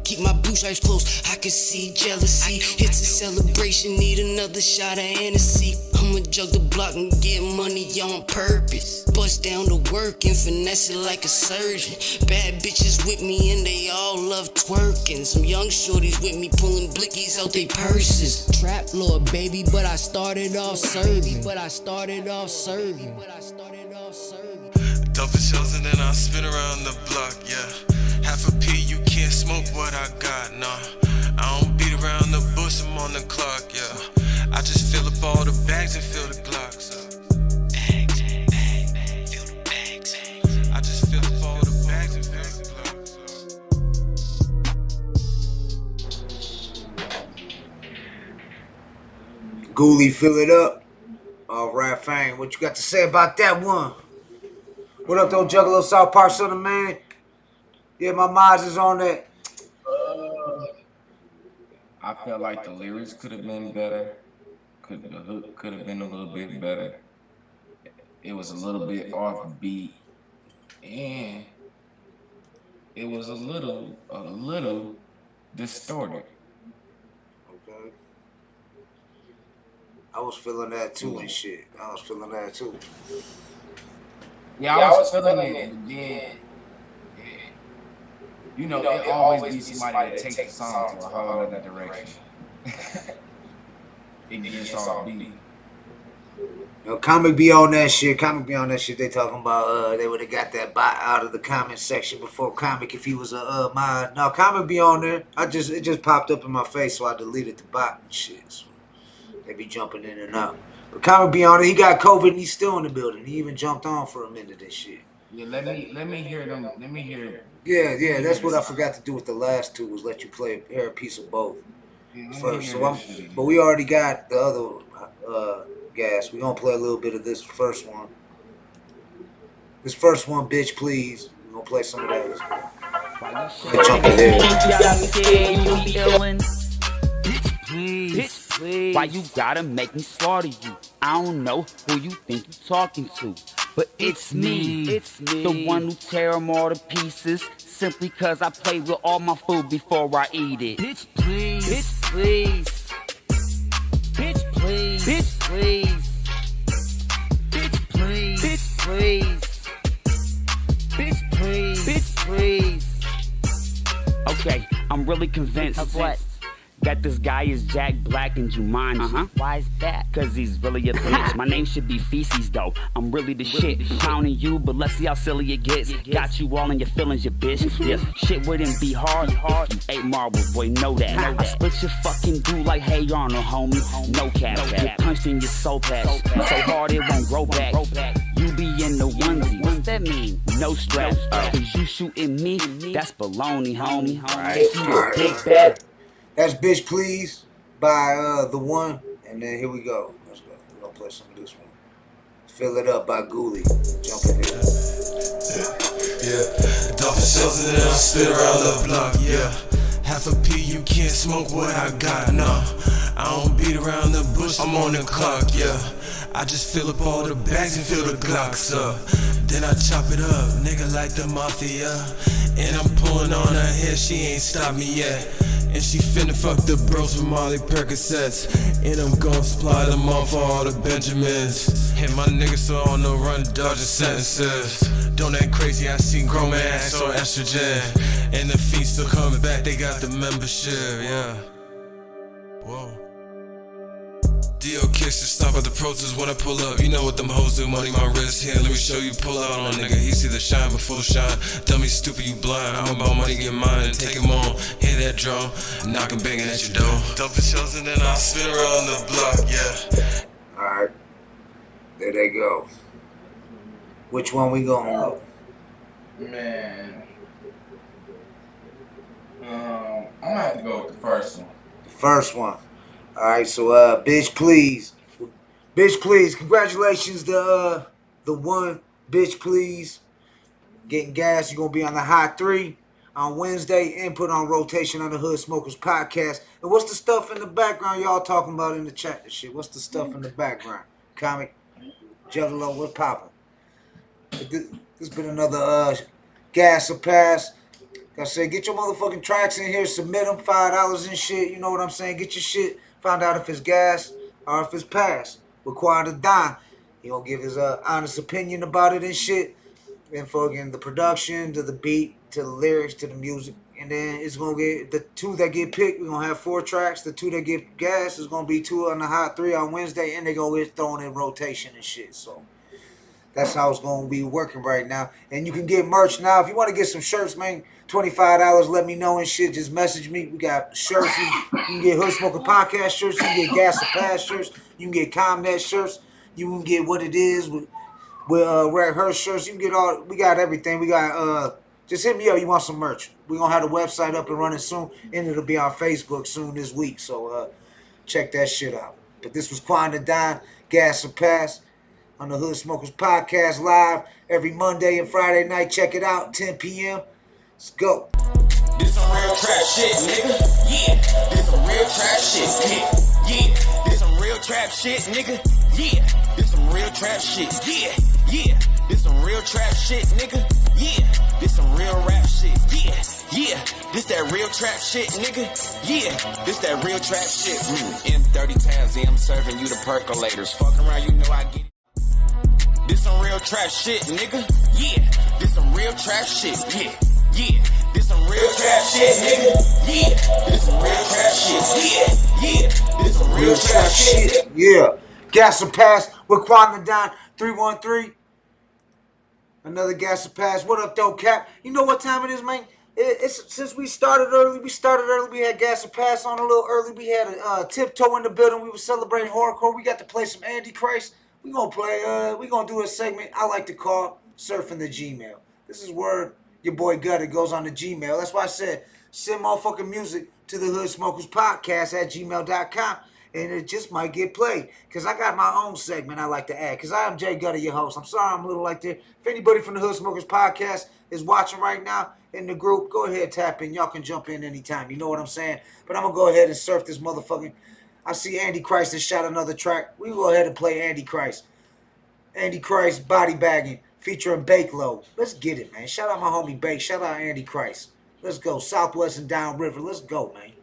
Keep my blue stripes close, I can see jealousy. It's a celebration, need another shot of Hennessy. I'ma jug the block and get money on purpose. Bust down to work and finesse it like a surgeon. Bad bitches with me and they all love twerking. Some young shorties with me pulling blickies out they purses. Trap lord, baby, but I started off serving. Dumping shells and then I spin around the block, yeah. Half a P, you can't smoke what I got, nah. I don't beat around the bush, I'm on the clock, yeah. I just fill up all the bags and fill the Glocks up. I just fill up all the bags and fill the Glocks up. Ghoulie, fill it up. All right, Fang, what you got to say about that one? What up, though, Juggalo South Park Southern man? Yeah, my Maz is on that. I felt like the lyrics could have been better. The hook could have been a little bit better. It was a little bit off beat, and it was a little distorted. Okay. I was feeling that too and shit. I was feeling that too. Yeah, I was feeling it, and then, you know, it always be somebody that takes the song to a whole other direction. It gets all beat. Yo, Comic be on that shit. They talking about they would have got that bot out of the comment section before Comic if he was a mod. No, Comic be on there. It just popped up in my face, so I deleted the bot and shit. So they be jumping in and out. But Comic be on it. He got COVID and he's still in the building. He even jumped on for a minute and shit. Yeah, let me hear them. Let me hear. Yeah. That's what I forgot to do with the last two was let you hear a piece of both first. But we already got the other gas. We gonna play a little bit of this first one. This first one, bitch, please. We gonna play some of that. Jump in there. Bitch, please. Why you gotta make me slaughter you? I don't know who you think you talking to, but it's me. The one who tear them all to pieces, simply cause I play with all my food before I eat it. Bitch, please. Bitch, please. Bitch, please. Bitch, please. Bitch, please. Bitch, please. Bitch, please. Bitch, please. Okay, I'm really convinced. Of what? That this guy is Jack Black and Jumanji. Why is that? Cause he's really a bitch. My name should be Feces though. I'm really the shit. Clowning you, but let's see how silly it gets. Got you all in your feelings, you bitch. Yeah, shit wouldn't be hard. You ate marbles, boy, know that. I split your fucking dude like Hey Arnold, homie. No cap. Get punched in your soul patch. So hard it won't grow back. You be in the onesie. What's that mean? No strap. Cause you shooting me, that's baloney, homie. Right. You a big bad. That's Bitch Please by The One. And then here we go. Let's go. We're going to play some of this one. Fill It Up by Ghoulie. Jump in there. Yeah. Dumping shells and then I spin around the block, yeah. Half a P, you can't smoke what I got, nah. I don't beat around the bush, I'm on the clock, yeah. I just fill up all the bags and fill the Glocks up. Then I chop it up, nigga like the mafia. And I'm pulling on her head, she ain't stopped me yet. And she finna fuck the bros with Molly Percocets. And I'm gon' supply them off for all the Benjamins. And my niggas still on the run, dodging sentences. Don't act crazy, I see grown man ass on estrogen. And the feet still coming back, they got the membership, yeah. Whoa. D.O. kicks to stop at the protest when I pull up. You know what them hoes do, money my wrist. Here, let me show you, pull out on a nigga. He see the shine before the shine. Dummy, stupid, you blind. I'm about money, get mine and take him on. Hear that drum, knocking, banging at your door. Dumping shells and then I spin around the block, yeah. Alright. There they go. Which one we gonna go? Man. I'm gonna have to go with the first one. The first one. Alright, so Bitch Please. Bitch Please, congratulations to The One, Bitch Please. Getting gas, you're gonna be on the High 3 on Wednesday. Input on rotation on the Hood Smokers podcast. And what's the stuff in the background y'all talking about in the chat and shit? What's the stuff in the background? Comic, Juggalo, what's poppin'? This been another Gas or Pass. Like I said, get your motherfucking tracks in here, submit them, $5 and shit. You know what I'm saying? Get your shit. Find out if it's gas or if it's pass. With Quanda Don, he gonna give his honest opinion about it and shit. And fucking the production, to the beat, to the lyrics, to the music. And then it's gonna get the 2 that get picked. We're gonna have 4 tracks. The 2 that get gas is gonna be 2 on the Hot 3 on Wednesday, and they gonna get thrown in rotation and shit. So that's how it's gonna be working right now. And you can get merch now. If you want to get some shirts, man, $25. Let me know and shit. Just message me. We got shirts. You can get Hood Smoker Podcast shirts. You can get Gas and Pass shirts. You can get Comnet shirts. You can get What It Is with Red Hearst shirts. You can get all. We got everything. We got just hit me up. You want some merch? We're gonna have the website up and running soon, and it'll be on Facebook soon this week. So check that shit out. But this was Quanda Don, Gas and Pass, on the Hood Smokers Podcast live every Monday and Friday night. Check it out, 10 p.m. Let's go. This some real trap shit, nigga. Yeah. This some real trap shit. Yeah. Yeah. This some real trap shit, nigga. Yeah. This some real trap shit. Yeah. Yeah. This some real trap shit, nigga. Yeah. This some real rap shit. Yeah. Yeah. This that real trap shit, nigga. Yeah. This that real trap shit. M30 tabs, yeah, I'm serving you the percolators. Fuck around, you know I get it. This some real trap shit, nigga. Yeah. This some real trap shit. Yeah. Yeah. This some real trap shit, nigga. Yeah. This some real trap shit. Yeah. Yeah. This some real trap shit. Yeah. Gas and Pass with Quanda Don 313. Another Gas and Pass. What up, though, Cap? You know what time it is, man? It's since we started early. We had Gas and Pass on a little early. We had a Tiptoe in the building. We were celebrating horrorcore. We got to play some Andy Christ. We gonna play. We gonna do a segment I like to call Surfing the Gmail. This is where your boy Gutter goes on the Gmail. That's why I said send motherfucking music to the Hood Smokers Podcast at gmail.com. And it just might get played. Because I got my own segment I like to add. Because I am Jay Gutter, your host. I'm sorry I'm a little like that. If anybody from the Hood Smokers Podcast is watching right now in the group, go ahead, tap in. Y'all can jump in anytime. You know what I'm saying? But I'm going to go ahead and surf this motherfucking... I see Andy Christ has shot another track. We go ahead and play Andy Christ. Andy Christ, Body Bagging, featuring Bake Low. Let's get it, man. Shout out my homie Bake. Shout out Andy Christ. Let's go. Southwest and Downriver. Let's go, man.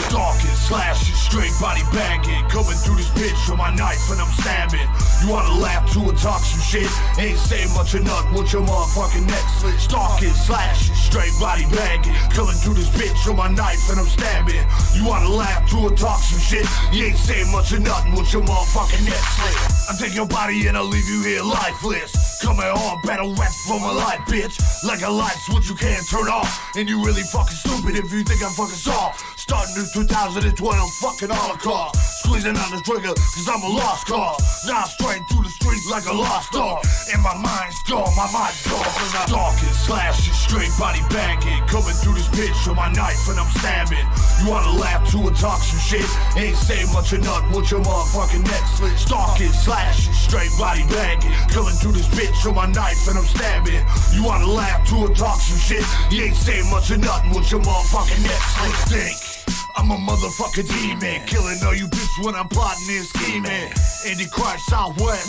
Stalking, slashing, straight body banging, coming through this bitch with my knife and I'm stabbing. You wanna laugh to and talk some shit? Ain't say much or nothing with your motherfucking neck slit. Stalking, slashing, straight body banging, coming through this bitch with my knife and I'm stabbing. You wanna laugh to and talk some shit? You ain't say much or nothing with your motherfucking neck slit. I take your body and I'll leave you here lifeless. Coming on, battle rap for my life, bitch. Like a light switch you can't turn off. And you really fucking stupid if you think I'm fucking soft. Starting in 2020, I'm fucking on a car. Squeezing on the trigger, cause I'm a lost car. Now I'm straight through the streets like a lost dog. And my mind's gone, my mind's gone. Stalking, slashing, straight body banging, coming through this bitch with my knife and I'm stabbing. You wanna laugh to and talk some shit? Ain't say much or nothing with your motherfucking neck slit. Stalking, slashing, straight body banging, coming through this bitch with my knife and I'm stabbing. You wanna laugh to and talk some shit? You ain't say much or nothing with your motherfucking neck slit. Think I'm a motherfucking demon, killing all you bitches when I'm plotting and scheming. Andy Christ Southwest.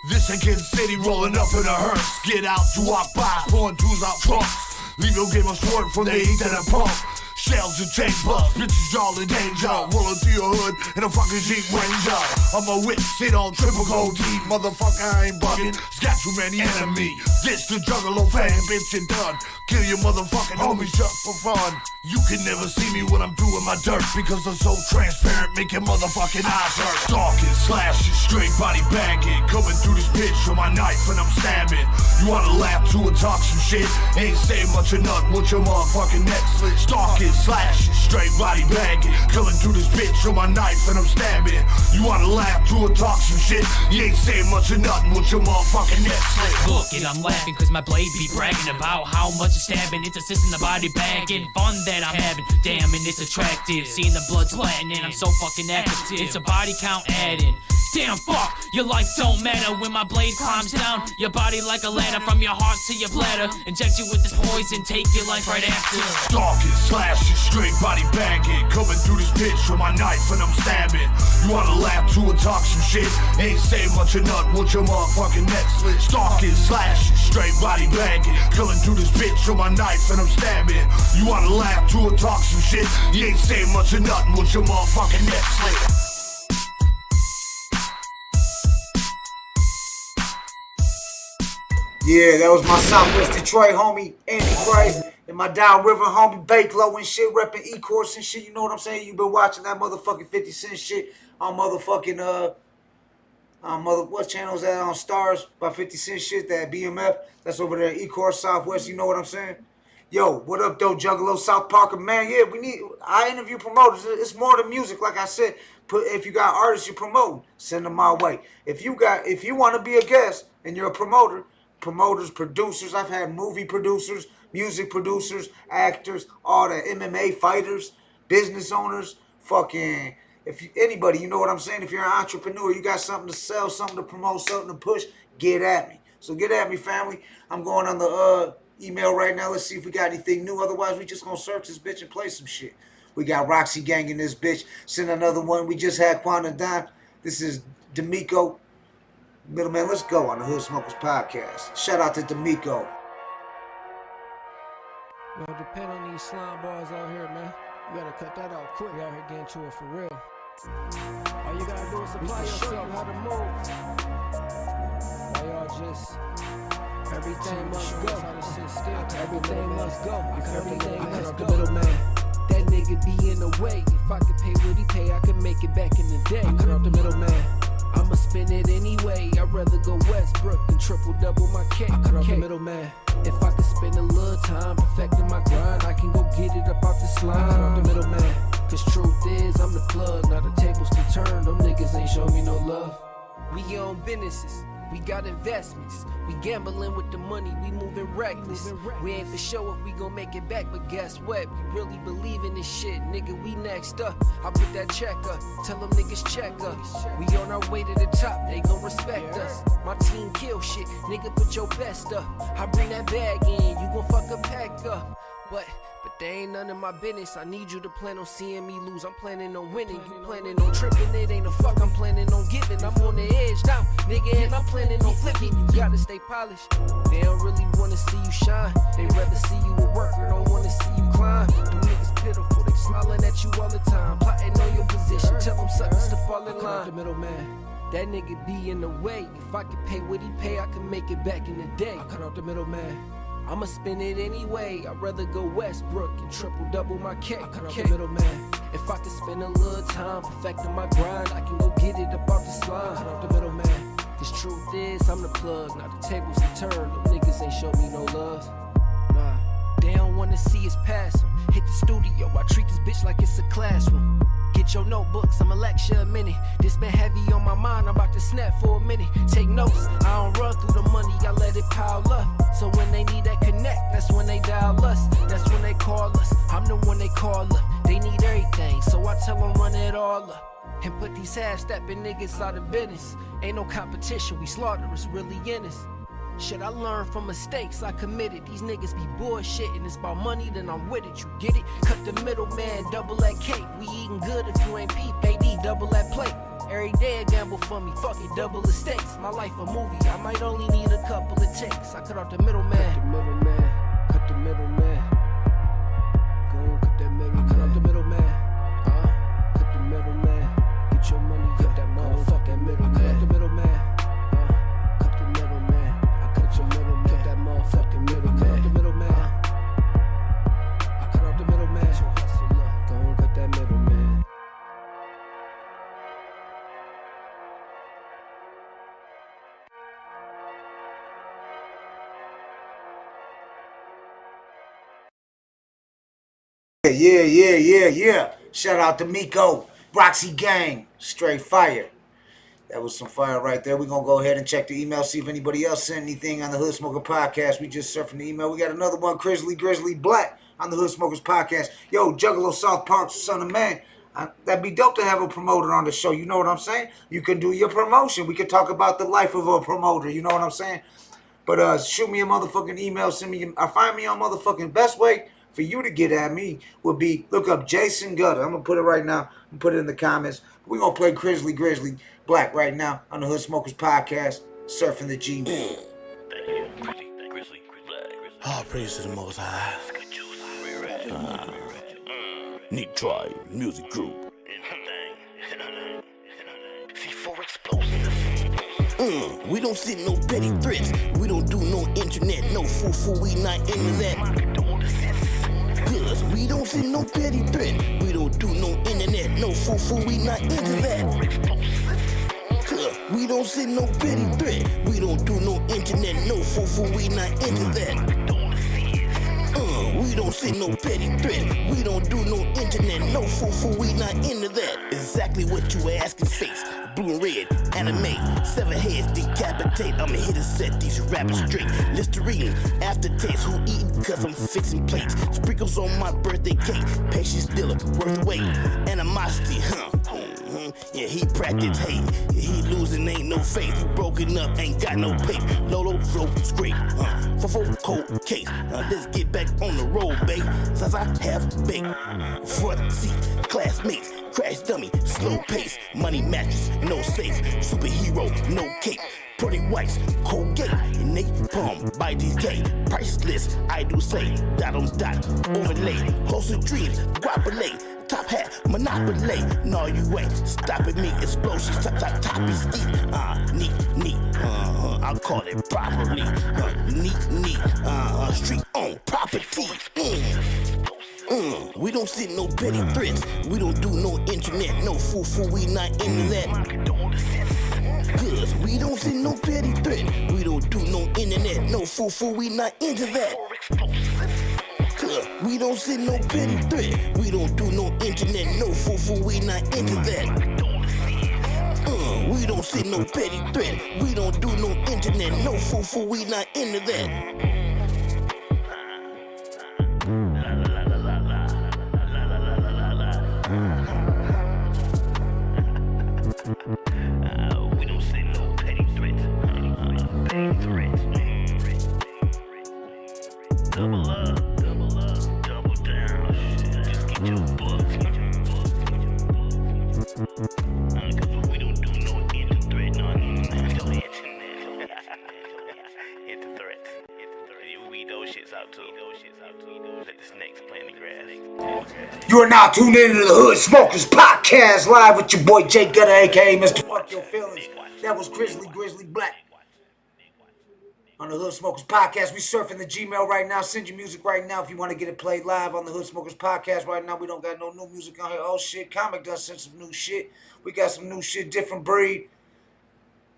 This ain't Kansas City, rolling up in a hearse. Get out to walk by, pouring tools out trunks. Leave your game of sport from the heat to the pump. Shells and chain bugs, bitches all in danger. Rolling through your hood in a fucking Jeep Ranger. I'm a whip, sit on triple gold deep. Motherfucker, I ain't bugging. Got too many enemies. This the juggalo fan, bitch, and done. Kill your motherfucking homies just for fun. You can never see me when I'm doing my dirt because I'm so transparent, making motherfucking eyes hurt. Stalking, slashing, straight body banging, coming through this bitch with my knife and I'm stabbing. You wanna laugh to and talk some shit? Ain't say much or nothing with your motherfucking neck slit. Stalking, slashing, straight body banging, coming through this bitch with my knife and I'm stabbing. You wanna laugh to and talk some shit? You ain't say much or nothing with your motherfucking neck slit. Look, and I'm laughing cause my blade be bragging about how much it's stabbing. It's assisting the body bagging. Fun that I'm having, damn, and it's attractive. Seeing the blood splatting and I'm so fucking active. It's a body count adding. Damn, fuck, your life don't matter when my blade climbs down your body like a ladder, from your heart to your bladder. Inject you with this poison, take your life right after. Stalking, slashing, straight body bagging. Coming through this bitch with my knife and I'm stabbing. You wanna laugh to and talk some shit? Ain't say much or nothing, want your motherfucking neck slit. Stalking, slashing, straight body bagging. Coming through this bitch with my knife and I'm stabbing. You wanna laugh to and talk some shit? You ain't say much or nothing, want your motherfucking neck slit. Yeah, that was my Southwest Detroit homie, Andy Price, and my downriver homie, Bakelo and shit, repping E-Course and shit. You know what I'm saying? You been watching that motherfucking 50 Cent shit on motherfucking, what channel is that on Stars by 50 Cent shit, that BMF. That's over there, E-Course Southwest, you know what I'm saying? Yo, what up, though, Juggalo, South Parker, man? Yeah, I interview promoters. It's more than music, like I said. If you got artists you promote, send them my way. If you want to be a guest and you're a promoter, promoters, producers. I've had movie producers, music producers, actors, all the MMA fighters, business owners, fucking, anybody, you know what I'm saying? If you're an entrepreneur, you got something to sell, something to promote, something to push, get at me. So get at me, family. I'm going on the email right now. Let's see if we got anything new. Otherwise, we just gonna search this bitch and play some shit. We got Roxy Gang in this bitch. Send another one. We just had Quantum Dime. This is D'Amico. Middleman, let's go on the Hood Smokers Podcast. Shout out to D'Amico. Well, depend on these slime bars out here, man. You gotta cut that out quick. We out here getting to it for real. All you gotta do is apply yourself how to move. Why y'all just everything must go. Everything must go. Everything must go. Middleman. That nigga be in the way. If I could pay what he pay, I could make it back in the day. I cut off the middleman. I'ma spend it anyway. I'd rather go Westbrook and triple double my cake. I cut off the middleman. If I could spend a little time perfecting my grind, I can go get it up off the slime. I cut off the middleman. Cause truth is, I'm the plug. Now the tables can turn. Them niggas ain't show me no love. We own businesses. We got investments. We gambling with the money. We moving reckless. We ain't for sure if we gon' make it back, but guess what? We really believe in this shit, nigga. We next up. I put that check up. Tell them niggas check us. We on our way to the top. They gon' respect us. My team kill shit. Nigga, put your best up. I bring that bag in. You gon' fuck a pack up. But they ain't none of my business. I need you to plan on seeing me lose. I'm planning on winning. You planning on tripping. It ain't a fuck. I'm planning on giving. I'm on the edge now, nigga, and I'm planning on flipping. You gotta stay polished. They don't really wanna see you shine. They rather see you at work or don't wanna see you climb. Them niggas pitiful. They smiling at you all the time. Plotting on your position. Tell them suckers to fall in line. The middleman. That nigga be in the way. If I could pay what he pay, I could make it back in the day. I cut off the middleman. I'ma spend it anyway. I'd rather go Westbrook and triple double my cake. I cut off the middleman. If I could spend a little time perfecting my grind, I can go get it up off the slime. I cut off the middleman. Cause truth is, I'm the plug. Now the tables can turn. Them niggas ain't show me no love. Nah, they don't wanna see us pass them. Hit the studio, I treat this bitch like it's a classroom. Get your notebooks, I'ma lecture a minute. This been heavy on my mind, I'm about to snap for a minute. Take notes, I don't run through the money, I let it pile up. So when they need that connect, that's when they dial us. That's when they call us, I'm the one they call up. They need everything, so I tell them run it all up. And put these half-stepping niggas out of business. Ain't no competition, we slaughter, it's really in us. Shit, I learned from mistakes I committed. These niggas be bullshitting. It's about money, then I'm with it. You get it? Cut the middleman, double that cake. We eating good if you ain't peep. AD, double that plate. Every day a gamble for me. Fuck it, double the stakes. My life a movie. I might only need a couple of takes. I cut off the middleman. Cut the middleman. Cut the middleman. Go on, cut that middleman. Cut off the middleman. Cut the middleman. Get your money. Cut that motherfucking middleman. Cut off the middleman. Cut that motherfucking middleman. Cut off the middleman. I cut off the middleman. Go on, cut that middleman. Yeah. Shout out to Miko, Roxy Gang, straight fire. That was some fire right there. We're going to go ahead and check the email, see if anybody else sent anything on the Hood Smoker Podcast. We just surfing the email. We got another one, Grizzly Black on the Hood Smokers Podcast. Yo, Juggalo South Park, son of man. That'd be dope to have a promoter on the show. You know what I'm saying? You can do your promotion. We can talk about the life of a promoter. You know what I'm saying? But shoot me a motherfucking email. Send me. Find me on motherfucking. Best way for you to get at me would be look up Jason Gutter. I'm gonna put it right now. I'm gonna put it in the comments. We're gonna play Grizzly Black right now on the Hood Smokers Podcast, Surfing the G. All praise to the Most High. Nick Tribe Music Group. C4 explosive. We don't send no petty threats. We don't do no internet, no foo-foo. We not into that. Cause we don't send no petty threat. We don't do no internet, no foo-foo. We not into that. Cause we don't send no petty threat. We don't do no internet, no foo-foo. We not into that. We don't send no petty threat. We don't do no internet, no foo-foo. We not into that. Exactly what you asking, face. Blue and red, anime, 7 heads, decapitate. I'ma hit and set these rappers straight. Listerine, aftertaste, who eat? Cause I'm fixing plates. Sprinkles on my birthday cake. Patience dealer, worth weight. Animosity, yeah, he practiced hate. Yeah, he losing, ain't no faith. Broken up, ain't got no pace. Lolo, rope, scrape. For cold case. Let's get back on the road, babe. Since I have baked. Front seat, classmates. Crash dummy, slow pace. Money mattress, no safe. Superhero, no cape. Pretty whites, Colgate, napalm by DK. Priceless, I do say. Dot on dot, overlay. Hustle dreams, guapolate. Top hat, monopoly. No, you ain't stopping me. Explosions, top is steep. Neat. I'll call it properly. Neat. Street on property. We don't send no petty threats. We don't do no internet, no foo-foo. We not into that. Cause we don't send no petty threat. We don't do no internet, no foo-foo. We not into that. We don't send no petty threat. We don't do no internet, no foo-foo. We not into that. We don't send no petty threat. We don't do no internet, no foo-foo. We not into that. We don't send no petty threats. Double up. Your book. Cause we don't do no inter-threat, no internet. Inter-threats. We those shits out too. Let the snakes play in the grass. You are now tuned in to the Hood Smokers Podcast, live with your boy Jay Gutter, aka Mr. Fuck Your Feelings. That was Grizzly Black. On the Hood Smokers Podcast, we surfing the Gmail right now. Send your music right now if you want to get it played live on the Hood Smokers Podcast. Right now, we don't got no new music on here. Oh shit, Comic done sent some new shit. We got some new shit, Different Breed.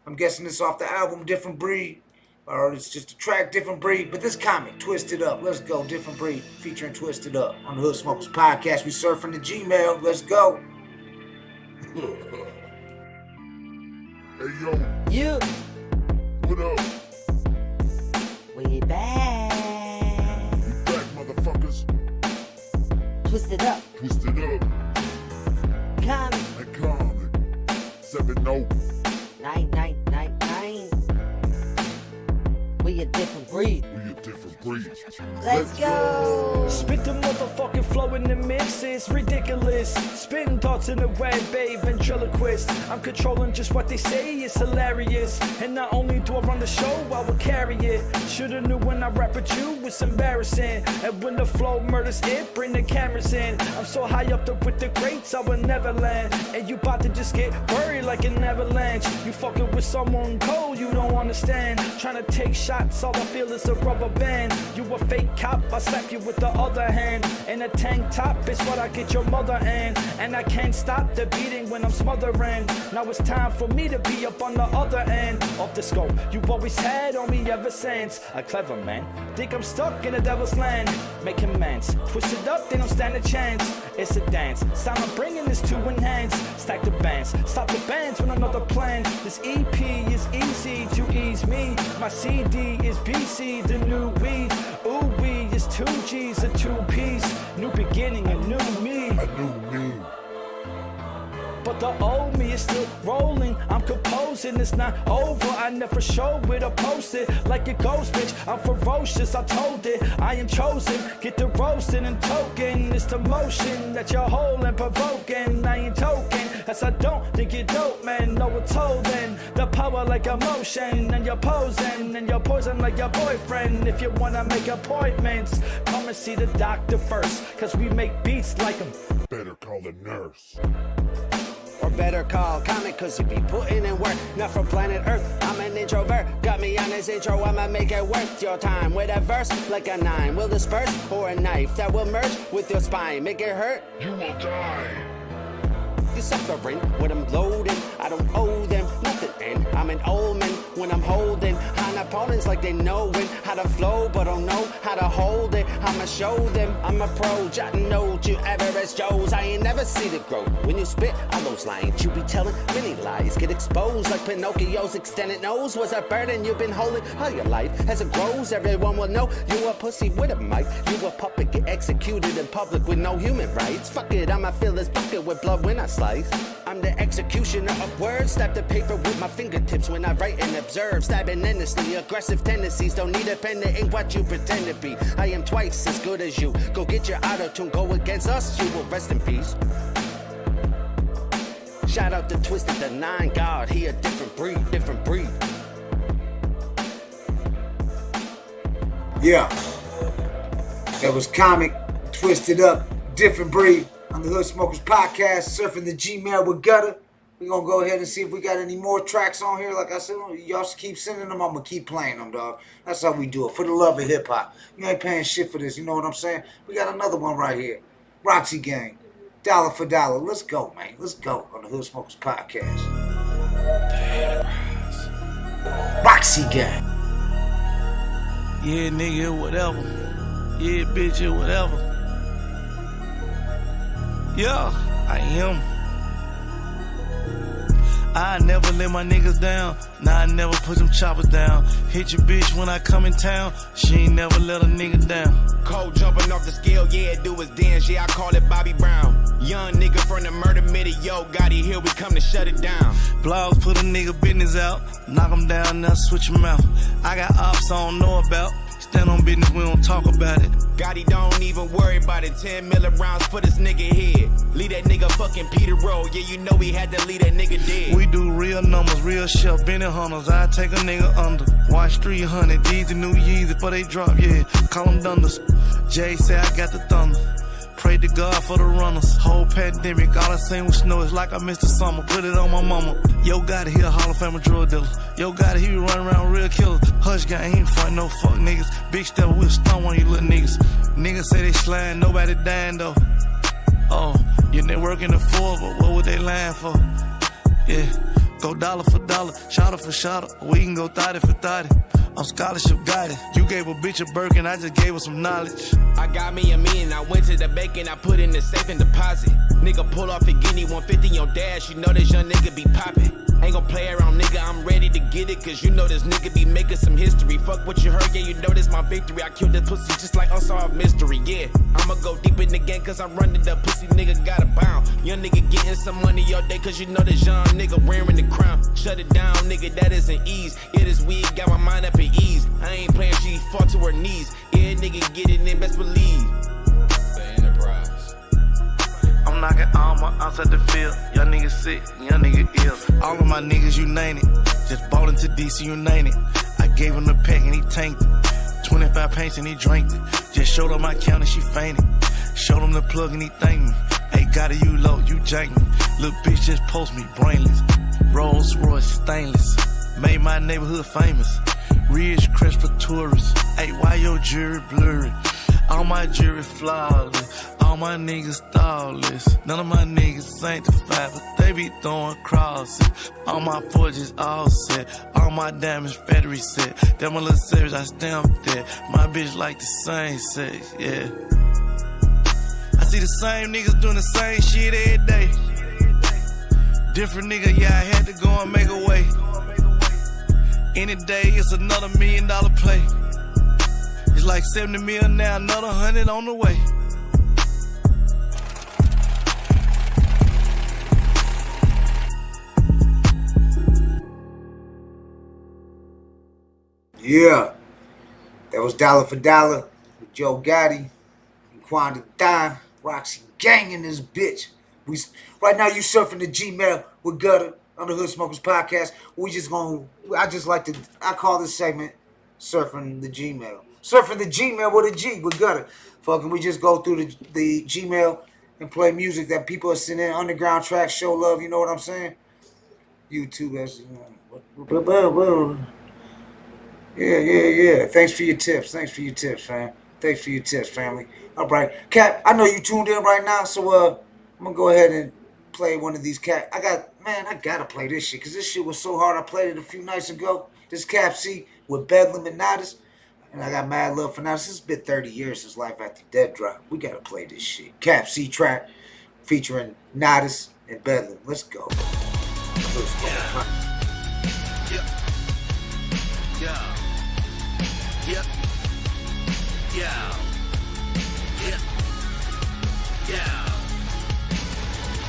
I'm guessing this off the album Different Breed, or it's just a track, Different Breed. But this Comic, Twisted Up. Let's go, Different Breed, featuring Twisted Up on the Hood Smokers Podcast. We surfing the Gmail. Let's go. Hey yo. Yeah. What up? We back. We back, motherfuckers. Twisted up. Comic. 7-0. 9. We a different breed. Let's go. Spit the motherfucking flow in the mix, it's ridiculous. Spitting thoughts in the web, babe, ventriloquist. I'm controlling just what they say, it's hilarious. And not only do I run the show, I will carry it. Shoulda knew when I rap with you, it's embarrassing. And when the flow murders it, bring the cameras in. I'm so high up there with the greats, I will never land. And you about to just get buried like an avalanche. You fucking with someone cold, you don't understand. Trying to take shots, all I feel is a rubber band. You a fake cop, I slap you with the other hand. In a tank top, it's what I get your mother in. And I can't stop the beating when I'm smothering. Now it's time for me to be up on the other end of the scope. You always had on me ever since. A clever man, think I'm stuck in a devil's land. Make amends, twist it up, they don't stand a chance. It's a dance, sound I'm bringing this to enhance. Stack the bands, stop the bands with another plan. This EP is easy to ease me. My CD is BC, the new weed. Ooh, wee is 2 G's, a 2-piece. New beginning, a new me. but the old me is still rolling. I'm composing, it's not over. I never show it or post it like it goes, bitch. I'm ferocious, I told it. I am chosen, get the roasting and token. It's the motion that you're holding, provoking. I ain't token, as I don't think you're dope, man. No, it's holding the power like emotion, and you're posing, and you're poison like your boyfriend. If you wanna make appointments, come and see the doctor first, cause we make beats like him. Better call the nurse. Or better call comic, cause you be putting in work. Not from planet Earth, I'm an introvert. Got me on this intro, I'ma make it worth your time. With a verse like a 9 will disperse, or a knife that will merge with your spine. Make it hurt, you will die. You're suffering when I'm loading. I don't owe them nothing, and I'm an old man when I'm holding on opponents like they knowin' how to flow, but don't know how to hold it. I'ma show them I'm a pro, jotting notes you Everest Joes. I ain't never see the growth when you spit on those lines. You be telling many lies, get exposed like Pinocchio's extended nose was a burden you've been holding all your life. As it grows, everyone will know you a pussy with a mic. You a puppet, get executed in public with no human rights. Fuck it, I'ma fill this bucket with blood when I slice. I'm the executioner of words. Stab the paper with my fingertips when I write and observe. Stabbing endlessly, aggressive tendencies. Don't need a pen to ink what you pretend to be. I am twice as good as you. Go get your auto-tune, go against us, you will rest in peace. Shout out to Twisted the 9 God, he a different breed, different breed. Yeah. That was Comic, Twisted Up, Different Breed. On the Hood Smokers Podcast, surfing the G-Man with Gutter. We're going to go ahead and see if we got any more tracks on here. Like I said, y'all should keep sending them. I'm going to keep playing them, dog. That's how we do it. For the love of hip-hop. You ain't paying shit for this. You know what I'm saying? We got another one right here. Roxy Gang. Dollar for Dollar. Let's go, man. Let's go on the Hood Smokers Podcast. Roxy Gang. Yeah, nigga, whatever. Yeah, bitch, whatever. Yeah, I am. I never let my niggas down. Nah, I never put them choppers down. Hit your bitch when I come in town. She ain't never let a nigga down. Cold jumping off the scale, yeah, do his dance. Yeah, I call it Bobby Brown. Young nigga from the murder minute, yo, Gotti, here we come to shut it down. Blogs put a nigga business out. Knock him down, now switch him out. I got ops I don't know about. Stand on business, we don't talk about it. Gotti don't even worry about it. 10 millirounds for this nigga head. Leave that nigga fucking Peter Roll. Yeah, you know he had to leave that nigga dead. We do real numbers, real chef, Benny Hunters. I take a nigga under. Watch 300, these the new Yeezy before they drop, yeah. Call them Dunders. Jay say I got the thunder. Pray to God for the runners. Whole pandemic, all I seen was snow. It's like I missed the summer. Put it on my mama. Yo, Gotti, he a Hall of Fame drug dealer. Yo, Gotti, he be running around real killers. Hush gang, he ain't front no fuck niggas. Big step, we'll stun on you little niggas. Niggas say they slime, nobody dying though. Oh, your network in the four, but what would they lying for? Yeah, go dollar for dollar, shotter for shotter. We can go 30 for 30. I'm scholarship guided. You gave a bitch a Birkin, I just gave her some knowledge. I got me a million, I went to the bank and I put in the safe and deposit. Nigga pull off a guinea, 150 on dash, you know this young nigga be poppin'. Ain't gon' play around, nigga, I'm ready to get it, cause you know this nigga be making some history. Fuck what you heard, yeah, you know this my victory. I killed this pussy just like unsolved mystery, yeah. I'ma go deep in the game, cause I'm running the pussy, nigga gotta bound. Young nigga getting some money all day, cause you know this young nigga wearing the crown. Shut it down, nigga, that isn't ease. Yeah, this weed got my mind up at ease. I ain't playing, she fall to her knees. Yeah, nigga, get it in, best believe. The Enterprise. I'm knocking all my outside the field. Young nigga sick, young nigga ill. All of my niggas, you name it. Just ballin' to DC, you name it. I gave him the pack and he tanked it. 25 paints and he drank it. Just showed her my count and she fainted. Showed him the plug and he thanked me. Hey, got it, you low, you jank me. Little bitch just post me, brainless. Rolls Royce, stainless. Made my neighborhood famous. Ridge crest for tourists. Hey, why your jewelry blurry? All my jewelry flawless. All my niggas thoughtless. None of my niggas sanctified, but they be throwing crosses. All my forges all set. All my diamonds factory set. Them my little savage, I stamped that. My bitch like the same sex, yeah. I see the same niggas doing the same shit every day. Different nigga, yeah, I had to go and make a way. Any day, it's another $1 million play. It's like 70 mil now, another 100 on the way. Yeah. That was Dollar for Dollar with Joe Gotti and Quanda Don, Roxy Gang in this bitch. Right now you surfing the Gmail with Gutter on the Hood Smokers Podcast. I call this segment Surfing the Gmail. Surfing the Gmail with a G with Gutter. Fucking we just go through the Gmail and play music that people are sending in, underground tracks, show love, you know what I'm saying? YouTube as Yeah. Thanks for your tips, fam. Thanks for your tips, family. All right. Cap, I know you tuned in right now, so I'm gonna go ahead and play one of these Cap. I gotta play this shit, because this shit was so hard. I played it a few nights ago. This Cap C with Bedlam and Nodis. And I got mad love for Nodis. It's been 30 years since Life After Death dropped. We gotta play this shit. Cap C track featuring Nodis and Bedlam. Let's go.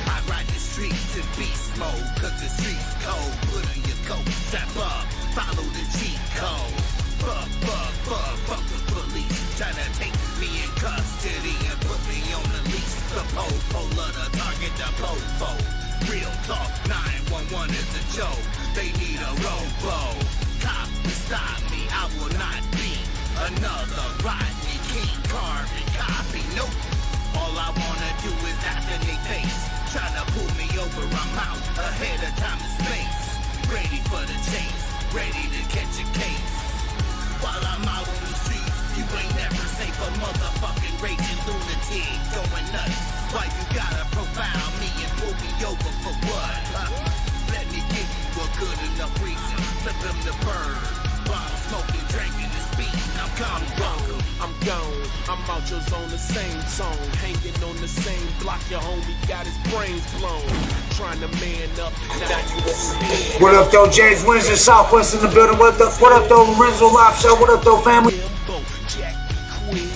I ride the streets in beast mode, cause the streets cold. Put on your coat, strap up, follow the cheat code. Fuck the police, tryna take me in custody and put me on the leash. The po-po of the target, the po-po. Real talk, 911 is a joke. They need a robo. Cop to stop me, I will not be another Rodney King Carvey copy. Nope. All I wanna do is after they face. Tryna pull me over, I'm out ahead of time and space. Ready for the chase, ready to catch a case. While I'm out on the streets, you ain't never safe. A motherfucking raging lunatic going nuts. Why you gotta profile me and pull me over for what? Let me give you a good enough reason. Flip him the bird while I'm smoking, drinking, and speeding. I'm gone. I'm gone. I'm out your zone, the same zone. Hanging on the same block. Your homie got his brains blown. Trying to man up. Now you What up, though? James Windsor, Southwest in the building. What up, though? Lorenzo Live Show. What up, though, family? Jack quit.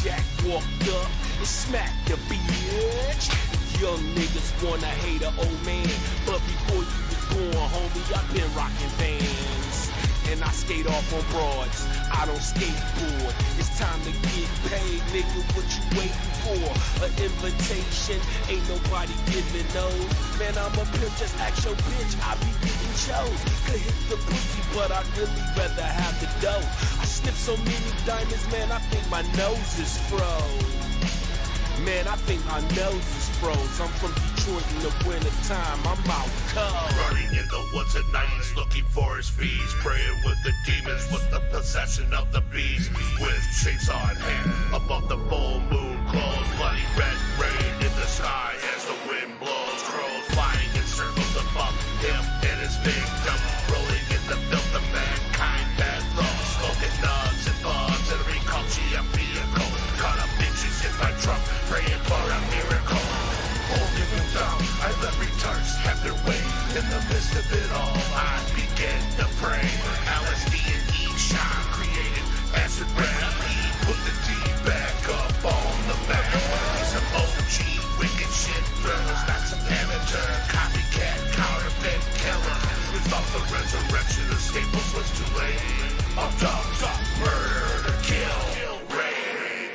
Jack walked up and smacked the bitch. Young niggas wanna hate an old man, but before you was born, homie, I've been rocking Vans. And I skate off on broads, I don't skateboard. It's time to get paid, nigga, what you waiting for? An invitation, ain't nobody giving those. Man, I'm a pimp, just ask your bitch, I be getting shows. Could hit the pussy, but I'd really rather have the dough. I sniff so many diamonds, man, I think my nose is froze. Man, I think my nose is froze. I'm from Detroit in the winter time. I'm out cold. Running in the woods at night, looking for his fees. Praying with the demons, with the possession of the beast. With chainsaw in hand, above the full moon glows. Bloody red rain in the sky as the wind blows. Crows flying in circles above him and his victim. Rolling in the filth of mankind, bad love. Smoking nugs and bugs and recall vehicle. Caught up bitches in my trunk, praying for a miracle. Holding them down, I let retards have their way. In the midst of it all, I began to pray. LSD and E-Shine created acid recipe. Put the D back up on the map. Some OG wicked shit thrillers, not some amateur copycat counterfeit killer. We thought the resurrection of Staples was too late. Autopsy, murder, kill, rain.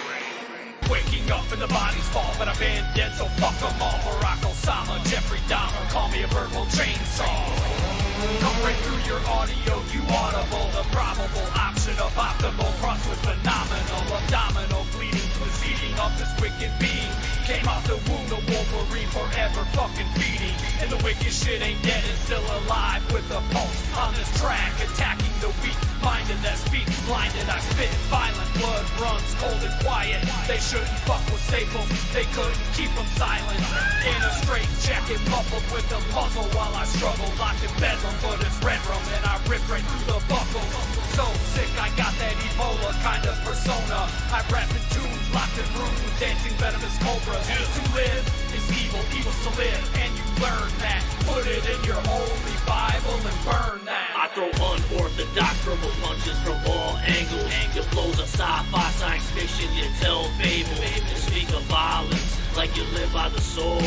Waking up and the bodies fall, but I've been dead, so fuck them all. Barack Osama, Jeffrey Dahmer, call me a verbal chainsaw. Come right through your audio, you audible. The probable option of optimal, crossed with phenomenal. Abdominal bleeding, proceeding of this wicked being. Came out the womb, the Wolverine, forever fucking feeding. And the wicked shit ain't dead, it's still alive with a pulse on this track, attacking the weak minded that speak blinded. I spit violent, blood runs cold and quiet. They shouldn't fuck with Staples, they couldn't keep them silent. In a straight jacket, muffled with a puzzle while I struggle, locked in bedlam for this red room, and I rip right through the buckle. So sick, I got that Ebola kind of persona. I rap in tunes, locked in rooms with dancing venomous cobras. To live is evil, evil's to live, and you learn that. Put it in your holy Bible and burn that. I throw unorthodox verbal punches from all angles. Your flows of sci-fi, science fiction, you tell fables. You speak of violence like you live by the sword,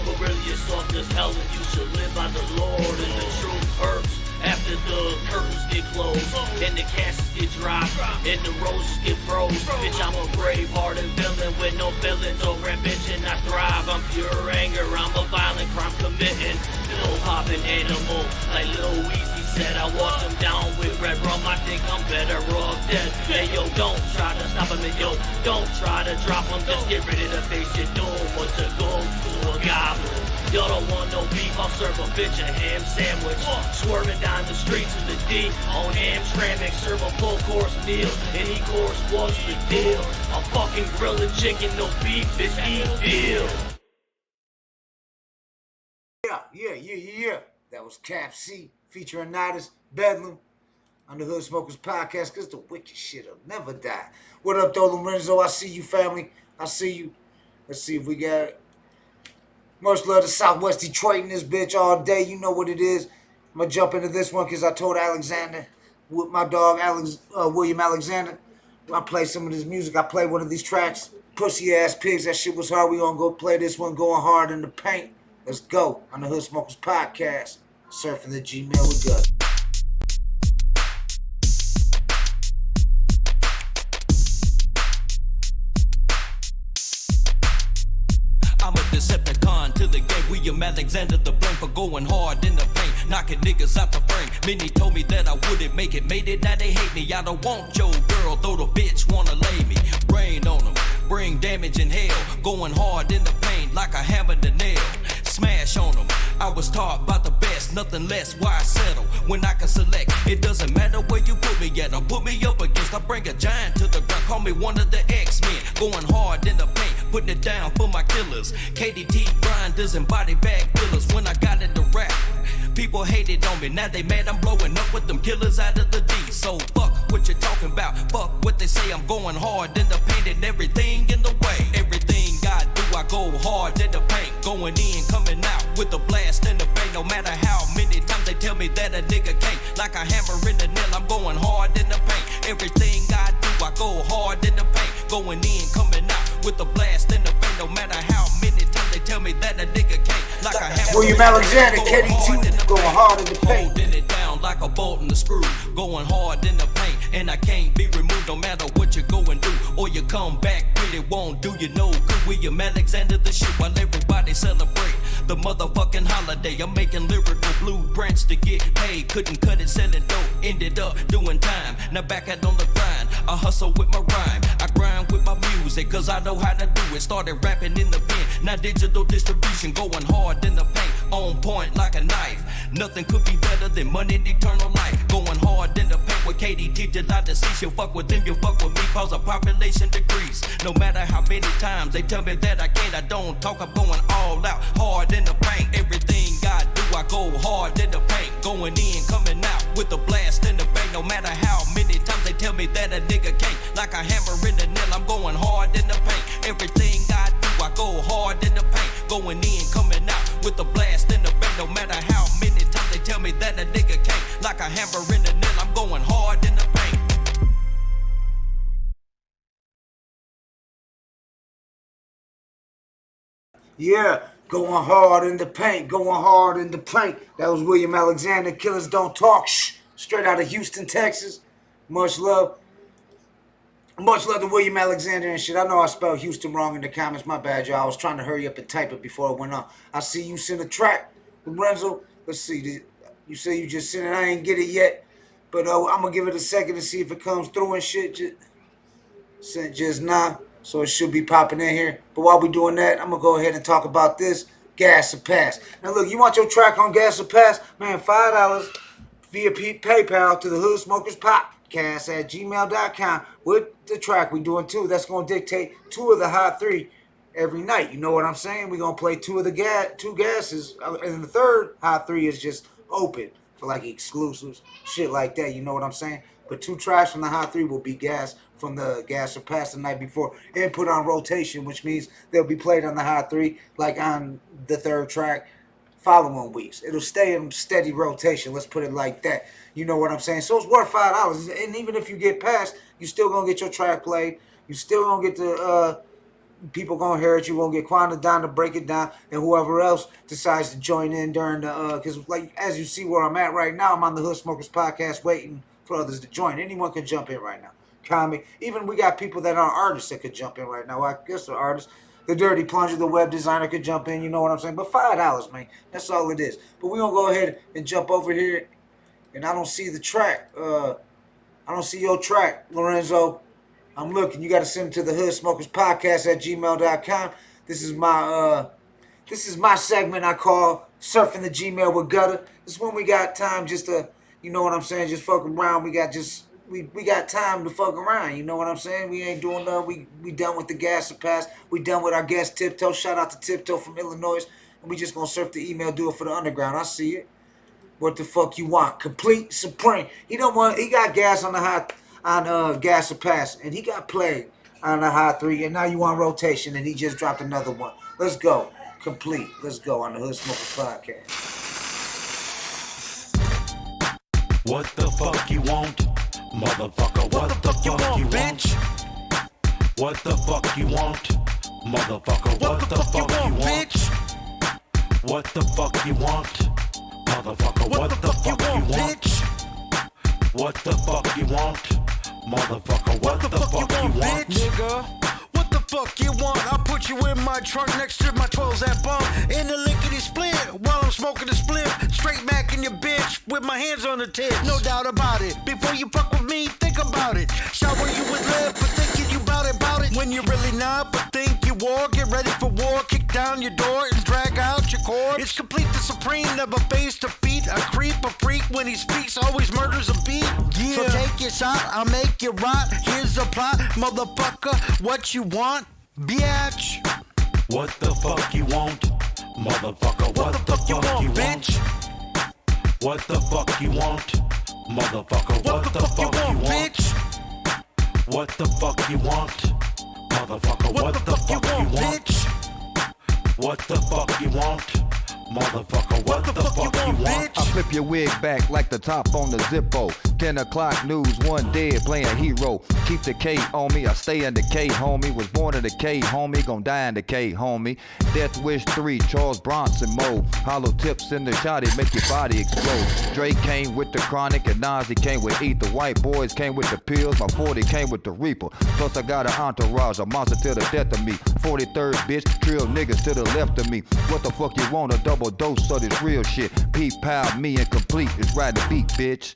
but really you're soft as hell and you should live by the Lord. And the truth hurts after the curtains get closed. close. And the caskets get dropped, and the roses get froze. Bitch, I'm a brave-hearted villain with no feelings or ambition. I thrive, I'm pure anger, I'm a violent crime committing. Pill-popping animal, like Lil Weezy said. I walked him down with red rum, I think I'm better off dead. Hey yo, don't try to stop him, and yo, don't try to drop him. Just get ready to face your doom, or to go to a goblin. Y'all don't want no beef, I'll serve a bitch a ham sandwich. Swerving down the streets of the D on Amtrak, serve a full course meal. Any course, what's the deal? I'm fucking grilling chicken, no beef, it's eat deal. Yeah. That was Cap C featuring Nidus, Bedlam on the Hood Smokers Podcast, because the wicked shit'll never die. What up, though, Lorenzo? I see you, family. I see you. Let's see if we got much love to Southwest Detroit in this bitch all day. You know what it is. I'm going to jump into this one because I told Alexander, with my dog William Alexander, when I play some of this music, I play one of these tracks. Pussy Ass Pigs, that shit was hard. We going to go play this one, Going Hard in the Paint. Let's go on the Hood Smokers Podcast. Surfing the Gmail with Gus. I'm a Decepticon to the game. William Alexander, the blame for going hard in the paint, knocking niggas out the frame. Many told me that I wouldn't make it, made it, now they hate me. I don't want your girl, though the bitch wanna lay me. Rain on them, bring damage and hell. Going hard in the paint like a hammer to nail. Smash on them. I was taught by the best, nothing less. Why I settle when I can select? It doesn't matter where you put me at or put me up against. I bring a giant to the ground, call me one of the X-Men. Going hard in the paint, putting it down for my killers. KDT grinders and body bag killers. When I got into rap, people hated on me. Now they mad I'm blowing up with them killers out of the D. So fuck what you're talking about. Fuck what they say. I'm going hard in the paint and everything in the way. Everything I do, I go hard in the paint. Going in, coming out with a blast in the bay. No matter how many times they tell me that a nigga can't. Like a hammer in the nail, I'm going hard in the paint. Everything I do, I go hard in the paint. Going in, coming out with a blast in the bay. No matter how many times they tell me that a nigga can't. Like a hammer. William Alexander, KD2, going hard in the paint. Holding it down like a bolt in the screw. Going hard in the paint, and I can't be removed no matter what you go and do. Or you come back with it, won't do you no good. William Alexander, the shit while everybody celebrate the motherfucking holiday. I'm making lyrical blueprints to get paid. Couldn't cut it, selling dope. Ended up doing time. Now back out on the grind. I hustle with my rhyme. I grind with my music, cause I know how to do it. Started rapping in the pen. Now digital distribution, going hard in the paint. On point like a knife. Nothing could be better than money and eternal life. Going hard in the paint with KDT till I decease. You fuck with them, you fuck with me, cause the population decrease. No matter how many times they tell me that I can't, I don't talk, I'm going all out. Hard in the paint, everything I do, I go hard in the paint. Going in, coming out with a blast in the bank. No matter how many times they tell me that a nigga can't. Like a hammer in the nail, I'm going hard in the paint. Everything I do, I go hard in the paint. Going in, coming out with a blast in the bank. No matter how many times they tell me that a nigga can't. Like a hammer in the nail, I'm going hard in the paint. Yeah, going hard in the paint, going hard in the paint. That was William Alexander, Killers Don't Talk, straight out of Houston, Texas. Much love. Much love to William Alexander and shit. I know I spelled Houston wrong in the comments. My bad, y'all. I was trying to hurry up and type it before it went on. I see you sent a track, Lorenzo. Let's see. You say you just sent it. I ain't get it yet. But I'm going to give it a second to see if it comes through and shit. Sent just now. So it should be popping in here. But while we doing that, I'm going to go ahead and talk about this. Gas or Pass. Now look, you want your track on Gas or Pass? Man, $5 via PayPal to the Hood Smokers Podcast at gmail.com with the track we doing too. That's going to dictate 2 of the hot 3 every night. You know what I'm saying? We're going to play 2 of the 2 gases. And the third hot 3 is just open for like exclusives. Shit like that. You know what I'm saying? But 2 tracks from the hot 3 will be gas from the Gas or Pass the night before and put on rotation, which means they'll be played on the hot 3 like on the 3rd track following weeks. It'll stay in steady rotation. Let's put it like that. You know what I'm saying? So it's worth $5. And even if you get past, you still going to get your track played. You still going to get the people going to hear it. You're going to get Quanda down to break it down and whoever else decides to join in during the because like as you see where I'm at right now, I'm on the Hood Smokers Podcast waiting for others to join. Anyone can jump in right now. Comic. Even we got people that aren't artists that could jump in right now. I guess they're artists. The Dirty Plunger, the web designer could jump in. You know what I'm saying? But $5, man. That's all it is. But we're going to go ahead and jump over here. And I don't see the track. I don't see your track, Lorenzo. I'm looking. You got to send it to the hoodsmokerspodcast@gmail.com. This is my segment I call Surfing the Gmail with Gutter. This is when we got time just to, you know what I'm saying, just fuck around. We got time to fuck around. You know what I'm saying? We ain't doing nothing. We done with the gas or pass. We done with our guest Tiptoe. Shout out to Tiptoe from Illinois. And we just gonna surf the email, do it for the underground. I see it. What the fuck you want? Complete Supreme. He got gas on the high, on gas or pass, and he got played on the high 3, and now you on rotation, and he just dropped another one. Let's go. Complete. Let's go on the Hood Smokers Podcast. What the fuck you want, motherfucker? What the fuck you want, bitch? What the fuck you want, motherfucker? What the fuck you want, bitch? What the fuck you want, motherfucker? What the fuck you want, bitch? What the fuck you want, motherfucker? What the fuck you want, nigga? What the fuck you want? I'll put you in my trunk next to my 12s that bump in the lickety split while I'm smoking the spliff. Straight back in your bitch with my hands on the tip. No doubt about it. Before you fuck with me, think about it. Shower you with love, but thinking you bout it. When you're really not, but think you war. Get ready for war. Kick down your door and drag out your core. It's complete the supreme, never face defeat. A creep, a freak when he speaks, always murders a beat. Yeah. So take your shot, I'll make you rot. Here's the plot, motherfucker. What you want, bitch? What the fuck you want, motherfucker? What the fuck you want, bitch? What the fuck you want, motherfucker? What the fuck you want, bitch? What the fuck you want, motherfucker? What the fuck you want, bitch? What the fuck you want, motherfucker? What the fuck you want? I flip your wig back like the top on the Zippo. 10 o'clock news, one dead playing hero. Keep the K on me, I stay in the K, homie. Was born in the K, homie, gon' die in the K, homie. Death Wish 3, Charles Bronson mode. Hollow tips in the shotty, make your body explode. Drake came with the Chronic and Nazi came with Ether. White boys came with the pills, my 40 came with the Reaper. Plus I got an entourage, a monster till the death of me. 43rd bitch, trill niggas to the left of me. What the fuck you want, a double dose of this real shit. P-Pow, me and complete, it's ride the beat, bitch.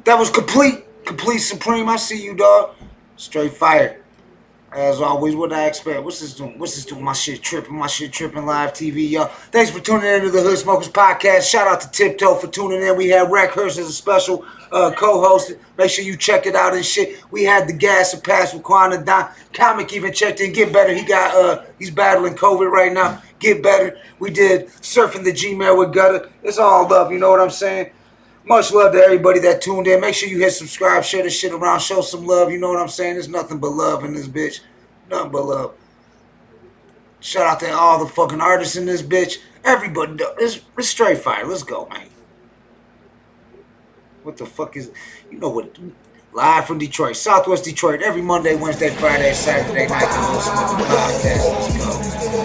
That was Complete Supreme. I see you, dog. Straight fire. As always, what I expect. What's this doing? My shit tripping live TV, y'all. Thanks for tuning in to the Hood Smokers Podcast. Shout out to Tiptoe for tuning in. We had Rack Hurst as a special co-host. Make sure you check it out and shit. We had the gas and pass with Quana Don. Comic even checked in. Get better. He's battling COVID right now. Get better. We did Surfing the Gmail with Gutter. It's all love, you know what I'm saying? Much love to everybody that tuned in. Make sure you hit subscribe, share this shit around, show some love. You know what I'm saying? There's nothing but love in this bitch. Nothing but love. Shout out to all the fucking artists in this bitch. Everybody, it's straight fire. Let's go, man. What the fuck is, you know what? Live from Detroit, Southwest Detroit, every Monday, Wednesday, Friday, Saturday night. The Smoking Podcast. Let's go.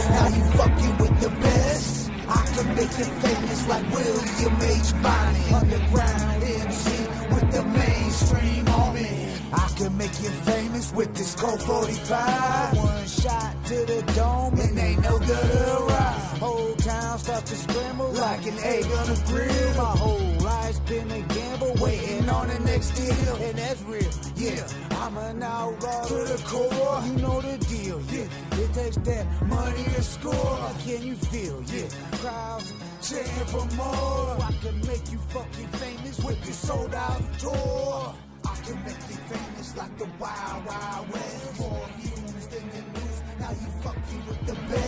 Now you fucking with the best. I can make you famous like William H. Bonney. Underground MC with the mainstream army. I can make you famous with this Colt 45. One shot to the dome and ain't no good around. Whole town start to scramble like an egg on a grill. My whole life's been a gamble, waiting on the next deal. And that's real, yeah. I'm an outlaw to the core. You know the deal, yeah. It takes that money to score. Can you feel, yeah? Crowds cheering for more. I can make you fucking famous with this sold out tour. I can make you famous like the Wild Wild West. More views than the news. Now you fucking with the best.